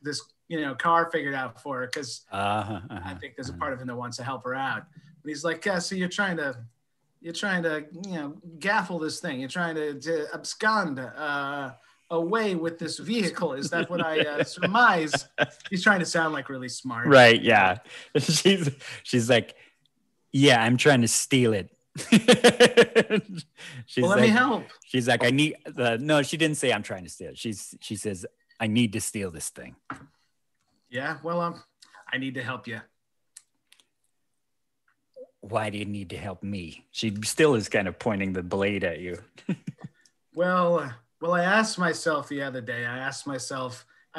car figured out for her, because I think there's a part of him that wants to help her out. But he's like, yeah, so you're trying to gaffle this thing. You're trying to abscond away with this vehicle. Is that what I surmise? He's trying to sound like really smart.
Right, yeah. She's like, yeah, I'm trying to steal it.
Let me help.
She's like, I need no, she didn't say I'm trying to steal it. She says, I need to steal this thing.
Yeah, well, I need to help you.
Why do you need to help me? She still is kind of pointing the blade at you.
Well, I asked myself the other day, I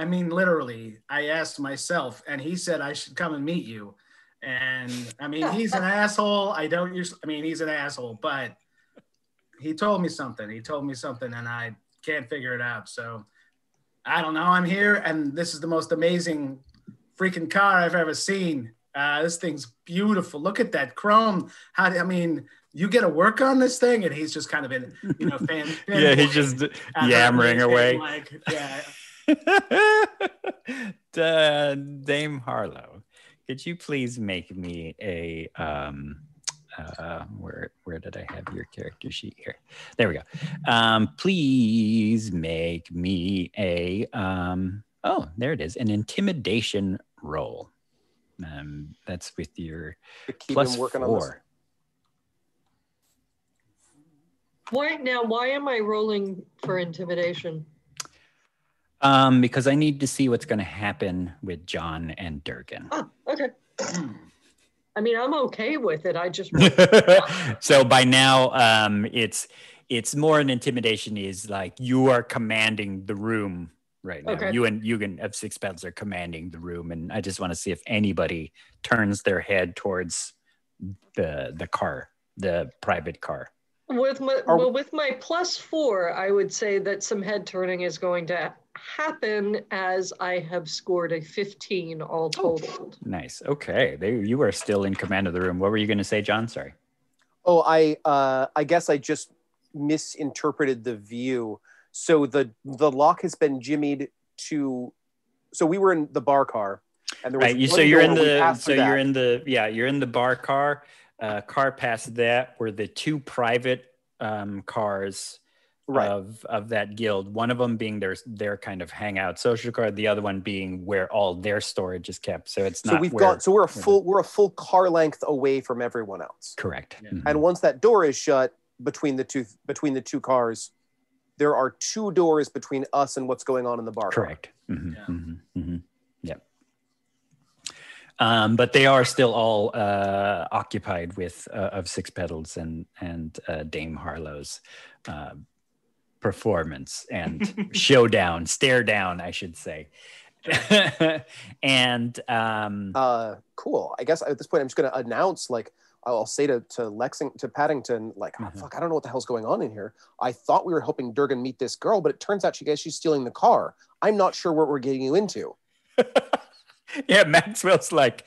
mean, literally, I asked myself, and he said I should come and meet you. And I mean, he's an asshole. He's an asshole, but he told me something. And I can't figure it out. So I don't know. I'm here, and this is the most amazing freaking car I've ever seen. This thing's beautiful. Look at that chrome. You get to work on this thing, and he's just kind of in, fan.
Yeah, he's just yammering away.
Like, yeah.
Dame Harlow, could you please make me a where did I have your character sheet here? There we go. Please make me a there it is, an intimidation roll. That's with your +4.
Why am I rolling for intimidation?
Because I need to see what's going to happen with John and Durgan.
Oh, okay. I mean, I'm okay with it. I just
So by now, it's more an intimidation. Is like you are commanding the room right now.
Okay.
You and Eugen of Six Petals are commanding the room, and I just want to see if anybody turns their head towards the car, the private car.
with my +4, I would say that some head turning is going to happen as I have scored a 15 all totaled.
Nice. Okay, you are still in command of the room. What were you going to say, John? Sorry.
Oh, I guess I just misinterpreted the view. So the lock has been jimmied to. So we were in the bar car, and there was
right. So you're in the bar car. Car past that were the two private cars of that guild. One of them being their kind of hangout social car, the other one being where all their storage is kept. So it's not.
We're a full car length away from everyone else.
Correct.
Yeah.
Mm-hmm.
And once that door is shut between the two cars, there are two doors between us and what's going on in the bar.
Correct. Mm-hmm.
Yeah.
Mm-hmm. Mm-hmm. Yep. But they are still all occupied with of Six Petals and Dame Harlow's performance and stare down, I should say. And
cool. I guess at this point I'm just going to announce, like, I'll say to Paddington, like, oh, fuck, I don't know what the hell's going on in here. I thought we were helping Durgan meet this girl, but it turns out she's stealing the car. I'm not sure what we're getting you into.
Yeah, Maxwell's like,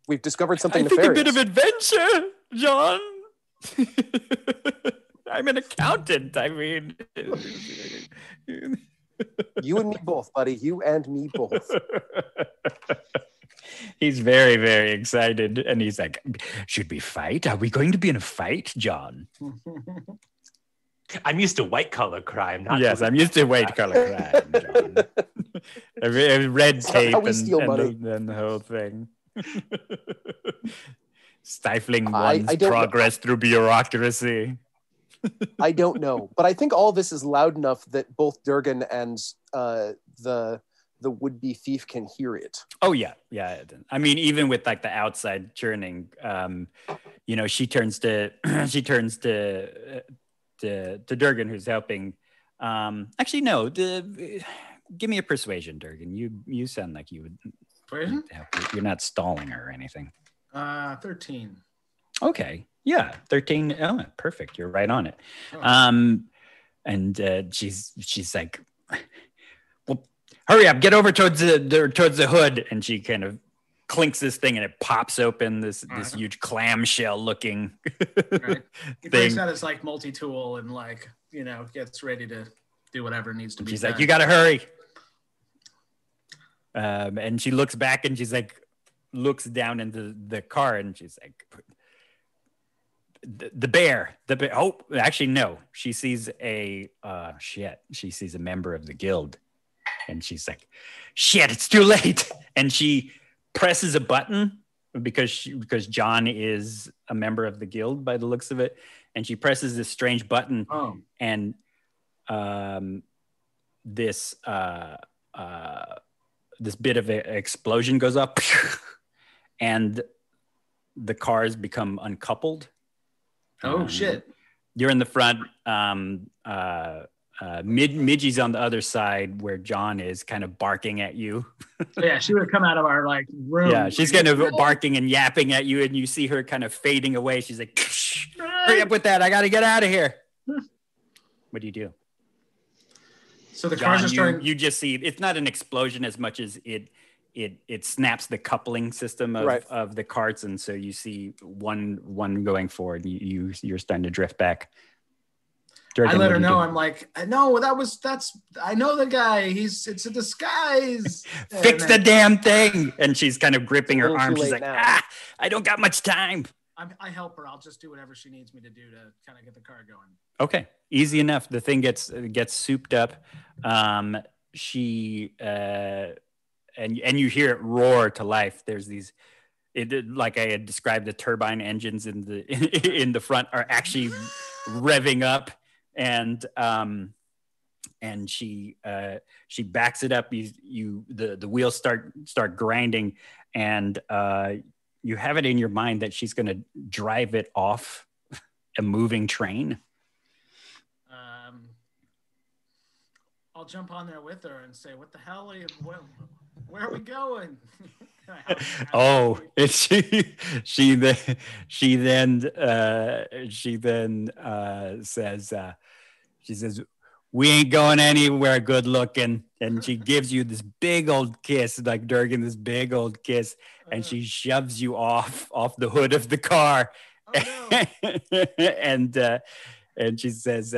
we've discovered something
I think
nefarious.
a bit of adventure, John. I'm an accountant. I mean,
you and me both, buddy. You and me both.
He's very, very excited, and he's like, "Should we fight? Are we going to be in a fight, John?"
I'm used to white collar crime.
Yes, I'm used to white collar crime, John. Red tape and the whole thing. Stifling one's progress through bureaucracy.
I don't know, but I think all this is loud enough that both Durgan and the would-be thief can hear it.
Oh yeah. I mean, even with like the outside churning, she turns to Durgan, who's helping. Actually, no. Give me a persuasion, Durgan. You sound like you would.
Persuasion?
You're not stalling her or anything.
13.
Okay. Yeah, 13. Oh, perfect. You're right on it.
Oh.
And she's like, well, hurry up, get over towards the hood, and she kind of clinks this thing, and it pops open this huge clamshell looking
Right. He
thing.
breaks out his like multi-tool and gets ready to do whatever needs to be
She's
done.
like, you gotta hurry. And she looks back and she's like, looks down into the car and she's like, the bear. Oh, actually, no. She sees she sees a member of the guild, and she's like, shit, it's too late. And she presses a button because John is a member of the guild by the looks of it, and she presses this strange button, and this bit of an explosion goes up, and the cars become uncoupled.
Oh shit!
You're in the front. Midgie's on the other side where John is, kind of barking at you.
So yeah, she would have come out of our room.
Yeah, she's kind of barking and yapping at you, and you see her kind of fading away. She's like, hurry up with that! I got to get out of here. What do you do?
So the
John,
cars are starting.
You just see it's not an explosion as much as it snaps the coupling system of the carts, and so you see one going forward. You're starting to drift back.
I let her know. I'm like, no, I know the guy. It's a disguise.
Fix the damn thing. And she's kind of gripping her arm. She's like, I don't got much time.
I help her. I'll just do whatever she needs me to do to kind of get the car going.
Okay, easy enough. The thing gets souped up. She and you hear it roar to life. There's these. Like I had described, the turbine engines in the front are actually revving up. And and she backs it up. The wheels start grinding, and you have it in your mind that she's going to drive it off a moving train.
I'll jump on there with her and say, "What the hell are you? Where are we going?"
Oh, it's she then says, "We ain't going anywhere good looking," and she gives you this big old kiss, like Durgan, this big old kiss, and she shoves you off the hood of the car.
Oh, no.
and she says,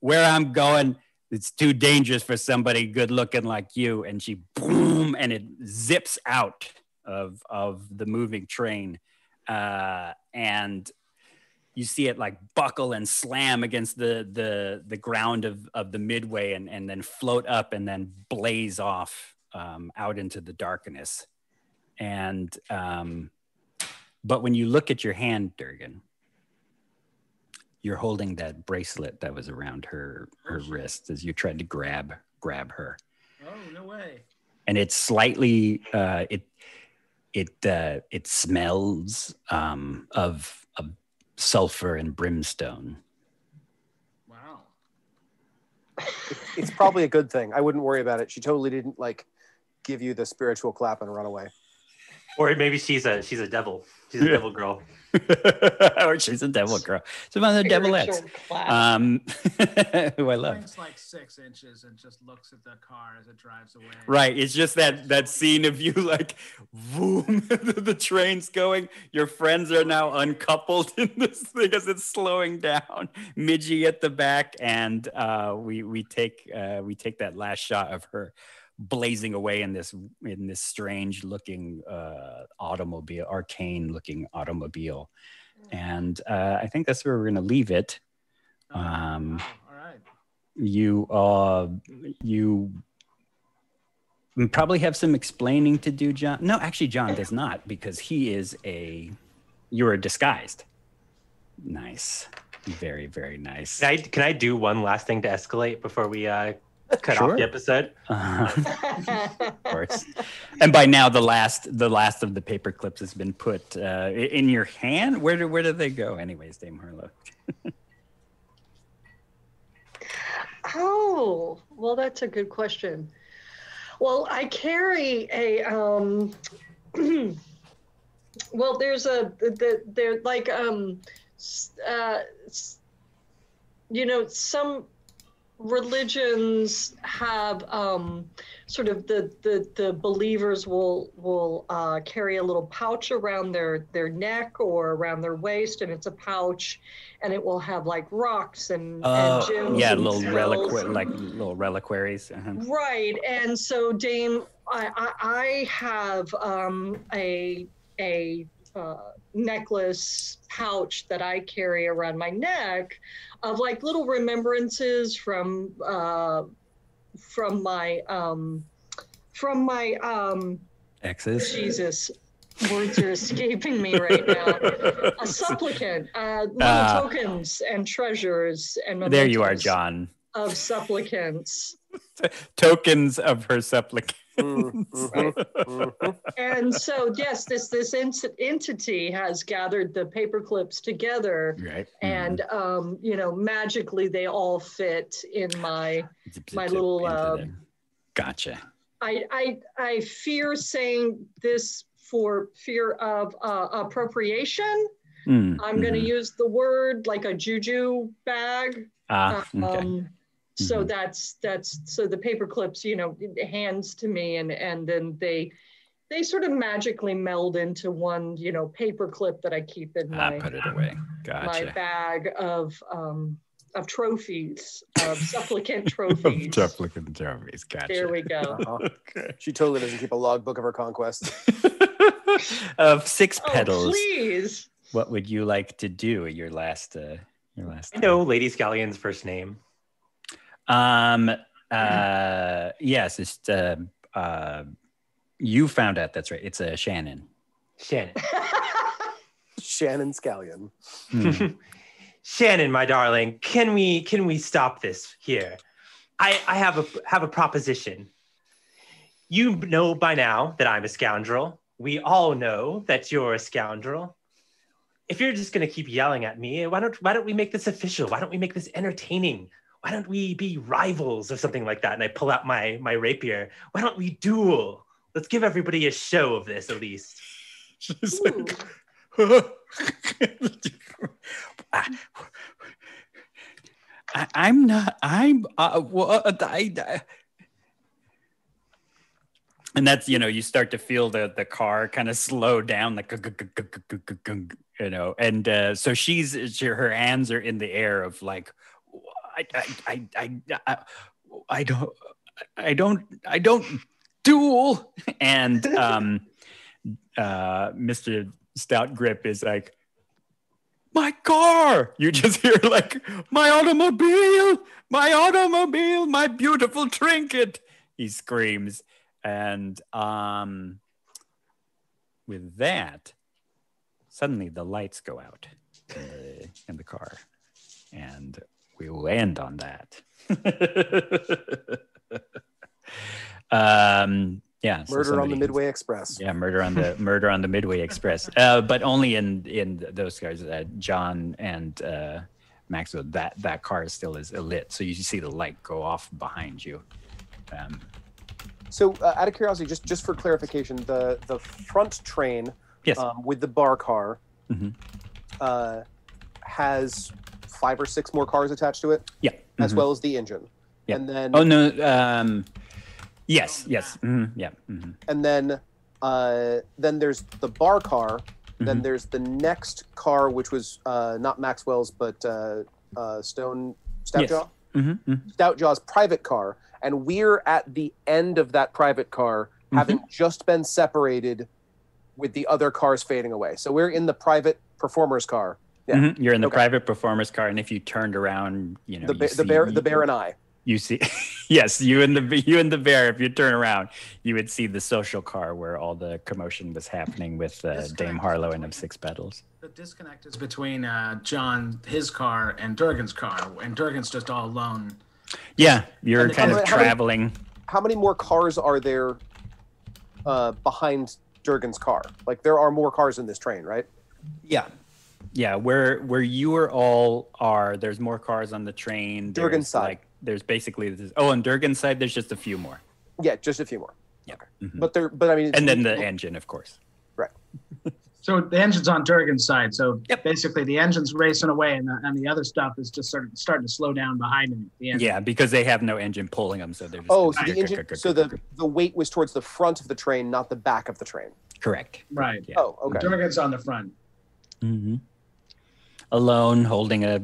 "Where I'm going, it's too dangerous for somebody good looking like you." And she boom, and it zips out of the moving train, and you see it like buckle and slam against the ground of the midway, and then float up and then blaze off out into the darkness. And but when you look at your hand, Durgan, you're holding that bracelet that was around her wrist as you tried to grab her.
Oh, no way.
And it's slightly it smells of sulfur and brimstone.
Wow.
It's probably a good thing. I wouldn't worry about it. She totally didn't like give you the spiritual clap and run away.
Or maybe she's a devil. She's a devil girl.
Or she's a devil girl. It's about the devilettes. Who I love.
It's like 6 inches and just looks at the car as it drives away.
Right. It's just that scene of you like, boom, the train's going. Your friends are now uncoupled in this thing as it's slowing down. Midgie at the back, and we take that last shot of her blazing away in this strange looking arcane looking automobile. And I think that's where we're going to leave it.
All right.
You probably have some explaining to do, John. No, actually, John does not, because you're disguised. Nice. Very, very nice.
Can I do one last thing to escalate before we cut off the episode?
Of course. And by now, the last of the paper clips has been put in your hand. Where do they go, anyways, Dame Harlow?
Oh, well, that's a good question. Well, I carry a well, there's some religions have sort of the believers will carry a little pouch around their neck or around their waist, and it's a pouch, and it will have like rocks and gems.
Yeah,
and
little
skulls.
reliquaries. Uh-huh.
Right, and so Dame, I have a necklace pouch that I carry around my neck of like little remembrances from my
exes.
Jesus, words are escaping me right now. A supplicant, little tokens and treasures and mementos.
There you are, John.
Of supplicants.
Tokens of her supplicants.
And so, yes, this entity has gathered the paper clips together,
right?
And magically they all fit in my little.
Gotcha.
I fear saying this for fear of appropriation. I'm going to use the word like a juju bag.
Okay.
So that's so the paper clips, hands to me, and then they sort of magically meld into one, paper clip that I keep in my
put it away. Gotcha.
My bag of trophies, of supplicant trophies.
Supplicant trophies. Gotcha.
There we go.
Okay. She totally doesn't keep a logbook of her conquests.
Of 6 petals.
Please.
What would you like to do at your last?
I know Lady Scallion's first name.
Yes, it's you found out. That's right. It's Shannon.
Shannon
Scallion.
Shannon, my darling, can we stop this here? I have a proposition. You know by now that I'm a scoundrel. We all know that you're a scoundrel. If you're just gonna keep yelling at me, why don't we make this official? Why don't we make this entertaining? Why don't we be rivals or something like that? And I pull out my rapier. Why don't we duel? Let's give everybody a show of this at least.
She's like, I'm not. And that's, you start to feel the car kind of slow down, like, and so her hands are in the air of like, I don't duel. And Mr. Stout Grip is like, my car. You just hear like, my automobile, my beautiful trinket. He screams. And with that, suddenly the lights go out in the car. And we will end on that. Yeah,
Murder on the Midway Express.
Yeah, murder on the Midway Express. But only in those cars, John and Maxwell. That car still is lit, so you see the light go off behind you.
So, out of curiosity, just for clarification, the front train,
yes,
with the bar car, has 5 or 6 more cars attached to it.
Yeah,
as well as the engine.
Yeah.
And then.
Oh no. Yes. Mm-hmm. Yeah. Mm-hmm.
And then there's the bar car. Then there's the next car, which was not Maxwell's, but Stoutjaw's private car. And we're at the end of that private car, having just been separated with the other cars fading away. So we're in the private performer's car. Yeah.
You're in the private performer's car, and if you turned around,
the bear and I.
You see, yes, you and the bear. If you turn around, you would see the social car where all the commotion was happening with Dame Harlow and of Six Petals.
The disconnect is between John, his car, and Durgan's car, and Durgan's just all alone.
Yeah, you're kind of traveling.
How many more cars are there behind Durgan's car? Like, there are more cars in this train, right?
Yeah, where you all are, there's more cars on the train.
Durgan's side.
There's basically this. Oh, on Durgan's side, there's just a few more.
Yeah, just a few more.
Yeah,
okay. But I mean,
and then the engine, of course.
Right.
So the engine's on Durgan's side. So basically, the engine's racing away, and the other stuff is just starting to slow down behind him.
Yeah, because they have no engine pulling them, so they're just.
Oh, so the engine. So the weight was towards the front of the train, not the back of the train.
Correct.
Right.
Yeah.
Oh, okay.
Durgan's on the front.
Mm-hmm. Alone, holding a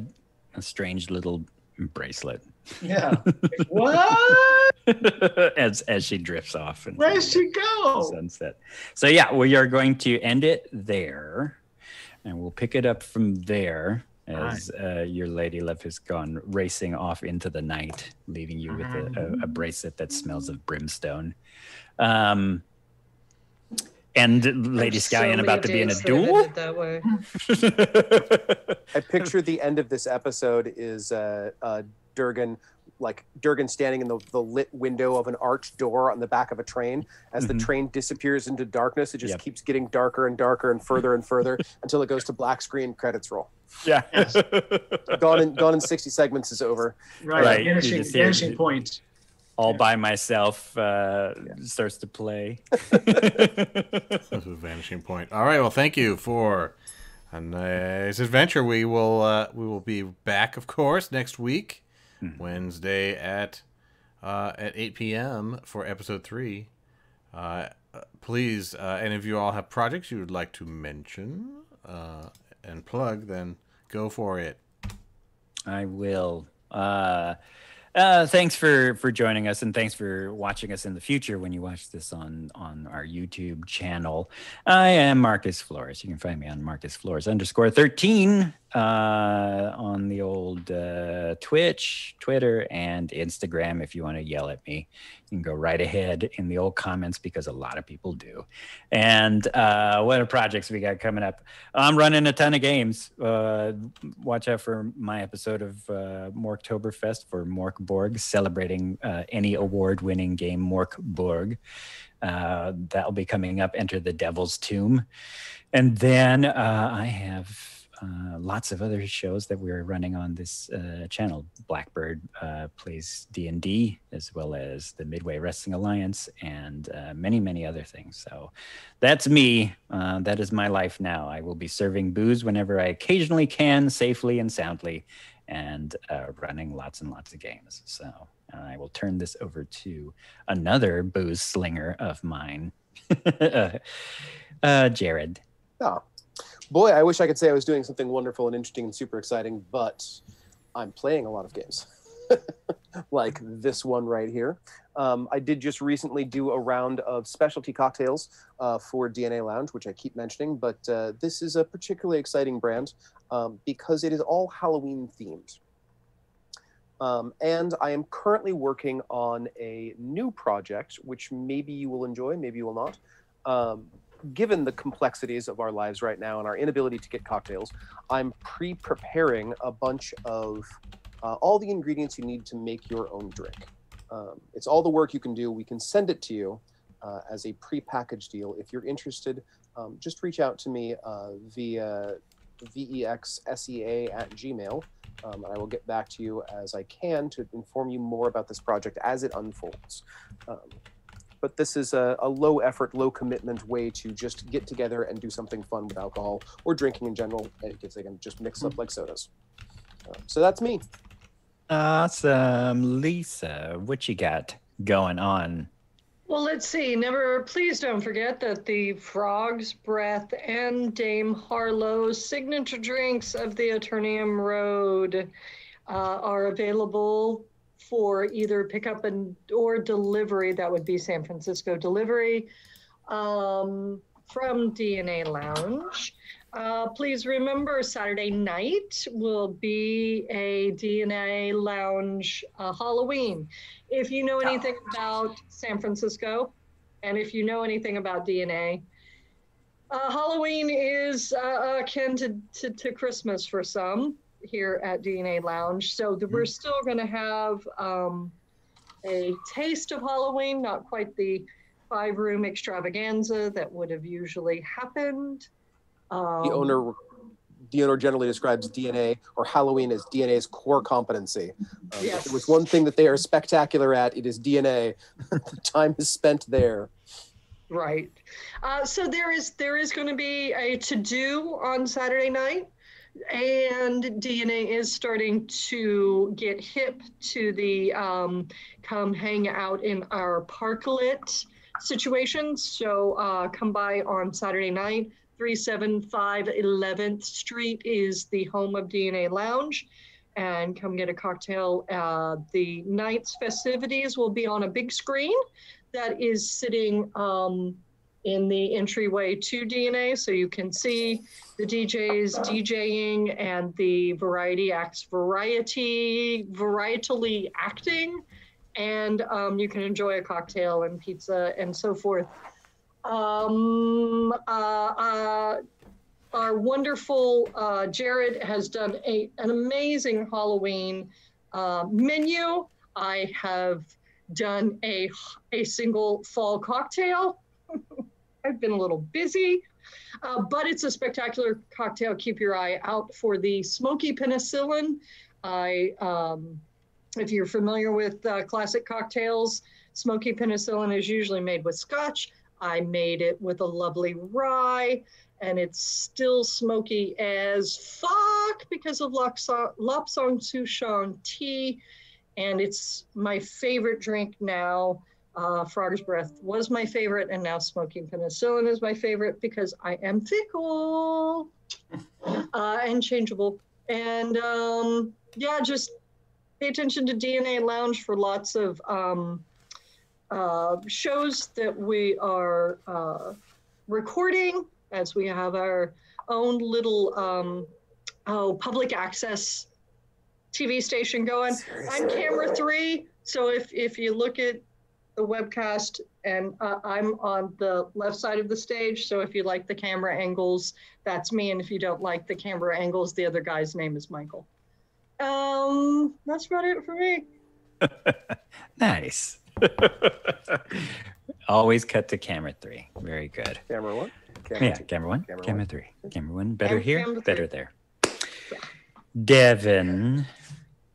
strange little bracelet.
Yeah. What?
as she drifts off. And
where'd she go?
Sunset. So yeah, we are going to end it there, and we'll pick it up from there as your lady love has gone racing off into the night, leaving you with a bracelet that smells of brimstone. And Lady Scallion about to be in a duel.
That way.
I picture the end of this episode is Durgan standing in the lit window of an arched door on the back of a train. As the train disappears into darkness, it just keeps getting darker and darker and further until it goes to black screen, credits roll.
Yeah.
Yes.
Gone in 60 segments is over.
Right. Vanishing point.
All by myself starts to play.
That's a vanishing point. All right. Well, thank you for a nice adventure. We will be back, of course, next week, Wednesday at 8 p.m. for episode 3. Please, any of you all have projects you would like to mention and plug, then go for it.
I will. Thanks for joining us, and thanks for watching us in the future when you watch this on our YouTube channel. I am Marcus Flores. You can find me on Marcus Flores _13 on the old Twitch, Twitter, and Instagram. If you want to yell at me, you can go right ahead in the old comments because a lot of people do. And what are projects we got coming up? I'm running a ton of games. Watch out for my episode of Morktoberfest for Morkborg, celebrating any award-winning game Morkborg. That'll be coming up. Enter the Devil's Tomb. And then I have lots of other shows that we're running on this channel. Blackbird plays D&D, as well as the Midway Wrestling Alliance, and many, many other things. So that's me. That is my life now. I will be serving booze whenever I occasionally can, safely and soundly, and running lots and lots of games. So I will turn this over to another booze slinger of mine, Jared.
Oh, boy, I wish I could say I was doing something wonderful and interesting and super exciting, but I'm playing a lot of games. Like this one right here. I did just recently do a round of specialty cocktails for DNA Lounge, which I keep mentioning, but this is a particularly exciting brand because it is all Halloween themed. And I am currently working on a new project, which maybe you will enjoy, maybe you will not. Given the complexities of our lives right now and our inability to get cocktails, I'm pre-preparing a bunch of all the ingredients you need to make your own drink. It's all the work you can do. We can send it to you as a pre-packaged deal. If you're interested, just reach out to me via vexsea@gmail. And I will get back to you as I can to inform you more about this project as it unfolds. But this is a low effort, low commitment way to just get together and do something fun with alcohol or drinking in general. And because they can just mix up like sodas. So that's me.
Awesome. Lisa, what you got going on?
Well, let's see. Please don't forget that the Frog's Breath and Dame Harlow's signature drinks of the Aternium Road are available for either pickup or delivery. That would be San Francisco delivery from DNA Lounge. Please remember Saturday night will be a DNA Lounge Halloween. If you know anything about San Francisco, and if you know anything about DNA, Halloween is akin to Christmas for some here at DNA Lounge. So we're still going to have a taste of Halloween, not quite the 5-room extravaganza that would have usually happened.
The owner generally describes DNA or Halloween as DNA's core competency.
Yes.
If it was one thing that they are spectacular at, it is DNA. The time is spent there.
Right. So there is going to be a to-do on Saturday night, and DNA is starting to get hip to the come hang out in our parklet situation. So come by on Saturday night. 375 11th Street is the home of DNA Lounge, and come get a cocktail. The night's festivities will be on a big screen that is sitting in the entryway to DNA, so you can see the DJs DJing and the variety acts varietally acting, and you can enjoy a cocktail and pizza and so forth. Our wonderful Jared has done an amazing Halloween menu. I have done a single fall cocktail. I've been a little busy, but it's a spectacular cocktail. Keep your eye out for the smoky penicillin. If you're familiar with classic cocktails, smoky penicillin is usually made with scotch. I made it with a lovely rye, and it's still smoky as fuck because of Lapsang Souchong tea, and it's my favorite drink now. Frog's Breath was my favorite, and now smoking penicillin is my favorite because I am fickle and changeable. And just pay attention to DNA Lounge for lots of shows that we are recording, as we have our own little public access TV station going.
Seriously?
I'm camera 3, so if you look at the webcast, and I'm on the left side of the stage, so if you like the camera angles, that's me, and if you don't like the camera angles, the other guy's name is Michael. That's about it for me.
Nice. Always cut to camera 3. Very good.
Camera 1? Camera
Yeah,
2.
camera 1,
Camera
camera
one.
3. Camera 1, better
And
here,
camera
better
3.
there. Devin,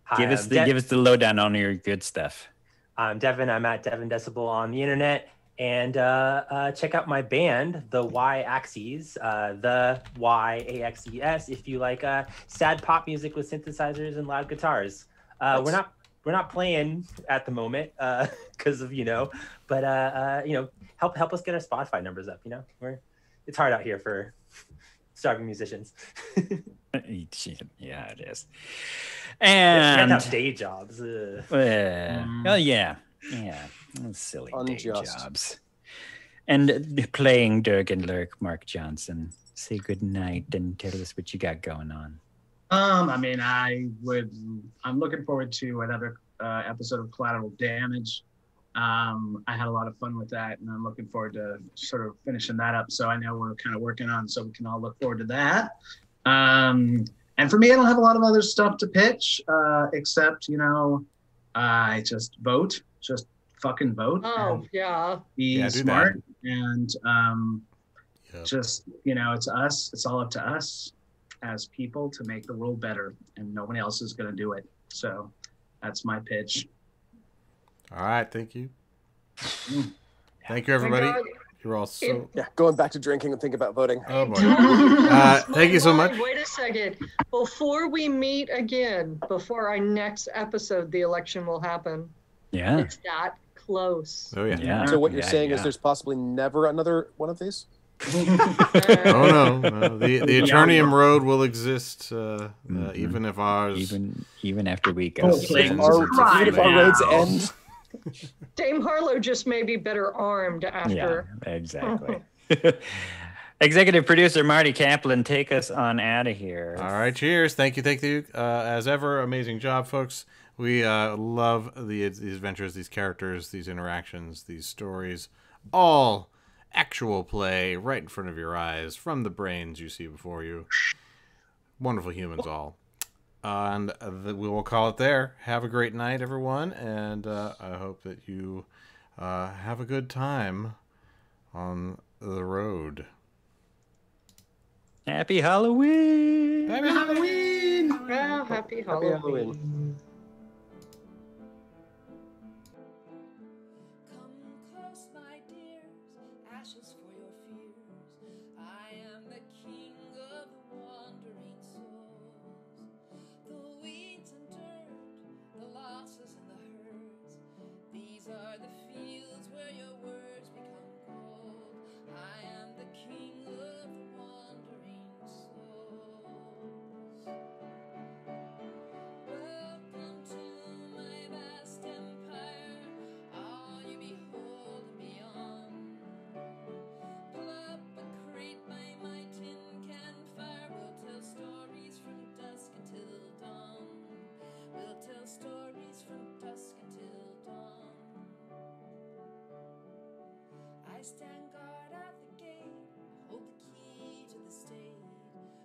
Hi,
give us the lowdown on your good stuff.
I'm Devin. I'm at Devin Decibel on the internet. And check out my band, the Y Axes, the YAXES, if you like sad pop music with synthesizers and loud guitars. We're not playing at the moment because of but help us get our Spotify numbers up. It's hard out here for starving musicians.
Yeah, it is.
And
And
have day jobs.
yeah, silly
Unjust.
day jobs. And playing Durgan Lurk, Mark Johnson. Say good night and tell us what you got going on.
I'm looking forward to another episode of Collateral Damage. I had a lot of fun with that, and I'm looking forward to sort of finishing that up. So I know we're kind of working on, so we can all look forward to that. And for me, I don't have a lot of other stuff to pitch, except, I just vote, just fucking vote.
Oh, yeah.
Be smart. And
Yep.
just, it's us. It's all up to us as people to make the world better, and no one else is going to do it. So that's my pitch.
All right, thank you. Thank you, everybody. You're all so...
Yeah, going back to drinking and think about voting.
Oh, boy. Thank you so much.
Wait a second. Before we meet again, before our next episode, the election will happen.
Yeah.
It's that close.
Oh, yeah.
Yeah.
So what you're saying is
yeah.
there's possibly never another one of these?
Oh, no. The Aternium Road will exist even if ours...
Even after we go.
Even
if our roads end.
Dame Harlow just may be better armed after.
Yeah, exactly. Executive producer Marty Kaplan, take us on out of here.
All right, cheers. Thank you. As ever, amazing job, folks. We love these adventures, these characters, these interactions, these stories. All actual play right in front of your eyes from the brains you see before you. Wonderful humans all. And we will call it there. Have a great night, everyone. And I hope that you have a good time on the road.
Happy Halloween!
Happy Halloween!
Well, happy Halloween.
Happy Halloween.
Come close, my dears, ashes for your fears. I am the king of the wandering souls. The weeds and dirt, the losses and the hurts. These are the fields where your words become cold. I am the king of the wandering souls. Welcome to my vast empire, all you behold and beyond. Pull up a crate by my tin can fire, we'll tell stories from dusk until dawn. We'll tell stories from dusk until dawn. I stand guard at the gate, hold the key to the state.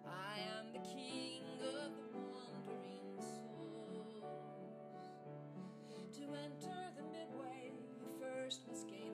I am the king of the wandering souls. To enter the midway, you first must gain